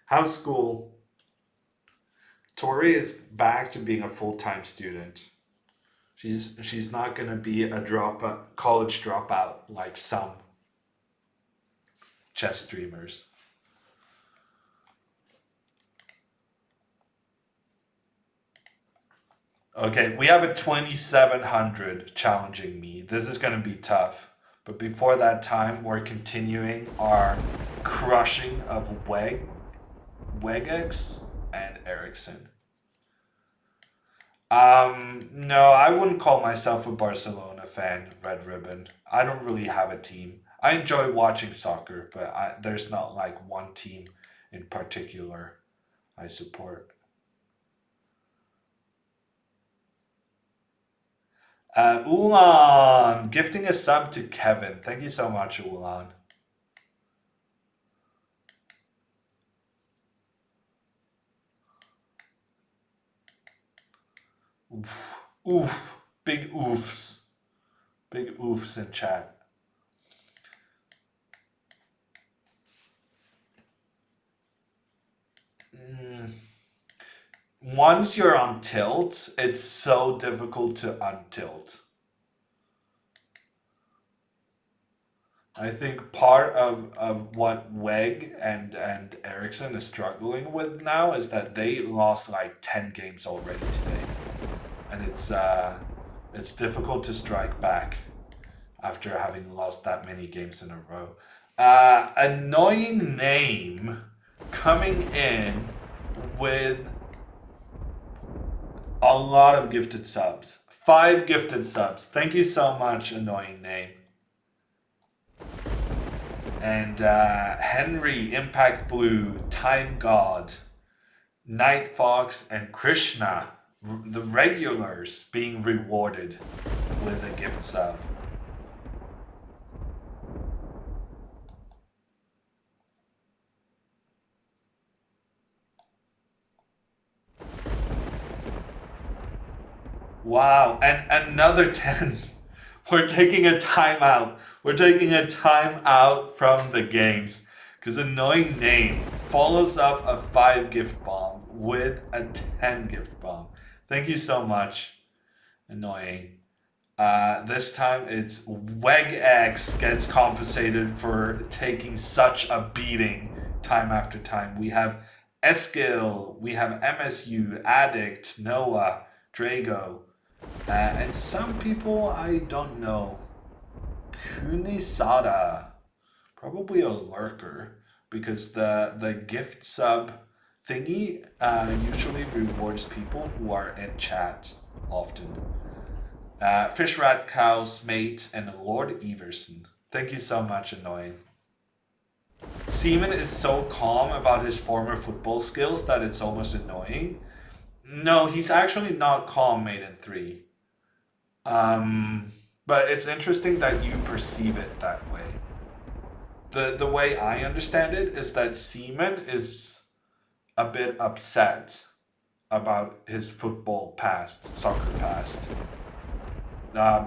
How's school? Tori is back to being a full-time student. She's not gonna be a college dropout like some chess streamers. Okay, we have a 2700 challenging me. This is going to be tough. But before that time, we're continuing our crushing of Wegex and Ericsson. No, I wouldn't call myself a Barcelona fan, Red Ribbon. I don't really have a team. I enjoy watching soccer, but there's not like one team in particular I support. Ulan gifting a sub to Kevin. Thank you so much, Ulan. Oof. Oof. Big oofs. Big oofs in chat. Mm. Once you're on tilt, it's so difficult to untilt. I think part of what Weg and Ericsson is struggling with now is that they lost like 10 games already today. And it's difficult to strike back after having lost that many games in a row. Annoying name coming in with a lot of gifted subs. 5 gifted subs. Thank you so much, annoying name. And Henry, Impact Blue, Time God, Night Fox, and Krishna, the regulars, being rewarded with a gift sub. Wow, and another 10. We're taking a timeout. We're taking a timeout from the games. Because annoying name follows up a 5 gift bomb with a 10 gift bomb. Thank you so much, annoying. This time it's WegX gets compensated for taking such a beating time after time. We have Eskil, we have MSU, Addict, Noah, Drago, and some people I don't know. Kunisada, probably a lurker, because the gift sub thingy usually rewards people who are in chat often. Fishrat Cow's mate and Lord Everson. Thank you so much, annoying. Seaman is so calm about his former football skills that it's almost annoying. No, he's actually not calm, Maiden 3. But it's interesting that you perceive it that way. The way I understand it is that Seaman is a bit upset about his football past, soccer past,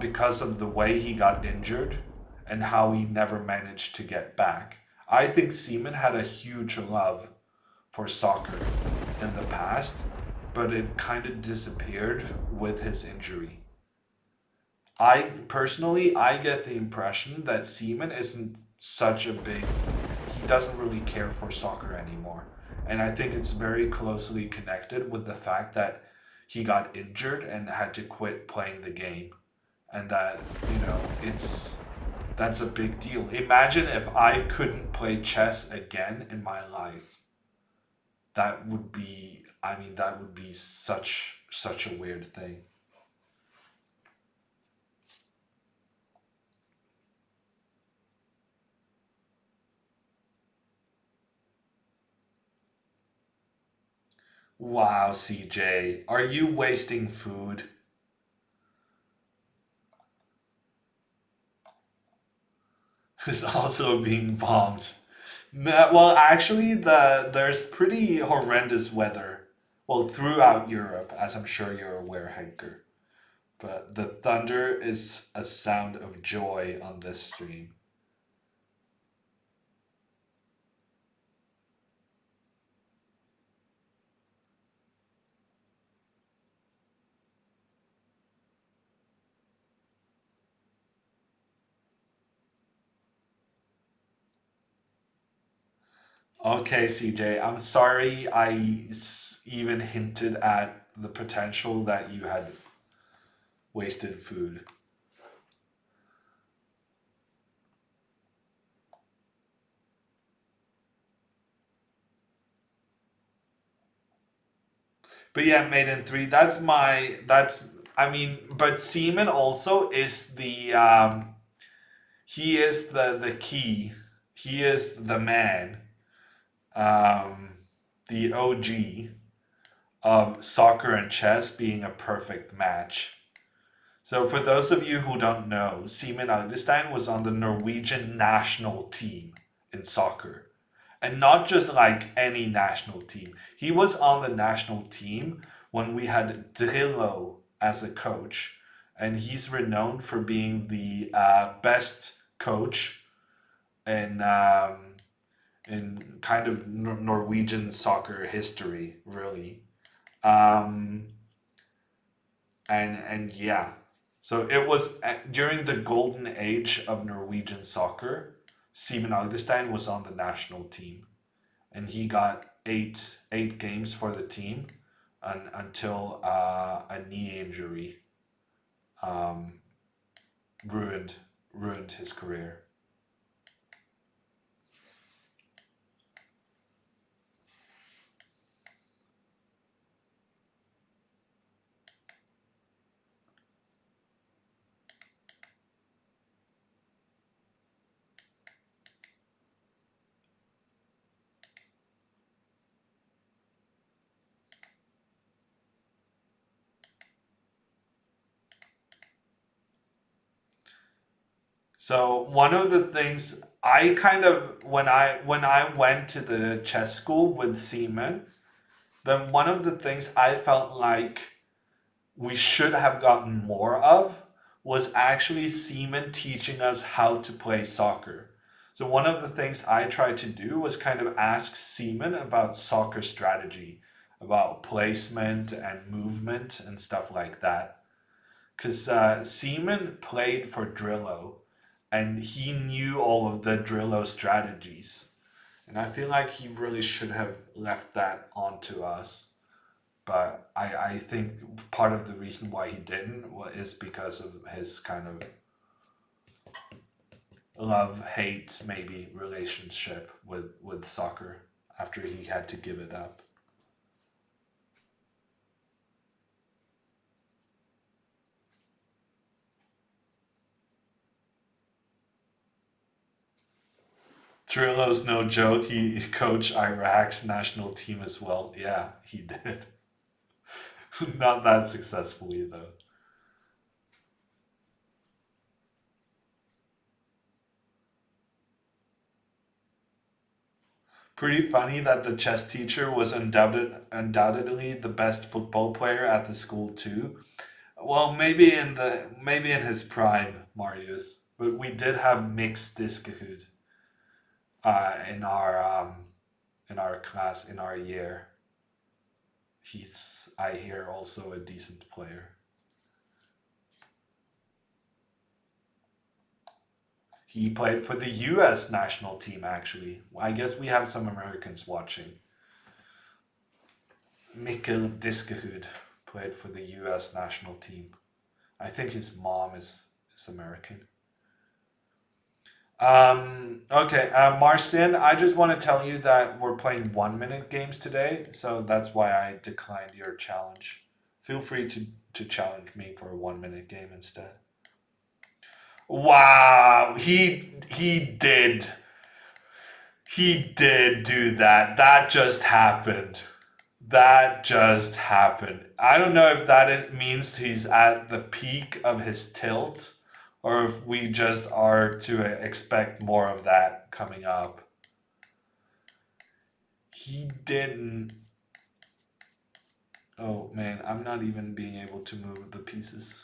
because of the way he got injured and how he never managed to get back. I think Seaman had a huge love for soccer in the past, but it kind of disappeared with his injury. I personally, I get the impression that Seaman isn't such a big, he doesn't really care for soccer anymore. And I think it's very closely connected with the fact that he got injured and had to quit playing the game. And that, that's a big deal. Imagine if I couldn't play chess again in my life. That would be, that would be such a weird thing. Wow, CJ, are you wasting food? Is also being bombed. Well, actually, there's pretty horrendous weather. Well, throughout Europe, as I'm sure you're aware, Henker. But the thunder is a sound of joy on this stream. Okay, CJ, I'm sorry even hinted at the potential that you had wasted food. But yeah, Maiden 3, but Seaman also is he is the key. He is the man, um, the OG of soccer and chess being a perfect match. So for those of you who don't know, Simen Agdestein was on the Norwegian national team in soccer. And not just like any national team. He was on the national team when we had Drillo as a coach. And he's renowned for being the best coach in kind of Norwegian soccer history, really. Um, and yeah, so it was during the golden age of Norwegian soccer. Simen Agdestein was on the national team, and he got eight games for the team, until a knee injury um, ruined his career. So one of the things I kind of when I went to the chess school with Seaman, then one of the things I felt like we should have gotten more of was actually Seaman teaching us how to play soccer. So one of the things I tried to do was kind of ask Seaman about soccer strategy, about placement and movement and stuff like that. Because Seaman played for Drillo, and he knew all of the Drillo strategies. And I feel like he really should have left that onto us. But I think part of the reason why he didn't is because of his kind of love hate maybe relationship with soccer after he had to give it up. Trillo's no joke. He coached Iraq's national team as well. Yeah, he did. Not that successfully though. Pretty funny that the chess teacher was undoubtedly the best football player at the school too. Well, maybe in his prime, Marius. But we did have mixed Discahud in our class in our year. He's I hear also a decent player. He played for the U.S. national team actually. I guess we have some Americans watching. Mikkel Discahud played for the U.S. national team. I think his mom is American. Okay, Marcin, I just want to tell you that we're playing 1 minute games today, so that's why I declined your challenge. Feel free to challenge me for a 1 minute game instead. Wow, he did do that. That just happened. That just happened. I don't know if means he's at the peak of his tilt, or if we just are to expect more of that coming up. He didn't. Oh man, I'm not even being able to move the pieces.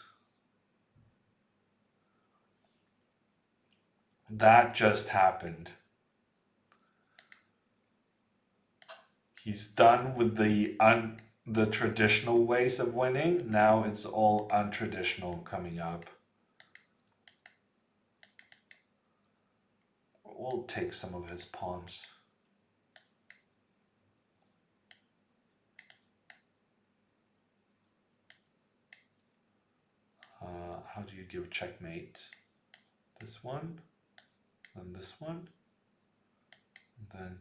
That just happened. He's done with the traditional ways of winning. Now it's all untraditional coming up. We'll take some of his pawns. How do you give checkmate? This one, then this one, and then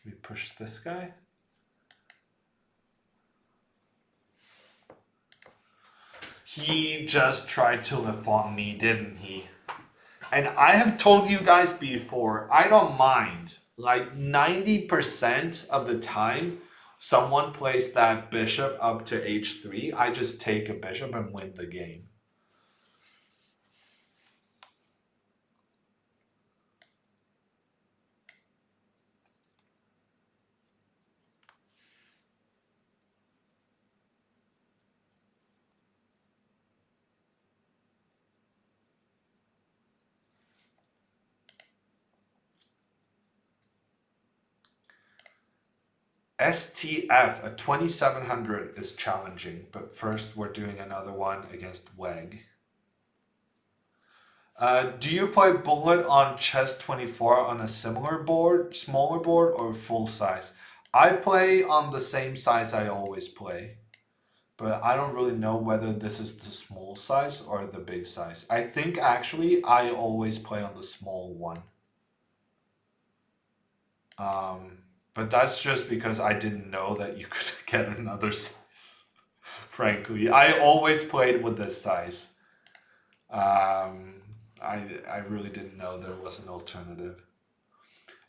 we push this guy. He just tried to lift on me, didn't he? And I have told you guys before, I don't mind. Like 90% of the time, someone plays that bishop up to h3, I just take a bishop and win the game. STF, a 2700 is challenging, but first we're doing another one against WEG. Do you play bullet on chess 24 on a similar board, smaller board, or full size? I play on the same size I always play, but I don't really know whether this is the small size or the big size. I think actually I always play on the small one. But that's just because I didn't know that you could get another size. Frankly, I always played with this size. I really didn't know there was an alternative.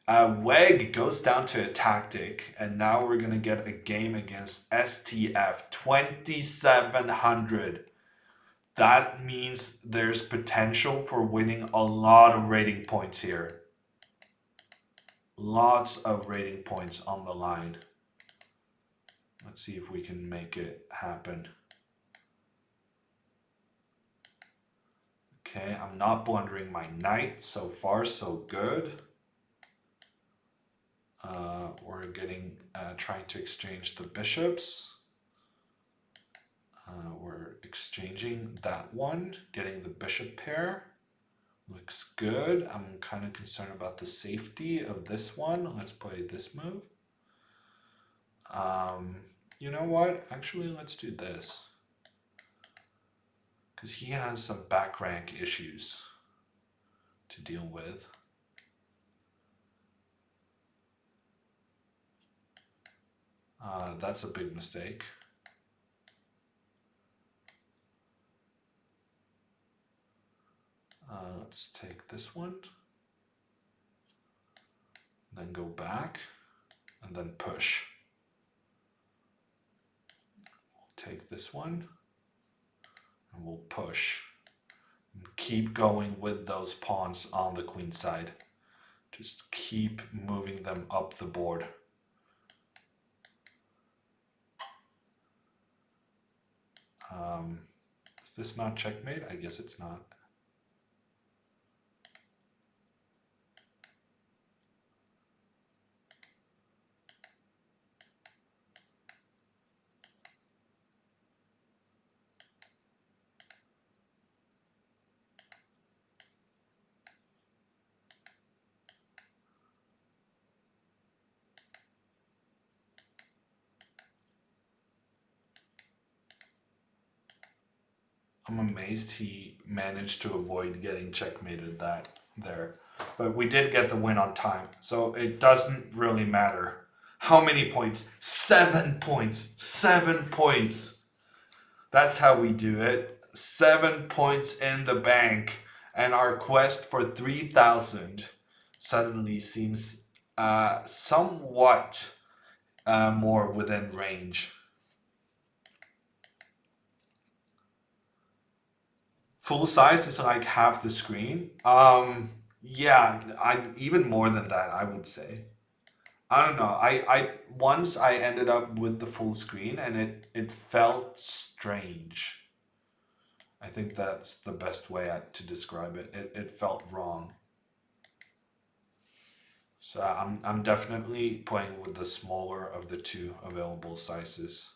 WEG goes down to a tactic, and now we're gonna get a game against STF 2700. That means there's potential for winning a lot of rating points here. Lots of rating points on the line. Let's see if we can make it happen. Okay, I'm not blundering my knight. So far, so good. We're getting trying to exchange the bishops. We're exchanging that one, getting the bishop pair. Looks good. I'm kind of concerned about the safety of this one. Let's play this move. You know what? Actually, let's do this. Because he has some back rank issues to deal with. That's a big mistake. Let's take this one, then go back, and then push. We'll take this one, and we'll push. And keep going with those pawns on the queen side. Just keep moving them up the board. Is this not checkmate? I guess it's not. I'm amazed he managed to avoid getting checkmated there. But we did get the win on time, so it doesn't really matter. How many points? 7 points. 7 points. That's how we do it. 7 points in the bank, and our quest for 3,000 suddenly seems somewhat more within range. Full size is like half the screen. Yeah, I even more than that, I would say. I don't know. I once I ended up with the full screen and it felt strange. I think that's the best way to describe it. It felt wrong. So I'm definitely playing with the smaller of the two available sizes.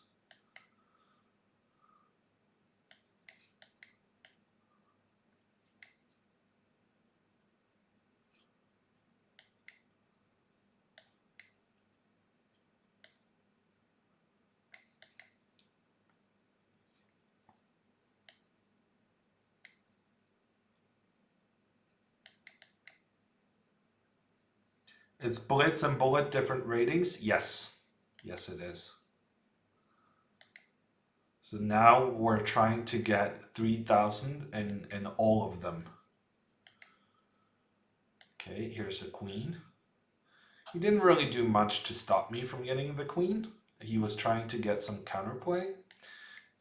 It's blitz and bullet different ratings? Yes. Yes, it is. So now we're trying to get 3,000 in all of them. Okay, here's a queen. He didn't really do much to stop me from getting the queen. He was trying to get some counterplay.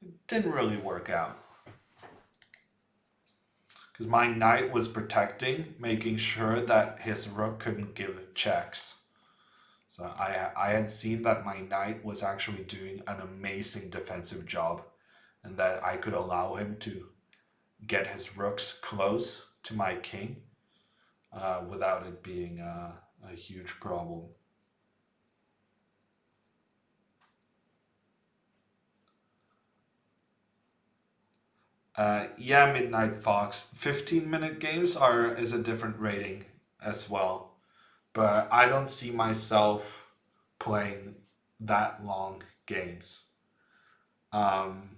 It didn't really work out. Because my knight was protecting, making sure that his rook couldn't give checks. So I had seen that my knight was actually doing an amazing defensive job, and that I could allow him to get his rooks close to my king without it being a huge problem. Yeah, Midnight Fox. 15-minute games are is a different rating as well. But I don't see myself playing that long games. Um,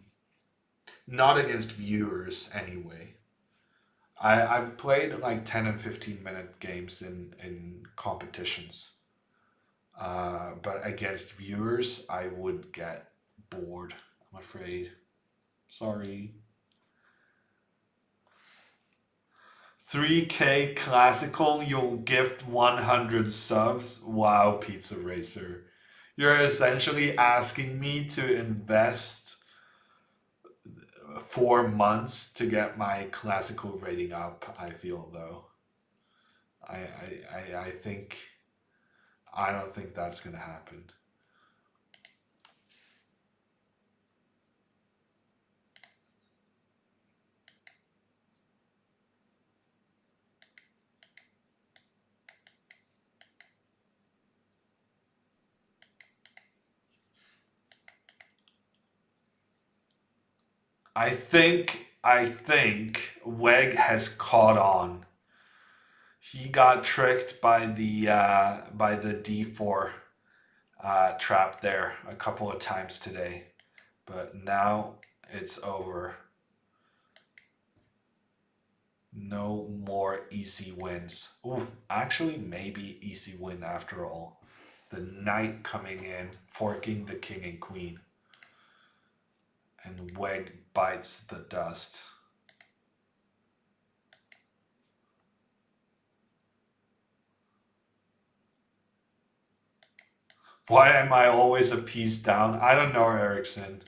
Not against viewers anyway. I've played like 10 and 15-minute games in competitions. But against viewers, I would get bored, I'm afraid. Sorry. 3K classical, you'll gift 100 subs. Wow, Pizza Racer. You're essentially asking me to invest 4 months to get my classical rating up, I feel though. I think I don't think that's gonna happen. I think Weg has caught on. He got tricked by the D4 trap there a couple of times today, but now it's over. No more easy wins. Ooh, actually, maybe easy win after all. The knight coming in, forking the king and queen, and Weg bites the dust. Why am I always a piece down? I don't know, Erickson.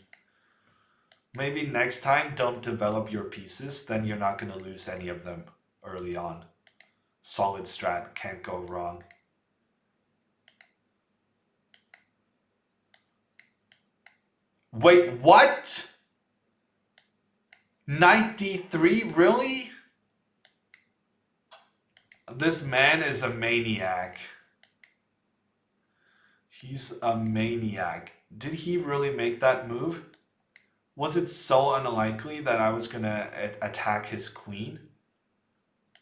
Maybe next time don't develop your pieces, then you're not going to lose any of them early on. Solid strat, can't go wrong. Wait, what? 93? Really? This man is a maniac. He's a maniac. Did he really make that move? Was it so unlikely that I was gonna attack his queen?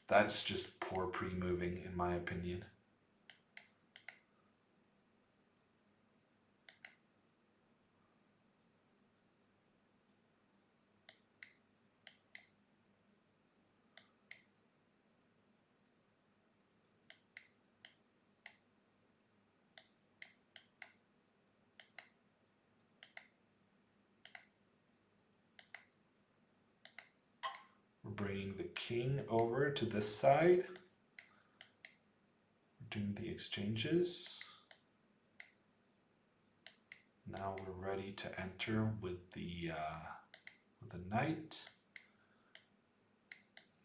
That's just poor pre-moving, in my opinion. We're bringing the king over to this side. We're doing the exchanges. Now we're ready to enter with the knight,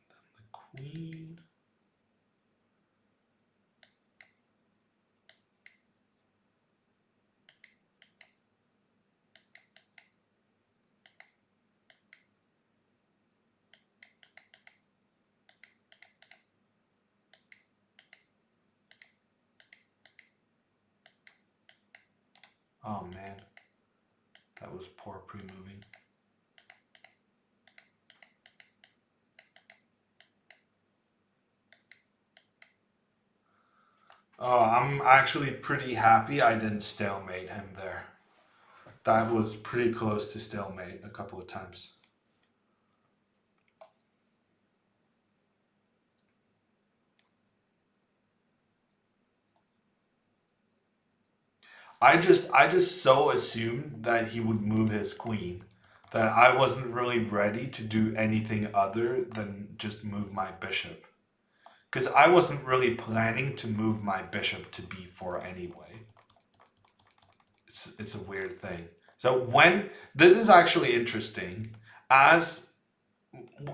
then the queen. Oh man, that was poor pre-moving. Oh, I'm actually pretty happy I didn't stalemate him there. That was pretty close to stalemate a couple of times. I just so assumed that he would move his queen that I wasn't really ready to do anything other than just move my bishop. Because I wasn't really planning to move my bishop to b4 anyway. It's a weird thing. So when this is actually interesting, as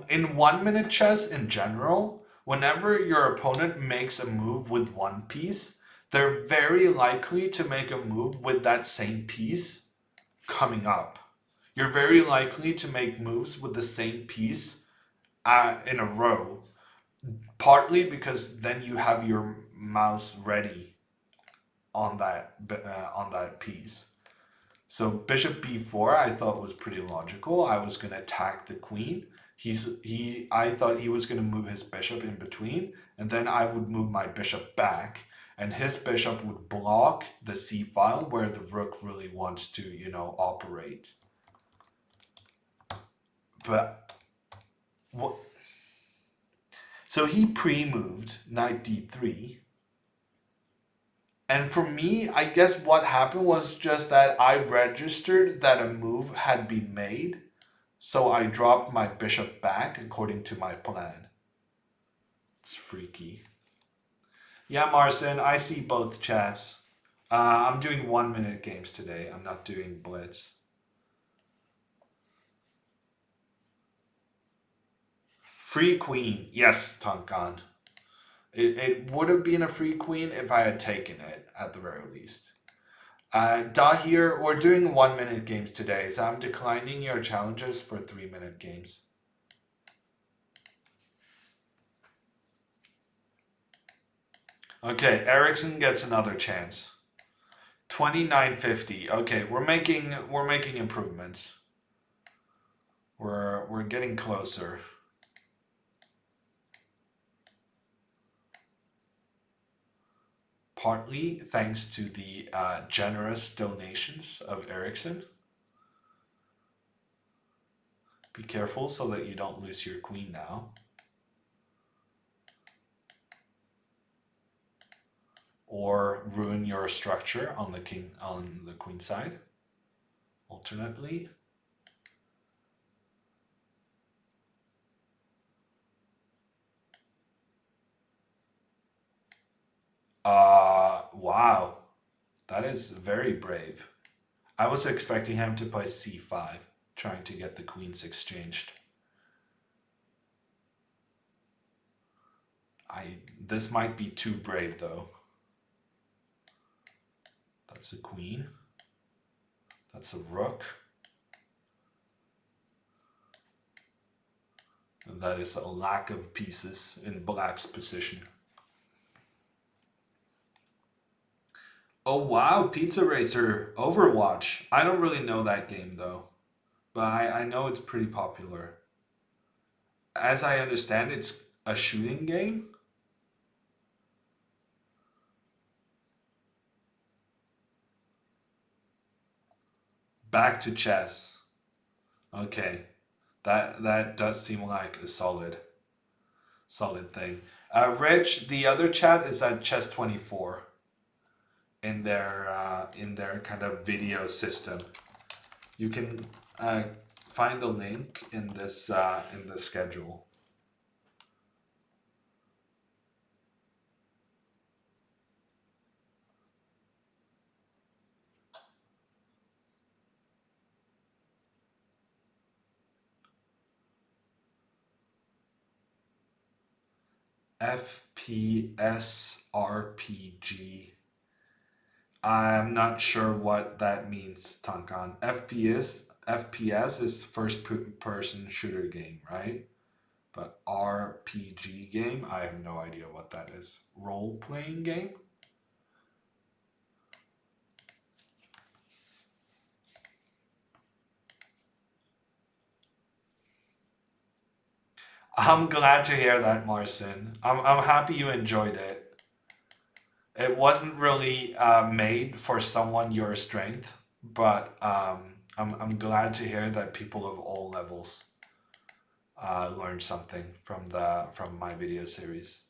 in 1 minute chess in general, whenever your opponent makes a move with one piece, they're very likely to make a move with that same piece coming up. You're very likely to make moves with the same piece in a row, partly because then you have your mouse ready on that piece. So bishop b4 I thought was pretty logical. I was going to attack the queen. I thought he was going to move his bishop in between, and then I would move my bishop back, and his bishop would block the c file where the rook really wants to, operate. But what? So he pre-moved knight d3. And for me, I guess what happened was just that I registered that a move had been made. So I dropped my bishop back according to my plan. It's freaky. Yeah, Marcin, I see both chats. I'm doing 1-minute games today. I'm not doing blitz. Free queen. Yes, Tonkan. It would have been a free queen if I had taken it, at the very least. Dahir, we're doing 1-minute games today, so I'm declining your challenges for 3-minute games. Okay, Ericsson gets another chance. 2950. Okay, we're making improvements. We're getting closer. Partly thanks to the generous donations of Ericsson. Be careful so that you don't lose your queen now. Or ruin your structure on the queen side. Alternately. Wow. That is very brave. I was expecting him to play c5, trying to get the queens exchanged. This might be too brave though. That's a queen. That's a rook. And that is a lack of pieces in black's position. Oh wow, Pizza Racer, Overwatch. I don't really know that game though, but I know it's pretty popular. As I understand, it's a shooting game. Back to chess. Okay, that does seem like a solid thing. Reg, the other chat is at chess24 in their kind of video system. You can find the link in this in the schedule. FPS RPG. I'm not sure what that means, Tankan. FPS is first person shooter game, right? But RPG game, I have no idea what that is. Role playing game? I'm glad to hear that, Marcin. I'm happy you enjoyed it. It wasn't really made for someone your strength, but I'm glad to hear that people of all levels learned something from my video series.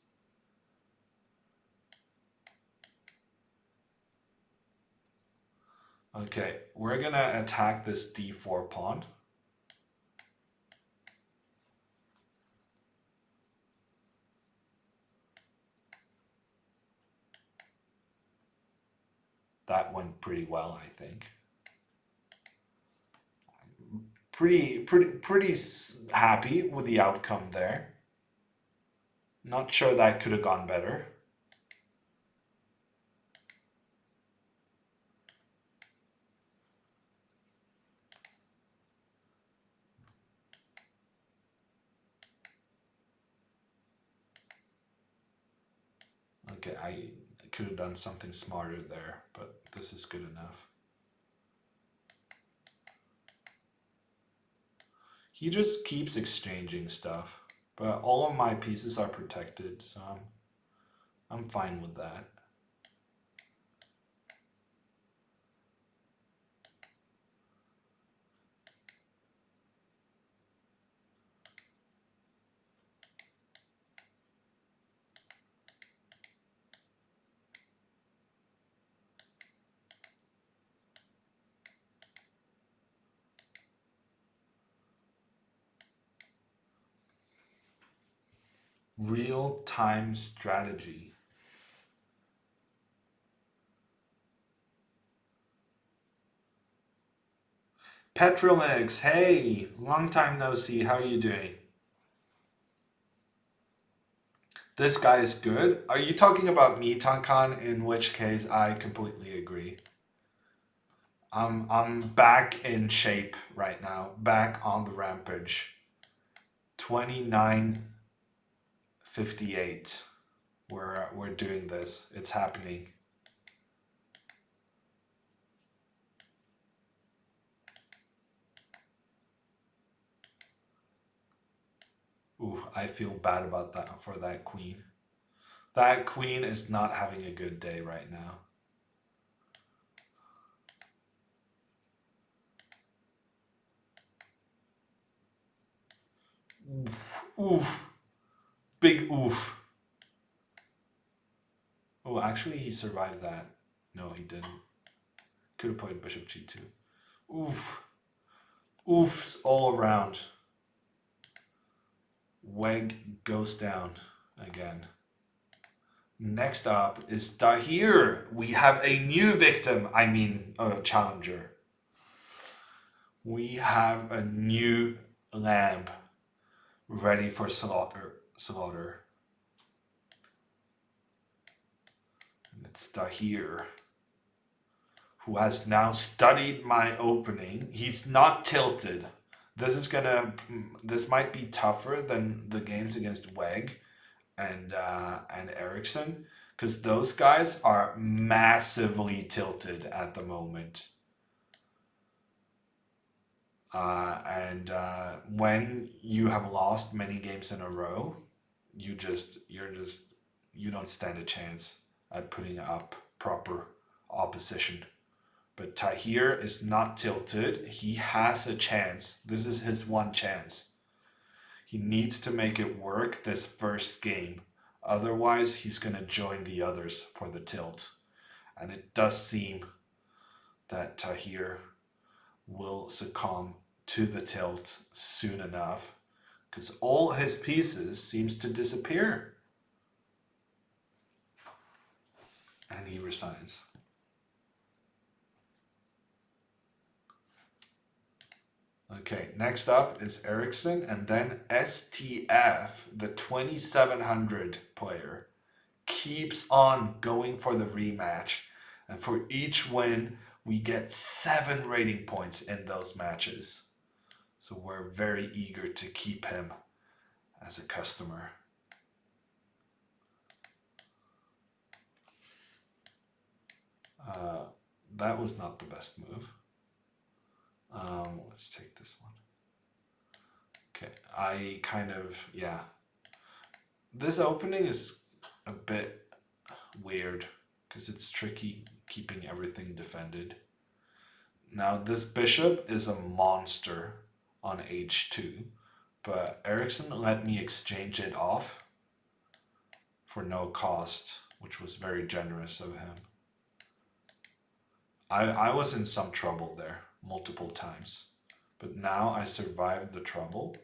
Okay, we're gonna attack this d4 pawn. That went pretty well, I think. Pretty happy with the outcome there. Not sure that could have gone better. Okay, I could have done something smarter there, but this is good enough. He just keeps exchanging stuff. But all of my pieces are protected, so I'm fine with that. Real-time strategy. Petrolix, hey, long time no see. How are you doing? This guy is good. Are you talking about me, Tankan? In which case, I completely agree. I'm back in shape right now. Back on the rampage. 29:58. We're doing this. It's happening. Ooh, I feel bad about that for that queen. That queen is not having a good day right now. Oof. Oof. Big oof. Oh, actually, he survived that. No, he didn't. Could have played bishop g2. Oof. Oofs all around. Weg goes down again. Next up is Tahir. We have a new victim. I mean, a challenger. We have a new lamb ready for slaughter. And it's Tahir, who has now studied my opening. He's not tilted. This might be tougher than the games against Weg and Ericsson, because those guys are massively tilted at the moment. When you have lost many games in a row, you don't stand a chance at putting up proper opposition. But Tahir is not tilted. He has a chance. This is his one chance. He needs to make it work this first game. Otherwise, he's going to join the others for the tilt. And it does seem that Tahir will succumb to the tilt soon enough, because all his pieces seems to disappear. And he resigns. Okay, next up is Ericsson, and then STF, the 2700 player, keeps on going for the rematch. And for each win, we get 7 rating points in those matches. So we're very eager to keep him as a customer. That was not the best move. Let's take this one. Okay, yeah. This opening is a bit weird because it's tricky keeping everything defended. Now this bishop is a monster on h2, but Ericsson let me exchange it off for no cost, which was very generous of him. I was in some trouble there multiple times, but now I survived the trouble,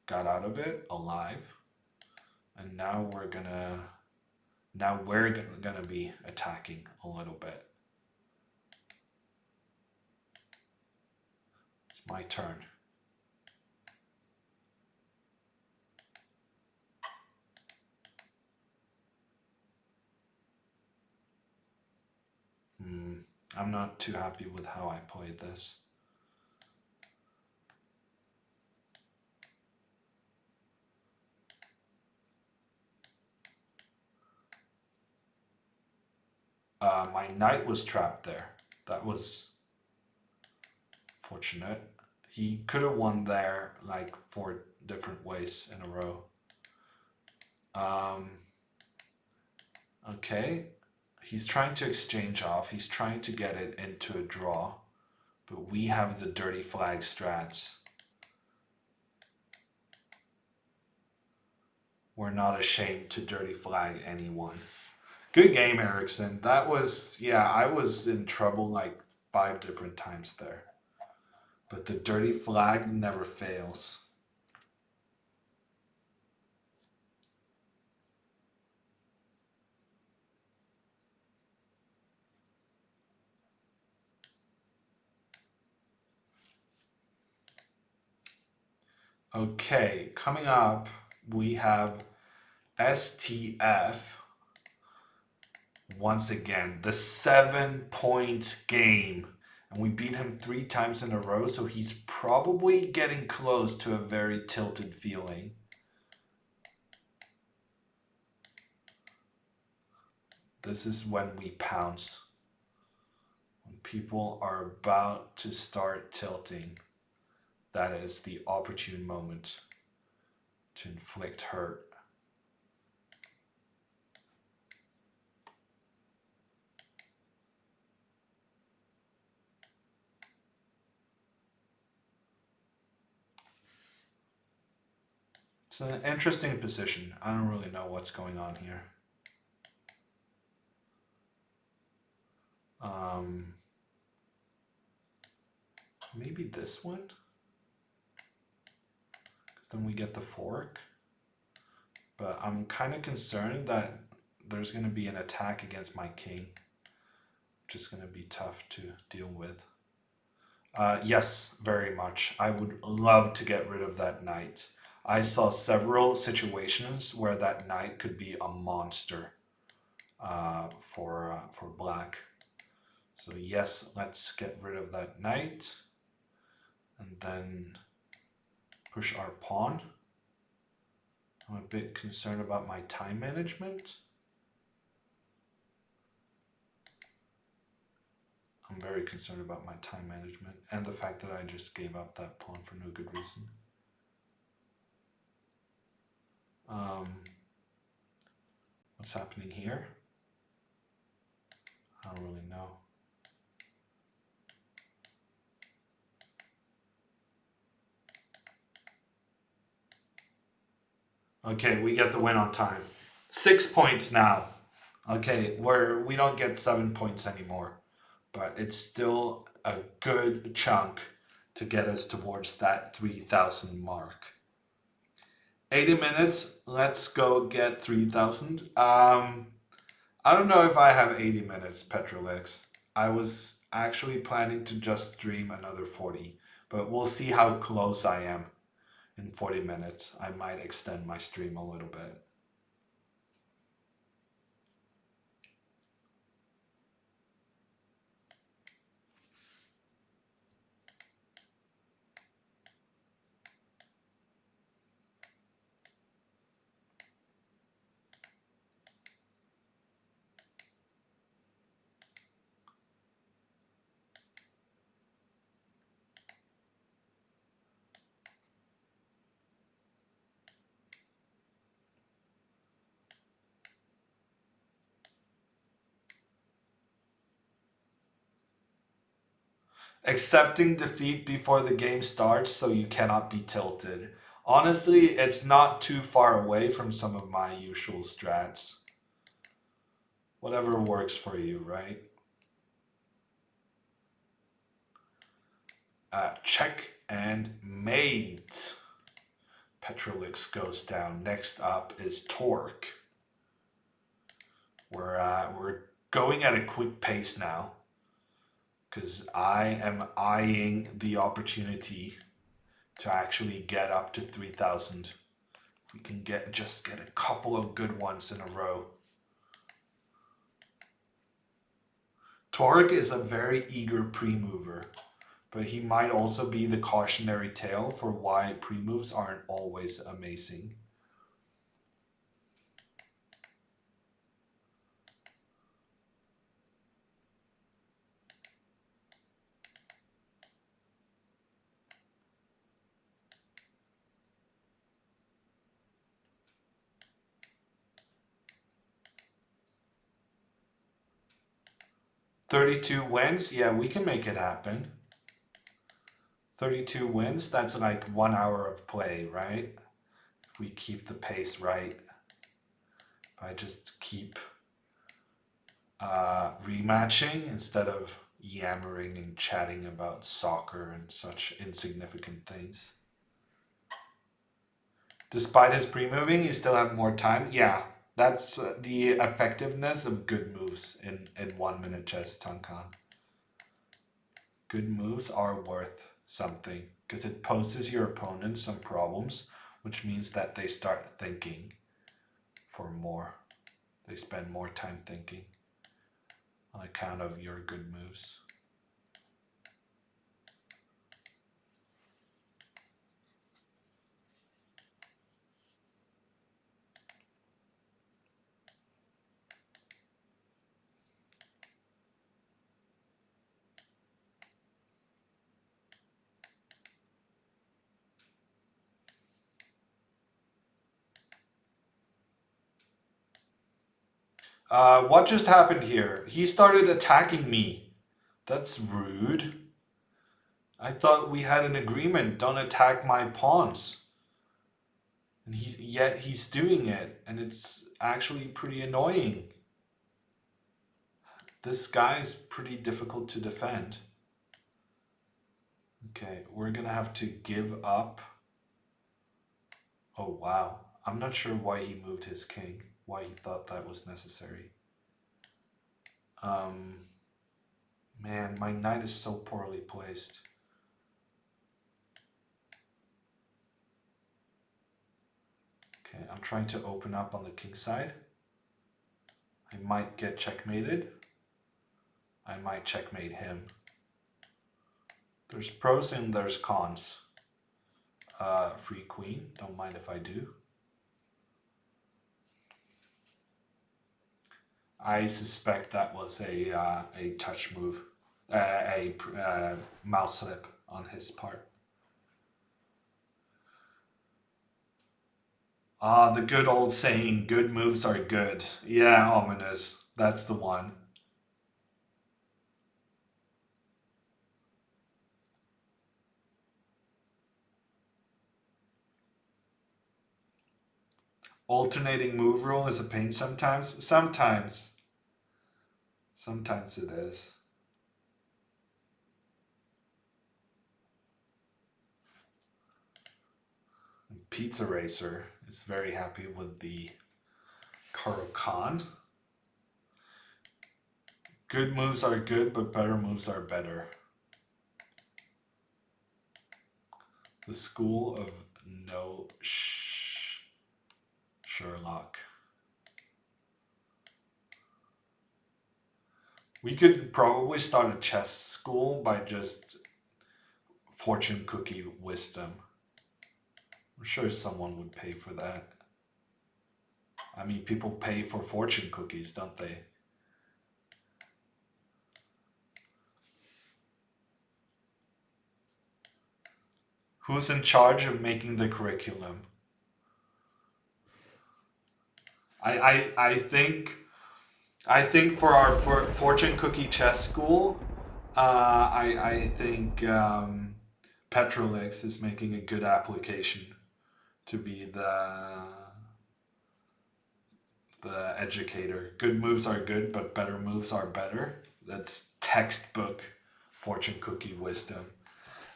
got out of it alive, and now we're gonna be attacking a little bit. It's my turn. I'm not too happy with how I played this. My knight was trapped there. That was fortunate. He could have won there like 4 different ways in a row. Okay. He's trying to exchange off. He's trying to get it into a draw. But we have the dirty flag strats. We're not ashamed to dirty flag anyone. Good game, Erickson. That was, yeah, I was in trouble like 5 different times there. But the dirty flag never fails. Okay, coming up, we have STF. Once again, the 7-point game. And we beat him 3 times in a row, so he's probably getting close to a very tilted feeling. This is when we pounce. When people are about to start tilting, that is the opportune moment to inflict hurt. It's an interesting position. I don't really know what's going on here. Maybe this one? Because then we get the fork. But I'm kind of concerned that there's going to be an attack against my king, which is going to be tough to deal with. Yes, very much. I would love to get rid of that knight. I saw several situations where that knight could be a monster for black. So yes, let's get rid of that knight. And then push our pawn. I'm a bit concerned about my time management. I'm very concerned about my time management and the fact that I just gave up that pawn for no good reason. What's happening here? I don't really know. Okay, we get the win on time. 6 points now. Okay, we don't get 7 points anymore, but it's still a good chunk to get us towards that 3,000 mark. 80 minutes, let's go get 3,000. I don't know if I have 80 minutes, Petrolix. I was actually planning to just stream another 40, but we'll see how close I am in 40 minutes. I might extend my stream a little bit. Accepting defeat before the game starts so you cannot be tilted. Honestly, it's not too far away from some of my usual strats. Whatever works for you, right? Check and mate. Petrolix goes down. Next up is Torque. We're going at a quick pace now, because I am eyeing the opportunity to actually get up to 3,000. If we can just get a couple of good ones in a row. Torque is a very eager pre-mover, but he might also be the cautionary tale for why pre-moves aren't always amazing. 32 wins. Yeah, we can make it happen. 32 wins, that's like 1 hour of play, right? If we keep the pace right. If I just keep rematching instead of yammering and chatting about soccer and such insignificant things. Despite his pre-moving, you still have more time. Yeah, that's the effectiveness of good moves in 1 minute chess, Tankan. Good moves are worth something because it poses your opponent some problems, which means that they start thinking for more. They spend more time thinking on account of your good moves. What just happened here? He started attacking me. That's rude. I thought we had an agreement. Don't attack my pawns. And yet he's doing it, and it's actually pretty annoying. This guy is pretty difficult to defend. Okay, we're gonna have to give up. Oh wow. I'm not sure why he moved his king. Why he thought that was necessary. Man, my knight is so poorly placed. Okay, I'm trying to open up on the king side. I might get checkmated. I might checkmate him. There's pros and there's cons. Free queen, don't mind if I do. I suspect that was a touch move, a mouse slip on his part. Ah, the good old saying, good moves are good. Yeah, ominous. That's the one. Alternating move rule is a pain sometimes. Sometimes. Sometimes it is. Pizza Racer is very happy with the Caro-Kann. Good moves are good, but better moves are better. The school of no Sherlock. We could probably start a chess school by just fortune cookie wisdom. I'm sure someone would pay for that. I mean, people pay for fortune cookies, don't they? Who's in charge of making the curriculum? I think for our fortune cookie chess school, I think Petrolix is making a good application to be the educator. Good moves are good, but better moves are better. That's textbook fortune cookie wisdom.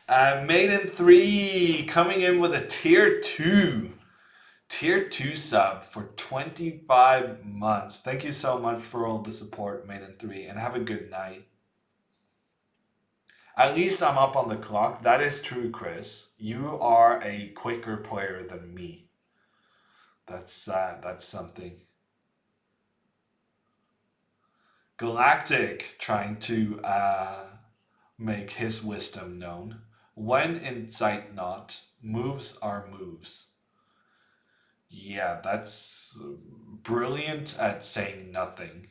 Maiden 3 coming in with a tier 2. Tier 2 sub for 25 months. Thank you so much for all the support, Maiden 3, and have a good night. At least I'm up on the clock. That is true, Chris. You are a quicker player than me. That's something. Galactic trying to make his wisdom known. When in sight not, moves are moves. Yeah, that's brilliant at saying nothing.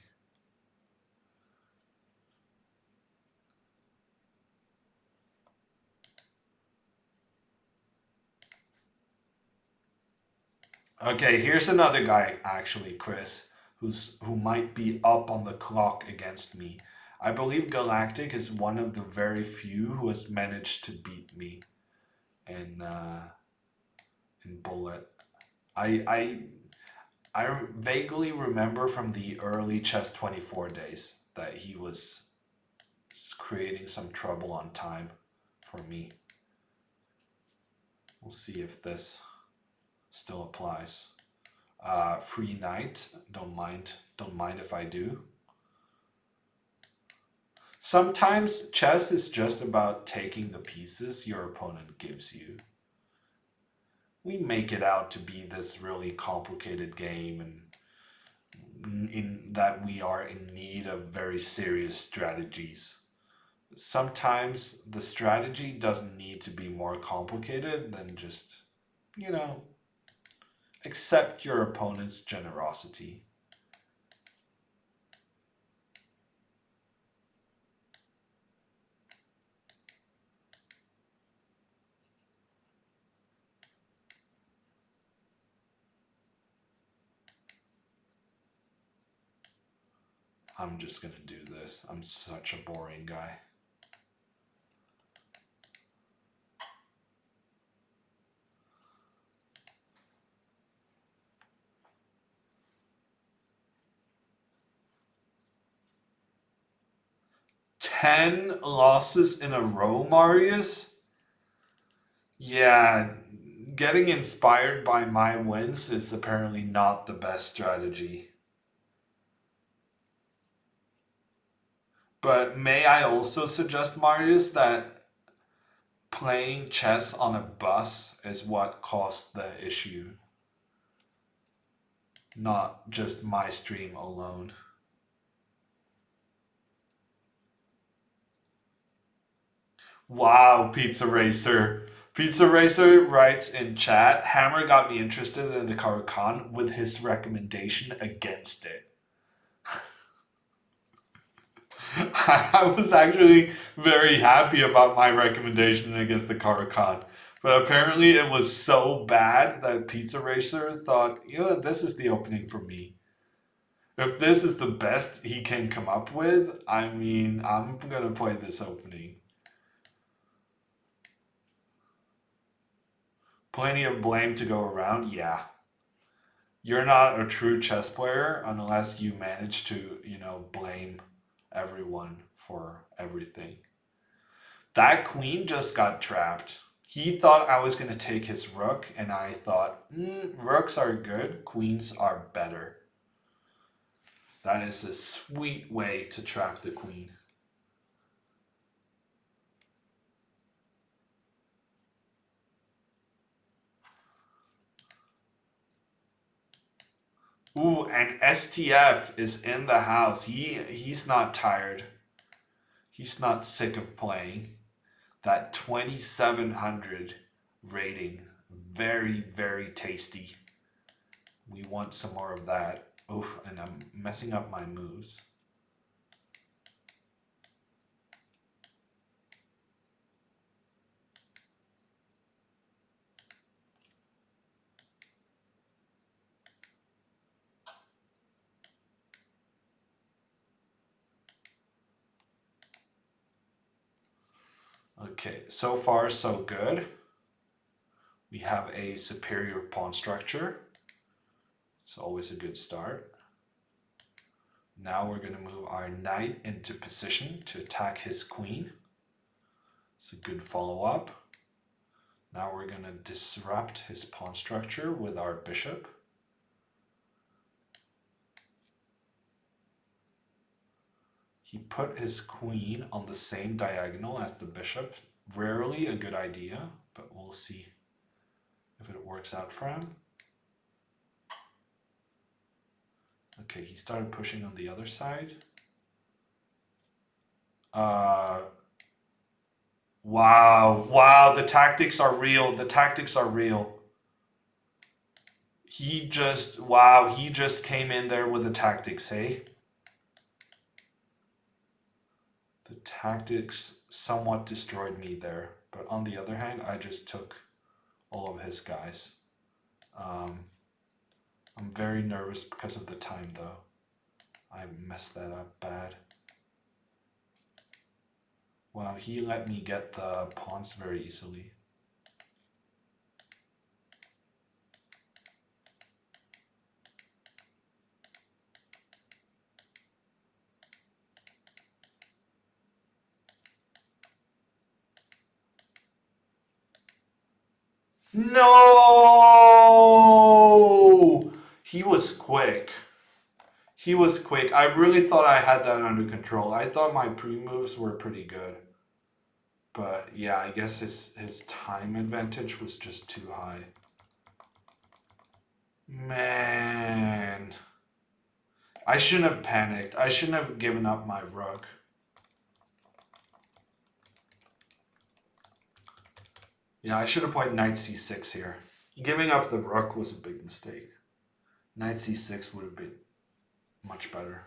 Okay, here's another guy actually, Chris, who might be up on the clock against me. I believe Galactic is one of the very few who has managed to beat me in Bullet. I I I vaguely remember from the early Chess 24 days that he was creating some trouble on time for me. We'll see if this still applies. Free knight, don't mind if I do. Sometimes chess is just about taking the pieces your opponent gives you. We make it out to be this really complicated game, and in that we are in need of very serious strategies. Sometimes the strategy doesn't need to be more complicated than just, you know, accept your opponent's generosity. I'm just gonna do this. I'm such a boring guy. Ten losses in a row, Marius? Yeah, getting inspired by my wins is apparently not the best strategy. But may I also suggest, Marius, that playing chess on a bus is what caused the issue, not just my stream alone. Wow, Pizza Racer. Pizza Racer writes in chat, Hammer got me interested in the Caro-Kann with his recommendation against it. I was actually very happy about my recommendation against the Caro-Kann. But apparently it was so bad that Pizza Racer thought, you know, this is the opening for me. If this is the best he can come up with, I mean, I'm gonna play this opening. Plenty of blame to go around, yeah. You're not a true chess player unless you manage to, you know, blame everyone for everything. That queen just got trapped. He thought I was going to take his rook, and I thought, rooks are good, queens are better. That is a sweet way to trap the queen. Ooh, and STF is in the house. He's not tired. He's not sick of playing. That 2700 rating, very, very tasty. We want some more of that. Oof, and I'm messing up my moves. Okay, so far so good. We have a superior pawn structure. It's always a good start. Now we're going to move our knight into position to attack his queen. It's a good follow-up. Now we're going to disrupt his pawn structure with our bishop. He put his queen on the same diagonal as the bishop. Rarely a good idea, but we'll see if it works out for him. Okay, he started pushing on the other side. Wow, the tactics are real. The tactics are real. He just came in there with the tactics, hey? The tactics somewhat destroyed me there. But on the other hand, I just took all of his guys. I'm very nervous because of the time, though. I messed that up bad. Wow, he let me get the pawns very easily. No! He was quick. He was quick. I really thought I had that under control. I thought my pre-moves were pretty good. But yeah, I guess his time advantage was just too high. Man. I shouldn't have panicked. I shouldn't have given up my rook. Yeah, I should have played knight c6 here. Giving up the rook was a big mistake. Knight c6 would have been much better.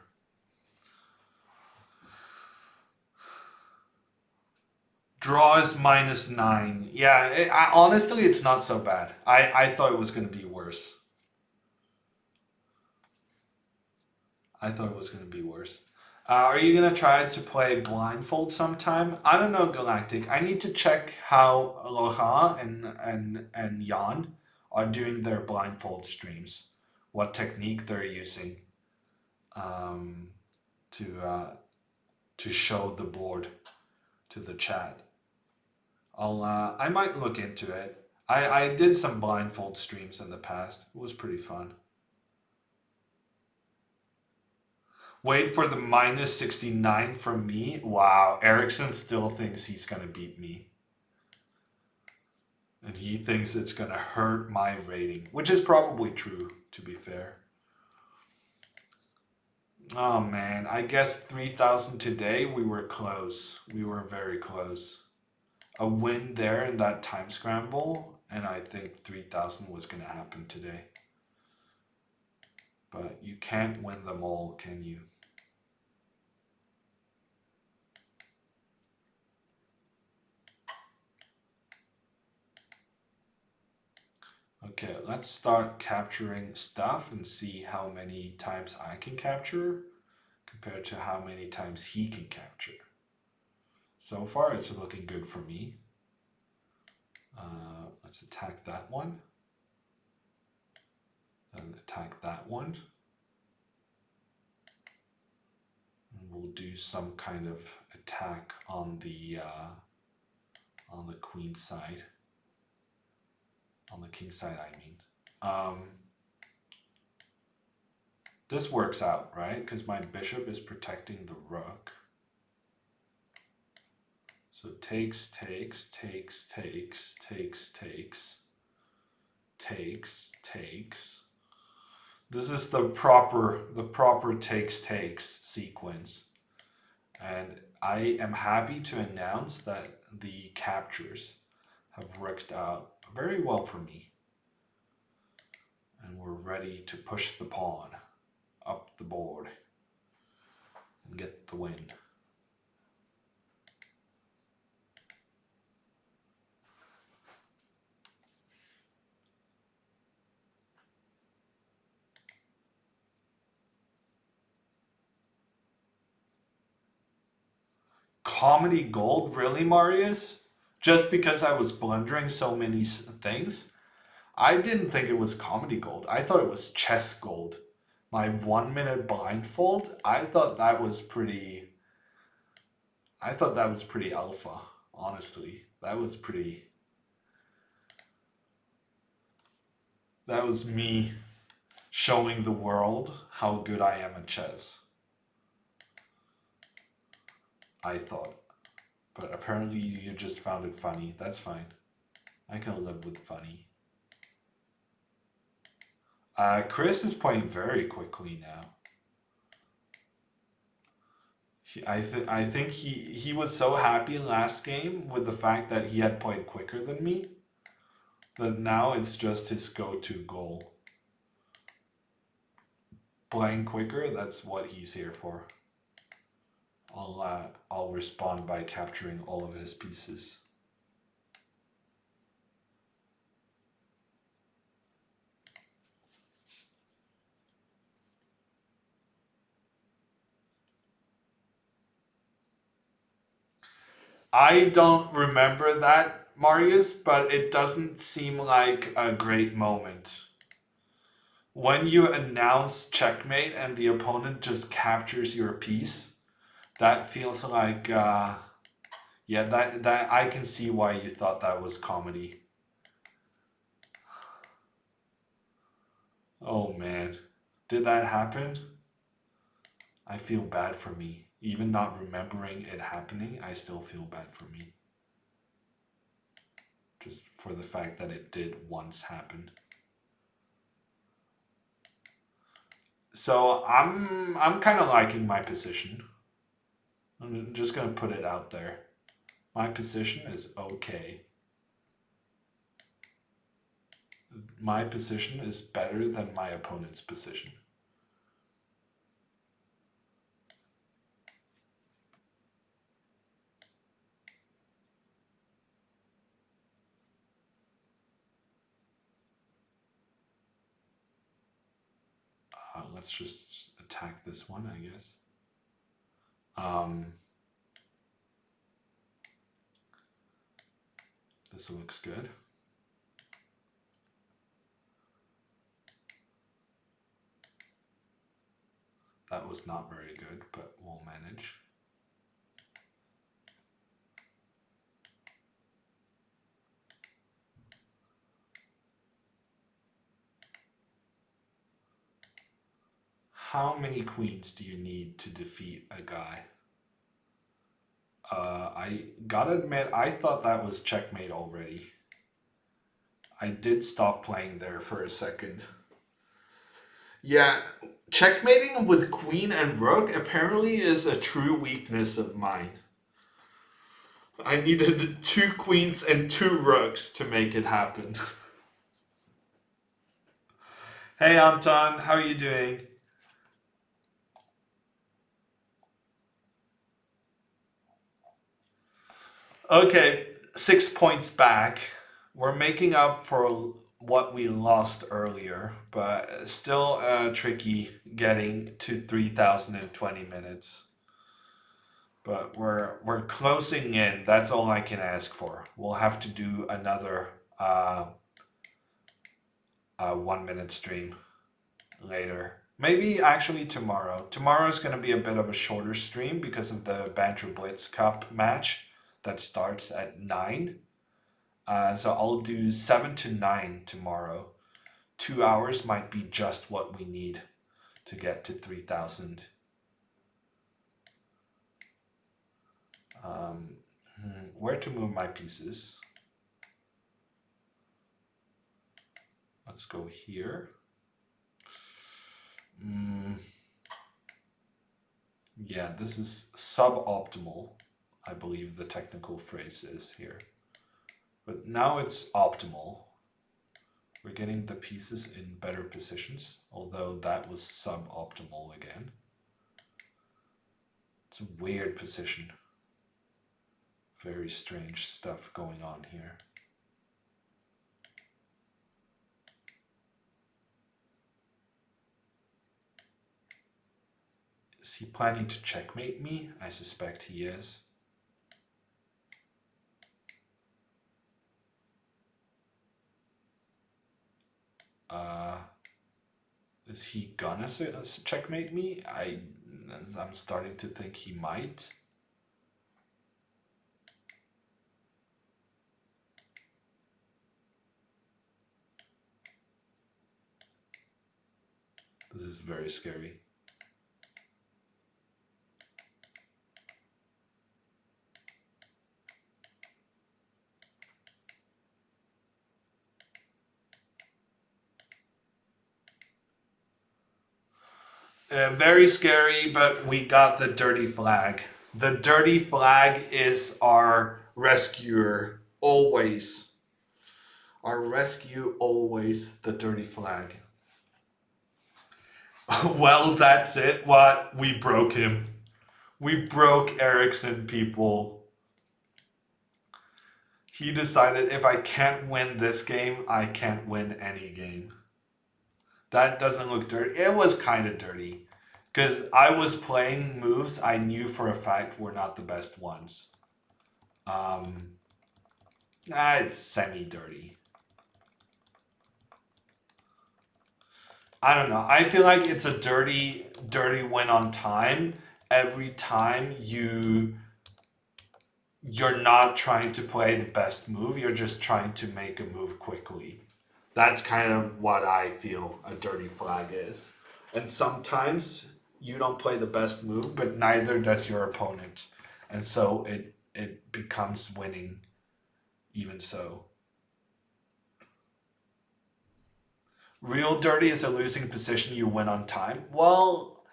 Draw is -9. Yeah, honestly, it's not so bad. I thought it was going to be worse. I thought it was going to be worse. Are you going to try to play blindfold sometime? I don't know, Galactic. I need to check how Laurent and Jan are doing their blindfold streams. What technique they're using to show the board to the chat. I might look into it. I did some blindfold streams in the past. It was pretty fun. Wait for the -69 from me. Wow, Ericsson still thinks he's gonna beat me. And he thinks it's gonna hurt my rating, which is probably true, to be fair. Oh man, I guess 3,000 today, we were close. We were very close. A win there in that time scramble, and I think 3,000 was gonna happen today. But you can't win them all, can you? Okay, let's start capturing stuff and see how many times I can capture compared to how many times he can capture. So far, it's looking good for me. Let's attack that one. Then attack that one. And we'll do some kind of attack on the queen side. On the king side, I mean. This works out, right? Because my bishop is protecting the rook. So takes, takes, takes, takes, takes, takes, takes, takes. This is the proper takes sequence. And I am happy to announce that the captures have worked out very well for me. And we're ready to push the pawn up the board and get the win. Comedy gold? Really, Marius? Just because I was blundering so many things? I didn't think it was comedy gold. I thought it was chess gold. My 1 minute blindfold, I thought that was pretty alpha, honestly. That was me showing the world how good I am at chess. I thought. But apparently you just found it funny. That's fine. I can live with funny. Chris is playing very quickly now. I think he was so happy last game with the fact that he had played quicker than me that now it's just his go-to goal. Playing quicker, that's what he's here for. I'll respond by capturing all of his pieces. I don't remember that, Marius, but it doesn't seem like a great moment. When you announce checkmate and the opponent just captures your piece, that feels like, yeah, that I can see why you thought that was comedy. Oh man, did that happen? I feel bad for me. Even not remembering it happening, I still feel bad for me. Just for the fact that it did once happen. So I'm kind of liking my position. I'm just gonna put it out there. My position is okay. My position is better than my opponent's position. Let's just attack this one, I guess. This looks good. That was not very good, but we'll manage. How many queens do you need to defeat a guy? I gotta admit, I thought that was checkmate already. I did stop playing there for a second. Yeah, checkmating with queen and rook apparently is a true weakness of mine. I needed 2 queens and 2 rooks to make it happen. Hey Anton, how are you doing? Okay, 6 points back. We're making up for what we lost earlier, but still tricky getting to 3,020 minutes. But we're closing in. That's all I can ask for. We'll have to do another 1 minute stream later. Maybe actually tomorrow. Tomorrow's going to be a bit of a shorter stream because of the Banter Blitz Cup match that starts at 9. So I'll do 7 to 9 tomorrow. 2 hours might be just what we need to get to 3,000. Where to move my pieces? Let's go here. Yeah, this is suboptimal, I believe the technical phrase is here. But now it's optimal. We're getting the pieces in better positions, although that was suboptimal again. It's a weird position. Very strange stuff going on here. Is he planning to checkmate me? I suspect he is. Is he gonna checkmate me? I'm starting to think he might. This is very scary. Very scary, but we got the dirty flag. The dirty flag is our rescuer, always. Our rescue, always the dirty flag. Well, that's it. What? We broke him. We broke Ericsson, people. He decided if I can't win this game, I can't win any game. That doesn't look dirty. It was kind of dirty. Because I was playing moves I knew for a fact were not the best ones. It's semi-dirty. I don't know. I feel like it's a dirty win on time every time you're not trying to play the best move, you're just trying to make a move quickly. That's kind of what I feel a dirty flag is. And sometimes you don't play the best move, but neither does your opponent. And so it becomes winning even so. Real dirty is a losing position you win on time. Well,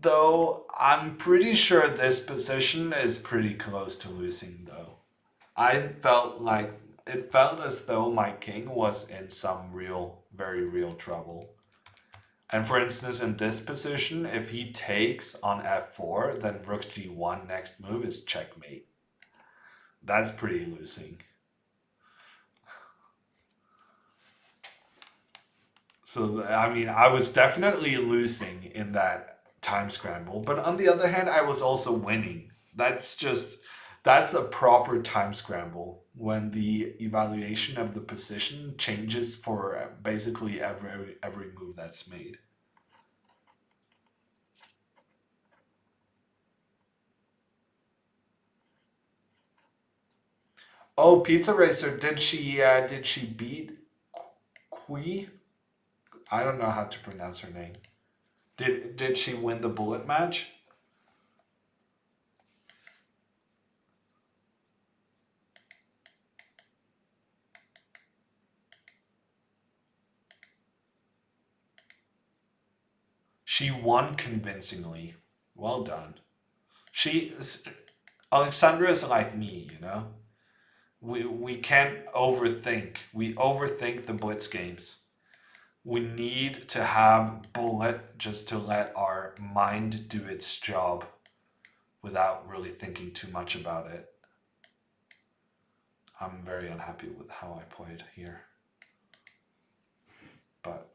though I'm pretty sure this position is pretty close to losing though. I felt like it felt as though my king was in some real, very real trouble. And for instance, in this position, if he takes on f4, then rook g1 next move is checkmate. That's pretty losing. So, I mean, I was definitely losing in that time scramble. But on the other hand, I was also winning. That's a proper time scramble when the evaluation of the position changes for basically every move that's made. Oh, Pizza Racer, did she beat Kui? I don't know how to pronounce her name. Did she win the bullet match? She won convincingly. Well done. She Alexandra is like me, you know. We can't overthink. We overthink the blitz games. We need to have bullet just to let our mind do its job without really thinking too much about it. I'm very unhappy with how I played here. But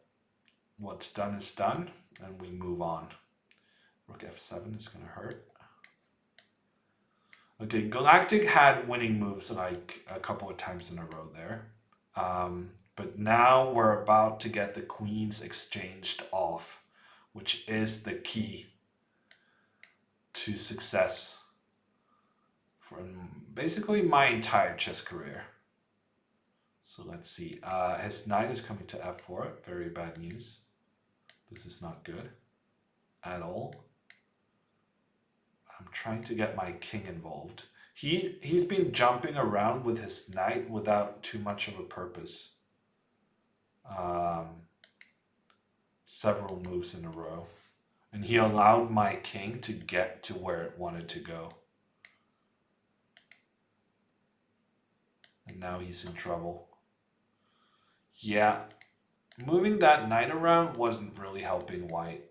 what's done is done, and we move on. Rook f7 is going to hurt. Okay, Galactic had winning moves like a couple of times in a row there. But now we're about to get the queens exchanged off, which is the key to success for basically my entire chess career. So let's see. His knight is coming to f4. Very bad news. This is not good at all. I'm trying to get my king involved. He's been jumping around with his knight without too much of a purpose. Several moves in a row. And he allowed my king to get to where it wanted to go. And now he's in trouble. Yeah, moving that knight around wasn't really helping white.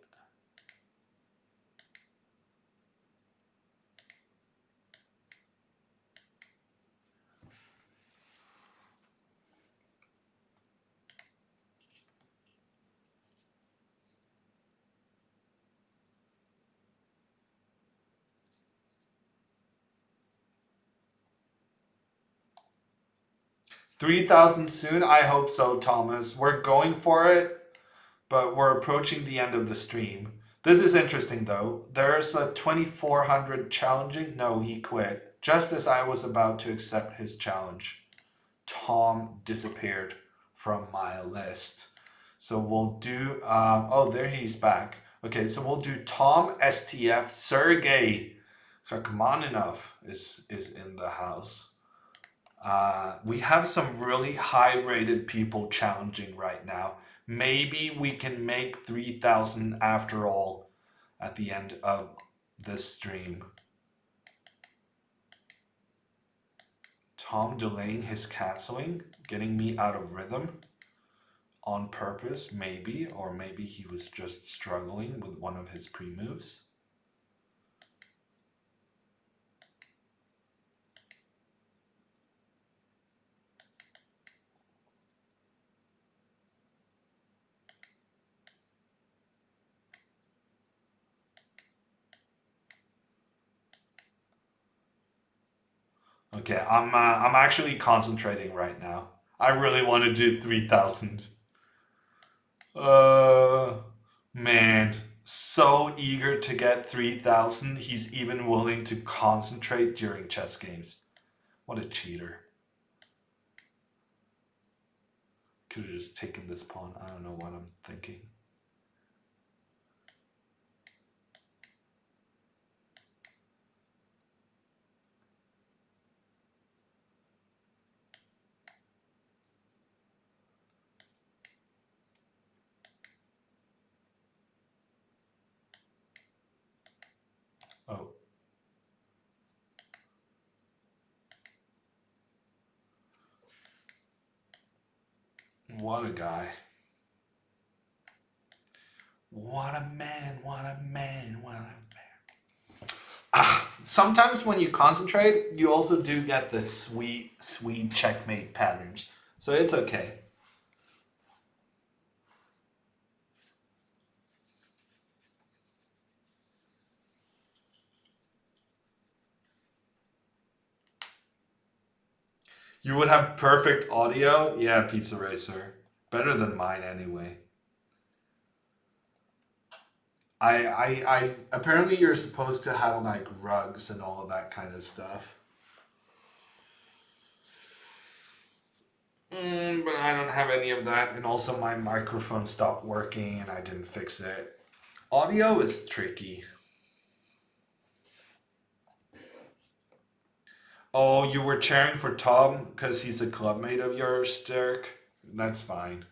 3,000 soon? I hope so, Thomas. We're going for it, but we're approaching the end of the stream. This is interesting, though. There's a 2,400 challenging. No, he quit. Just as I was about to accept his challenge, Tom disappeared from my list. So we'll do... oh, there he's back. Okay, so we'll do Tom, STF, Sergey Rachmaninov is in the house. We have some really high-rated people challenging right now. Maybe we can make 3,000 after all at the end of this stream. Tom delaying his castling, getting me out of rhythm on purpose, maybe, or maybe he was just struggling with one of his pre-moves. Okay, I'm actually concentrating right now. I really want to do 3,000. Uh, man, so eager to get 3,000. He's even willing to concentrate during chess games. What a cheater. Could have just taken this pawn. I don't know what I'm thinking. Oh. What a guy. What a man, what a man, what a man. Sometimes when you concentrate, you also do get the sweet checkmate patterns. So it's okay. You would have perfect audio? Yeah, Pizza Racer. Better than mine anyway. I apparently you're supposed to have like rugs and all of that kind of stuff. But I don't have any of that, and also my microphone stopped working and I didn't fix it. Audio is tricky. Oh, you were cheering for Tom because he's a clubmate of yours, Dirk? That's fine.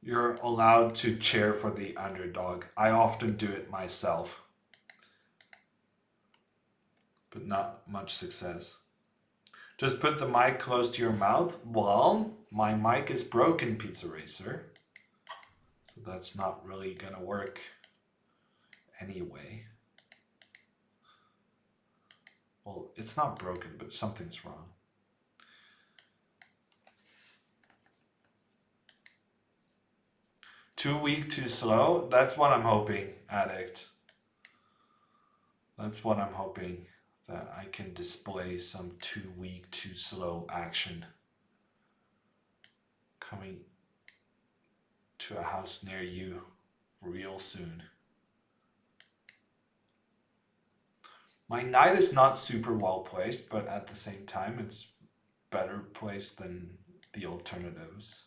You're allowed to cheer for the underdog. I often do it myself, but not much success. Just put the mic close to your mouth. Well, my mic is broken, Pizza Racer. So that's not really gonna work anyway. Well, it's not broken, but something's wrong. Too weak, too slow? That's what I'm hoping, Addict. That's what I'm hoping. That I can display some too weak, too slow action. Coming to a house near you real soon. My knight is not super well placed, but at the same time it's better placed than the alternatives.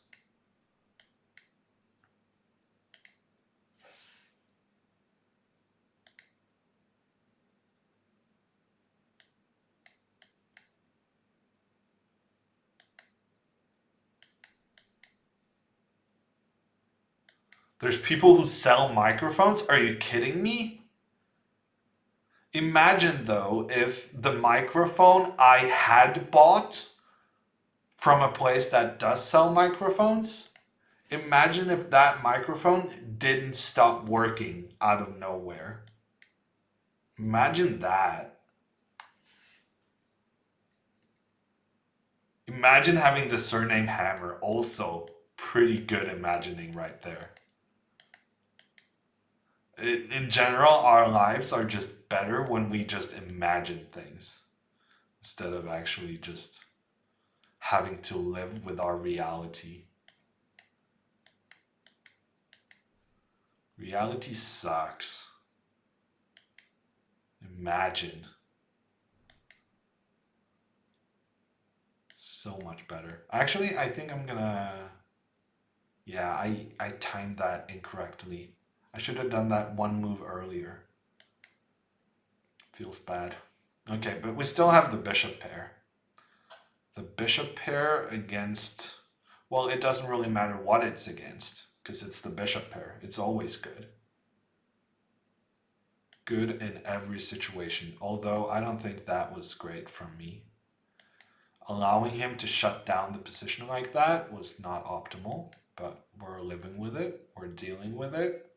There's people who sell microphones? Are you kidding me? Imagine though if the microphone I had bought from a place that does sell microphones, imagine if that microphone didn't stop working out of nowhere. Imagine that. Imagine having the surname Hammer, also pretty good imagining right there. In general, our lives are just better when we just imagine things instead of actually just having to live with our reality. Reality sucks. Imagine. So much better. Actually, I think I'm gonna... Yeah, I timed that incorrectly. I should have done that one move earlier. Feels bad. Okay, but we still have the bishop pair. The bishop pair against... Well, it doesn't really matter what it's against, because it's the bishop pair. It's always good. Good in every situation, although I don't think that was great from me. Allowing him to shut down the position like that was not optimal, but we're living with it, we're dealing with it,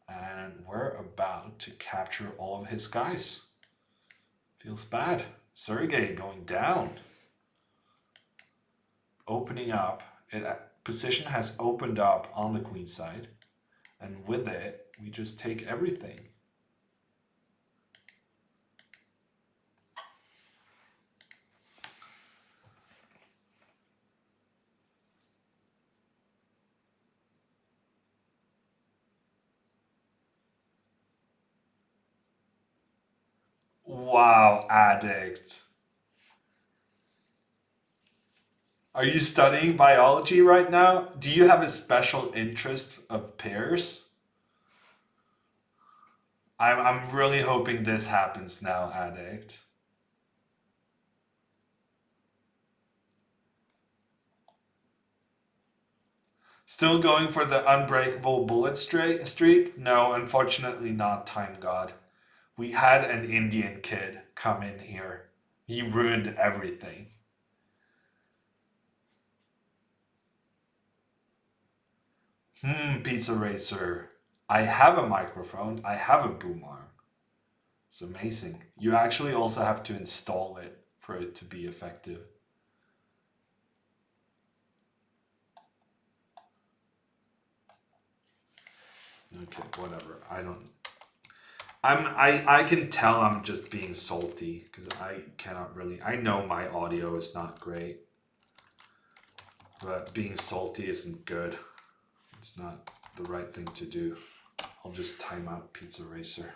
and we're about to capture all of his guys. Feels bad. Sergey going down. Opening up. Position has opened up on the queen side, and with it, we just take everything. Wow, addict. Are you studying biology right now? Do you have a special interest of pears? I'm really hoping this happens now, addict. Still going for the unbreakable bullet streak? No, unfortunately not, Time God. We had an Indian kid come in here. He ruined everything. Pizza Racer. I have a microphone. I have a boom arm. It's amazing. You actually also have to install it for it to be effective. Okay, whatever. I can tell I'm just being salty because I cannot really. I know my audio is not great, but being salty isn't good. It's not the right thing to do. I'll just time out Pizza Racer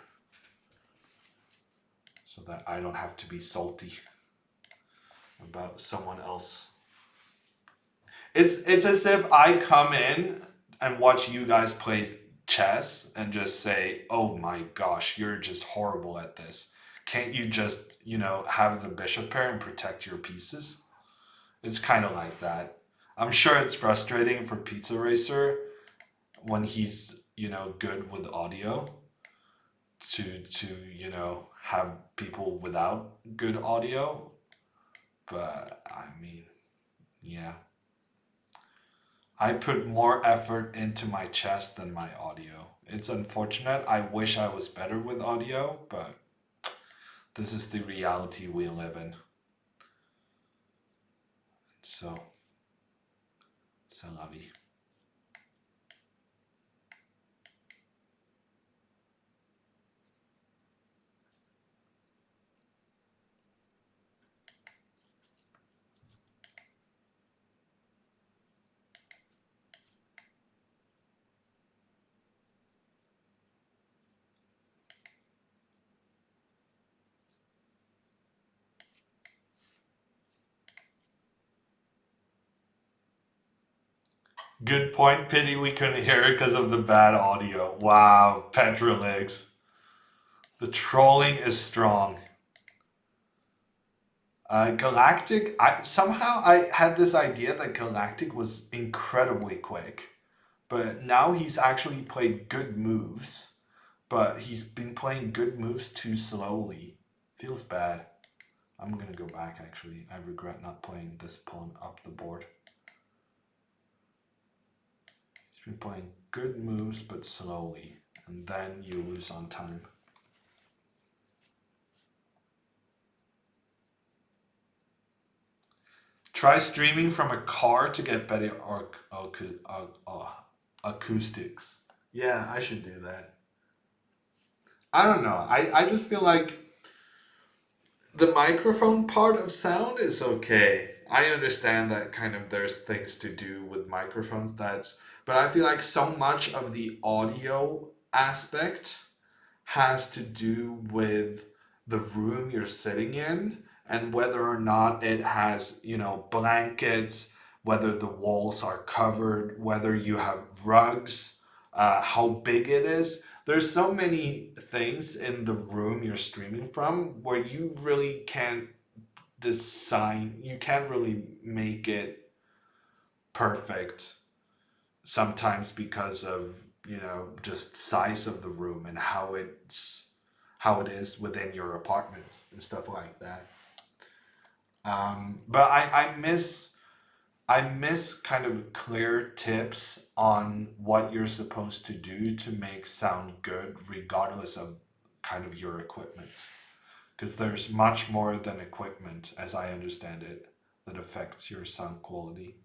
so that I don't have to be salty about someone else. It's as if I come in and watch you guys play chess and just say, "Oh my gosh, you're just horrible at this. Can't you just, have the bishop pair and protect your pieces?" It's kind of like that. I'm sure it's frustrating for Pizza Racer when he's, good with audio to have people without good audio. But I mean, yeah. I put more effort into my chest than my audio. It's unfortunate. I wish I was better with audio, but this is the reality we live in. So, c'est la vie. Good point. Pity we couldn't hear it because of the bad audio. Wow, Petrolix. The trolling is strong. Galactic, somehow I had this idea that Galactic was incredibly quick, but now he's actually played good moves, but he's been playing good moves too slowly. Feels bad. I'm gonna go back actually. I regret not playing this pawn up the board. He's been playing good moves but slowly, and then you lose on time. Try streaming from a car to get better acoustics. Yeah, I should do that. I don't know. I just feel like the microphone part of sound is okay. I understand that kind of there's things to do with microphones but I feel like so much of the audio aspect has to do with the room you're sitting in and whether or not it has, blankets, whether the walls are covered, whether you have rugs, how big it is. There's so many things in the room you're streaming from where you really can't you can't really make it perfect sometimes because of just size of the room and how it is within your apartment and stuff like that. But I miss kind of clear tips on what you're supposed to do to make sound good regardless of kind of your equipment, because there's much more than equipment as I understand it that affects your sound quality.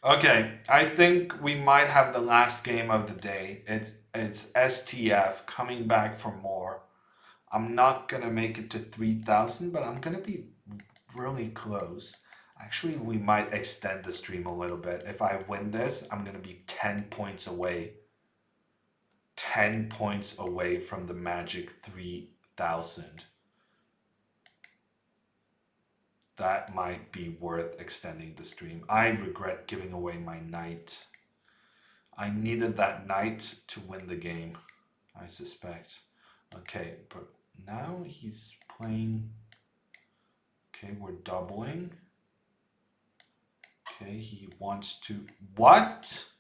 Okay, I think we might have the last game of the day. It's STF coming back for more. I'm not gonna make it to 3,000, but I'm gonna be really close. Actually, we might extend the stream a little bit. If I win this, I'm going to be 10 points away. 10 points away from the magic 3,000. That might be worth extending the stream. I regret giving away my knight. I needed that knight to win the game, I suspect. Okay, but now he's playing... Okay, we're doubling. Okay, he wants to... What?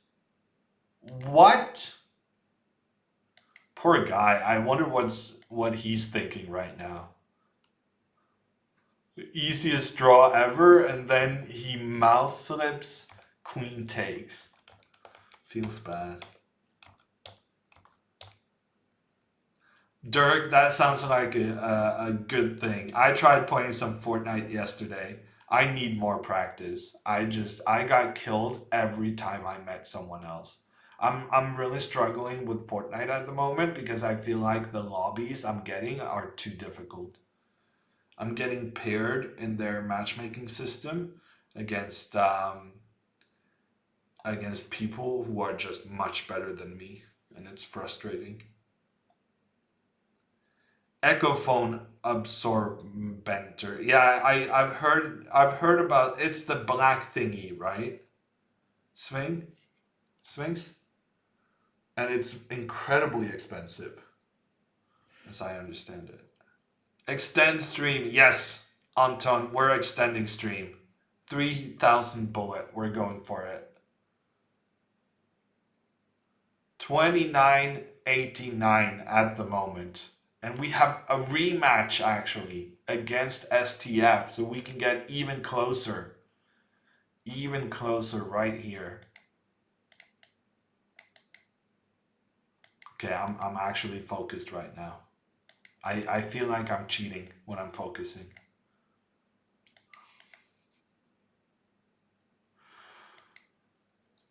What? Poor guy. I wonder what he's thinking right now. The easiest draw ever, and then he mouse slips, queen takes. Feels bad. Dirk, that sounds like a good thing. I tried playing some Fortnite yesterday. I need more practice. I got killed every time I met someone else. I'm really struggling with Fortnite at the moment because I feel like the lobbies I'm getting are too difficult. I'm getting paired in their matchmaking system against people who are just much better than me, and it's frustrating. Echophone absorbenter. Yeah, I've heard about, it's the black thingy, right? Sphinx? And it's incredibly expensive, as I understand it. Extend stream. Yes, Anton, we're extending stream. 3,000 bullet. We're going for it. 29.89 at the moment. And we have a rematch actually against STF, so we can get even closer. Even closer right here. Okay, I'm actually focused right now. I feel like I'm cheating when I'm focusing.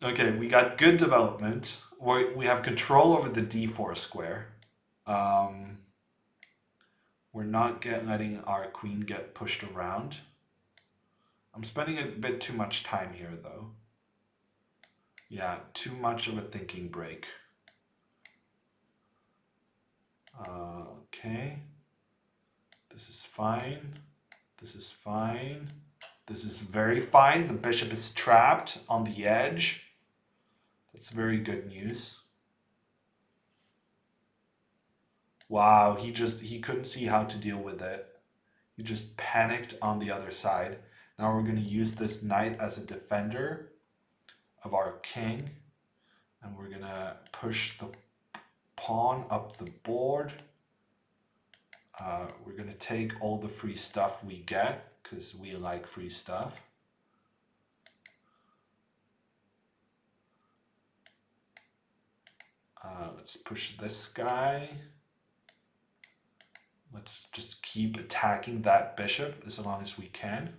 Okay, we got good development. We have control over the d4 square. We're not letting our queen get pushed around. I'm spending a bit too much time here, though. Yeah, too much of a thinking break. Okay. This is fine. This is fine. This is very fine. The bishop is trapped on the edge. That's very good news. Wow, he couldn't see how to deal with it. He just panicked on the other side. Now we're going to use this knight as a defender of our king. And we're going to push the pawn up the board. We're going to take all the free stuff we get because we like free stuff. Let's push this guy. Let's just keep attacking that bishop as long as we can.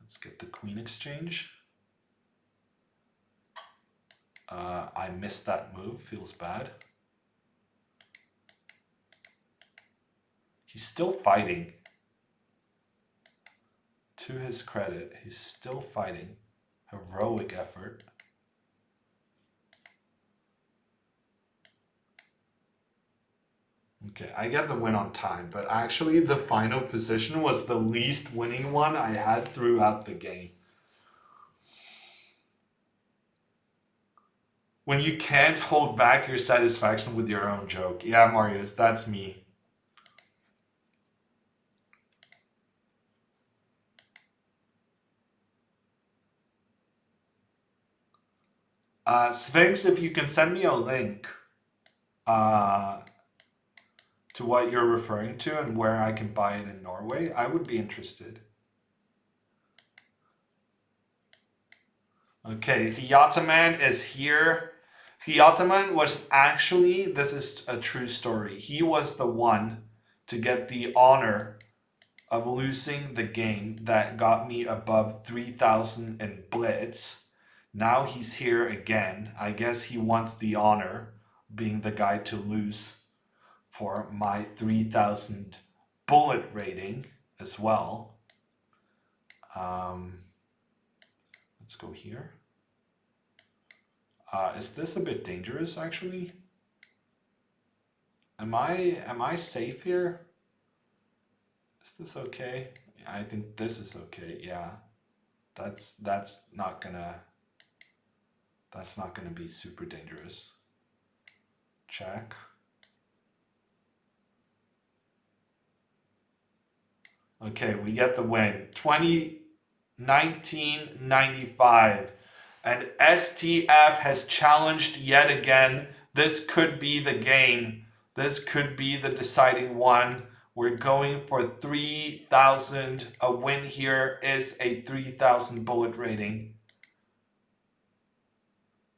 Let's get the queen exchange. I missed that move, feels bad. He's still fighting. To his credit, he's still fighting. Heroic effort. Okay, I get the win on time, but actually the final position was the least winning one I had throughout the game. When you can't hold back your satisfaction with your own joke. Yeah, Marius, that's me. Sphinx, if you can send me a link to what you're referring to and where I can buy it in Norway, I would be interested. Okay, Theotaman is here. Theotaman was actually, this is a true story, he was the one to get the honor of losing the game that got me above 3,000 in Blitz. Now he's here again. I guess he wants the honor being the guy to lose for my 3,000 bullet rating as well. Let's go here. Is this a bit dangerous actually? Am I safe here? Is this okay? I think this is okay. Yeah. That's not gonna be super dangerous. Check. Okay, we get the win. 1995. And STF has challenged yet again. This could be the game. This could be the deciding one. We're going for 3,000. A win here is a 3,000 bullet rating.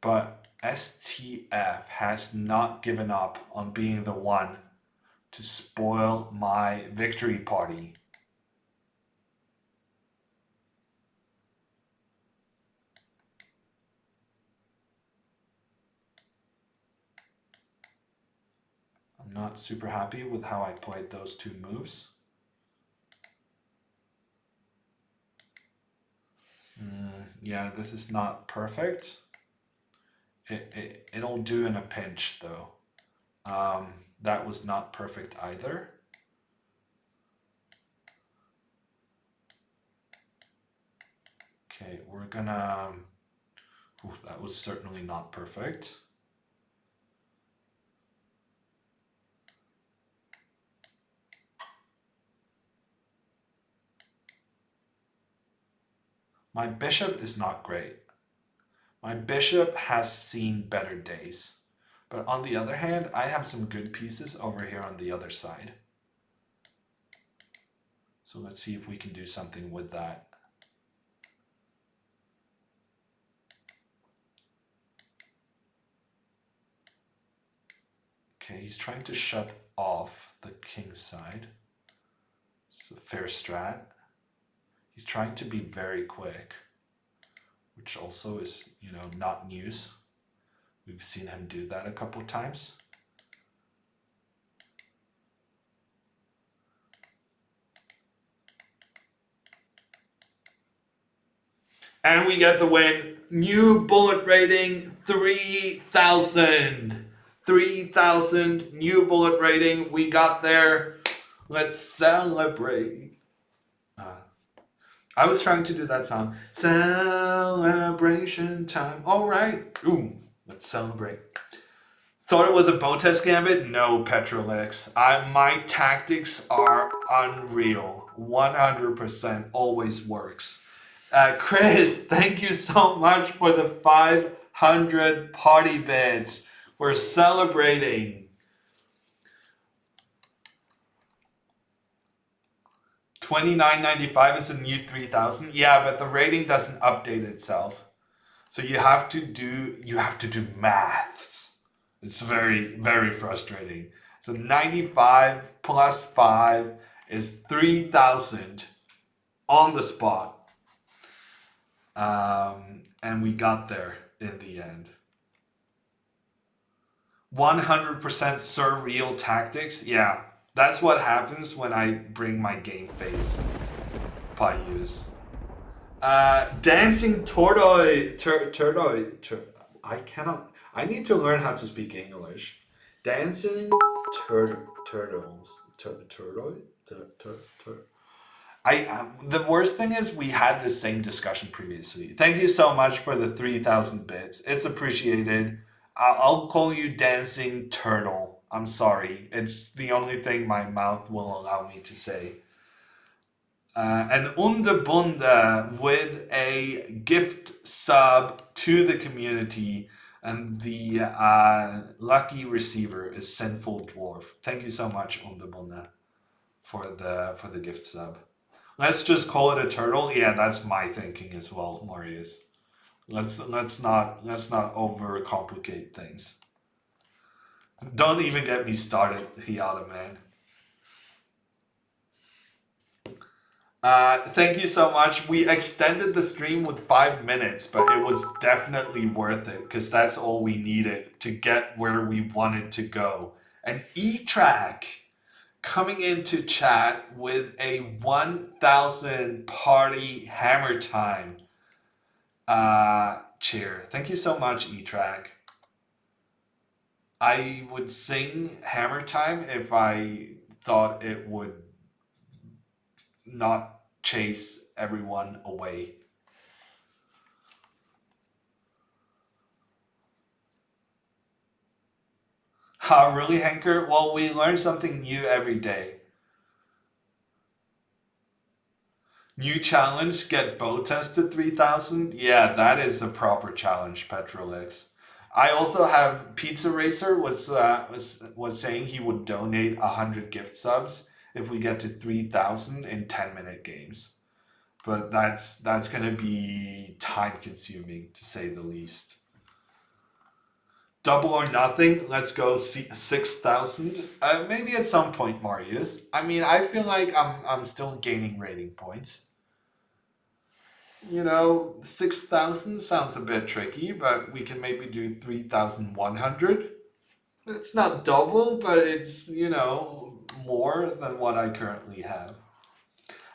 But STF has not given up on being the one to spoil my victory party. I'm not super happy with how I played those two moves. Yeah, this is not perfect. It'll do in a pinch though. That was not perfect either. Okay, we're gonna... Ooh, that was certainly not perfect. My bishop is not great. My bishop has seen better days. But on the other hand, I have some good pieces over here on the other side. So let's see if we can do something with that. Okay, he's trying to shut off the king side. It's a fair strat. He's trying to be very quick, which also is, you know, not news. We've seen him do that a couple times. And we get the win. New bullet rating, 3,000. 3,000 new bullet rating. We got there. Let's celebrate. I was trying to do that song. Celebration time. All right. Ooh, let's celebrate. Thought it was a Botes Gambit? No, Petrolix. My tactics are unreal. 100% always works. Chris, thank you so much for the 500 party bits. We're celebrating. 29.95 is a new 3,000. Yeah, but the rating doesn't update itself. So you have to do maths. It's very, very frustrating. So 95 plus 5 is 3,000 on the spot. And we got there in the end. 100% surreal tactics. Yeah, that's what happens when I bring my game face. Payus. Dancing tortoise. I cannot. I need to learn how to speak English. Dancing turtles. The worst thing is we had the same discussion previously. Thank you so much for the 3,000 bits. It's appreciated. I'll call you Dancing Turtle. I'm sorry. It's the only thing my mouth will allow me to say. And Underbunda with a gift sub to the community. And the lucky receiver is Sinful Dwarf. Thank you so much, Underbunda, for the gift sub. Let's just call it a turtle. Yeah, that's my thinking as well, Marius. Let's not overcomplicate things. Don't even get me started, Hiata man. Thank you so much. We extended the stream with 5 minutes, but it was definitely worth it because that's all we needed to get where we wanted to go. An E-track. coming into chat with a 1000 party hammer time cheer. Thank you so much, E-Track. I would sing Hammer Time if I thought it would not chase everyone away. Really, Hanker? Well, we learn something new every day. New challenge, get bow test to 3000. Yeah, that is a proper challenge, Petrolix. I also have Pizza Racer was saying he would donate 100 gift subs if we get to 3000 in 10-minute games. But that's gonna be time consuming to say the least. Double or nothing. Let's go 6,000. Maybe at some point, Marius. I mean, I feel like I'm still gaining rating points. 6,000 sounds a bit tricky, but we can maybe do 3,100. It's not double, but it's, more than what I currently have.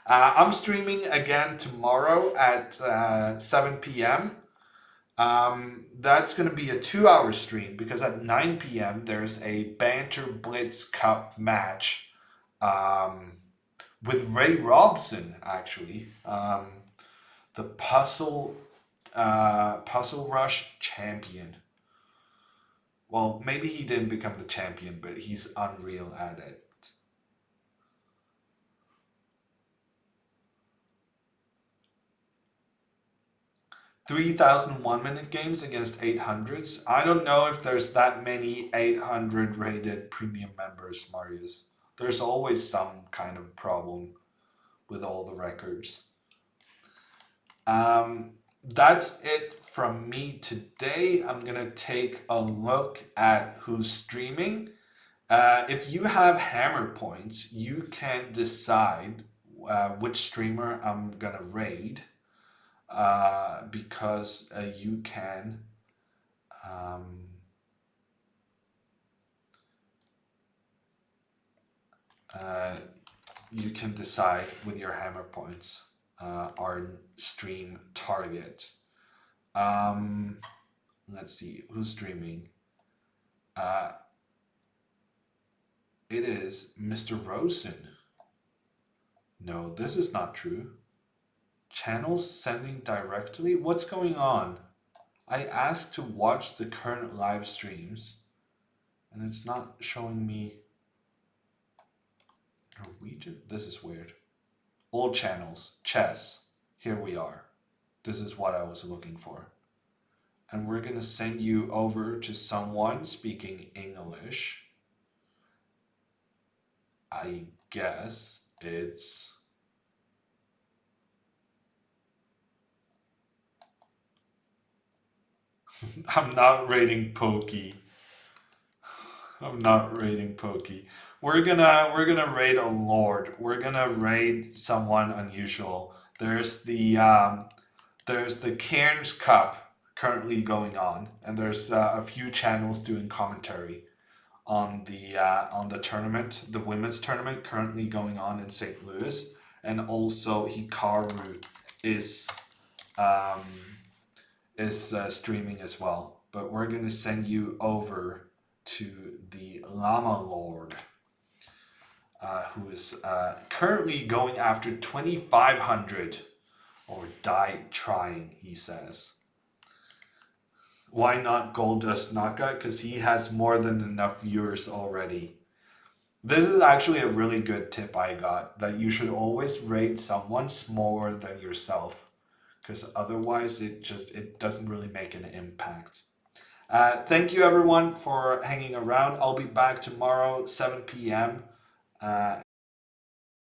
I'm streaming again tomorrow at 7 p.m. That's going to be a 2-hour stream because at 9 p.m. there's a Banter Blitz Cup match with Ray Robson, actually. The Puzzle Rush champion. Well, maybe he didn't become the champion, but he's unreal at it. 3,000 1-minute games against 800s. I don't know if there's that many 800 rated premium members, Marius. There's always some kind of problem with all the records. That's it from me today. I'm gonna take a look at who's streaming. If you have hammer points, you can decide which streamer I'm gonna raid. Because you can decide with your hammer points our stream target. Let's see who's streaming. It is Mr. Rosen. No, this is not true. Channels sending directly? What's going on? I asked to watch the current live streams and it's not showing me Norwegian. This is weird. All channels, chess. Here we are. This is what I was looking for. And we're gonna send you over to someone speaking English. I guess it's I'm not rating Pokey. I'm not rating Pokey. We're gonna raid a lord. We're gonna raid someone unusual. There's the Cairns Cup currently going on, and there's a few channels doing commentary on the tournament, the women's tournament currently going on in St. Louis, and also Hikaru is streaming as well. But we're gonna send you over to the Llama Lord, who is currently going after 2,500, or die trying, he says. Why not Goldust Naka? Because he has more than enough viewers already. This is actually a really good tip I got, that you should always rate someone smaller than yourself, because otherwise it doesn't really make an impact. Thank you everyone for hanging around. I'll be back tomorrow, 7 p.m.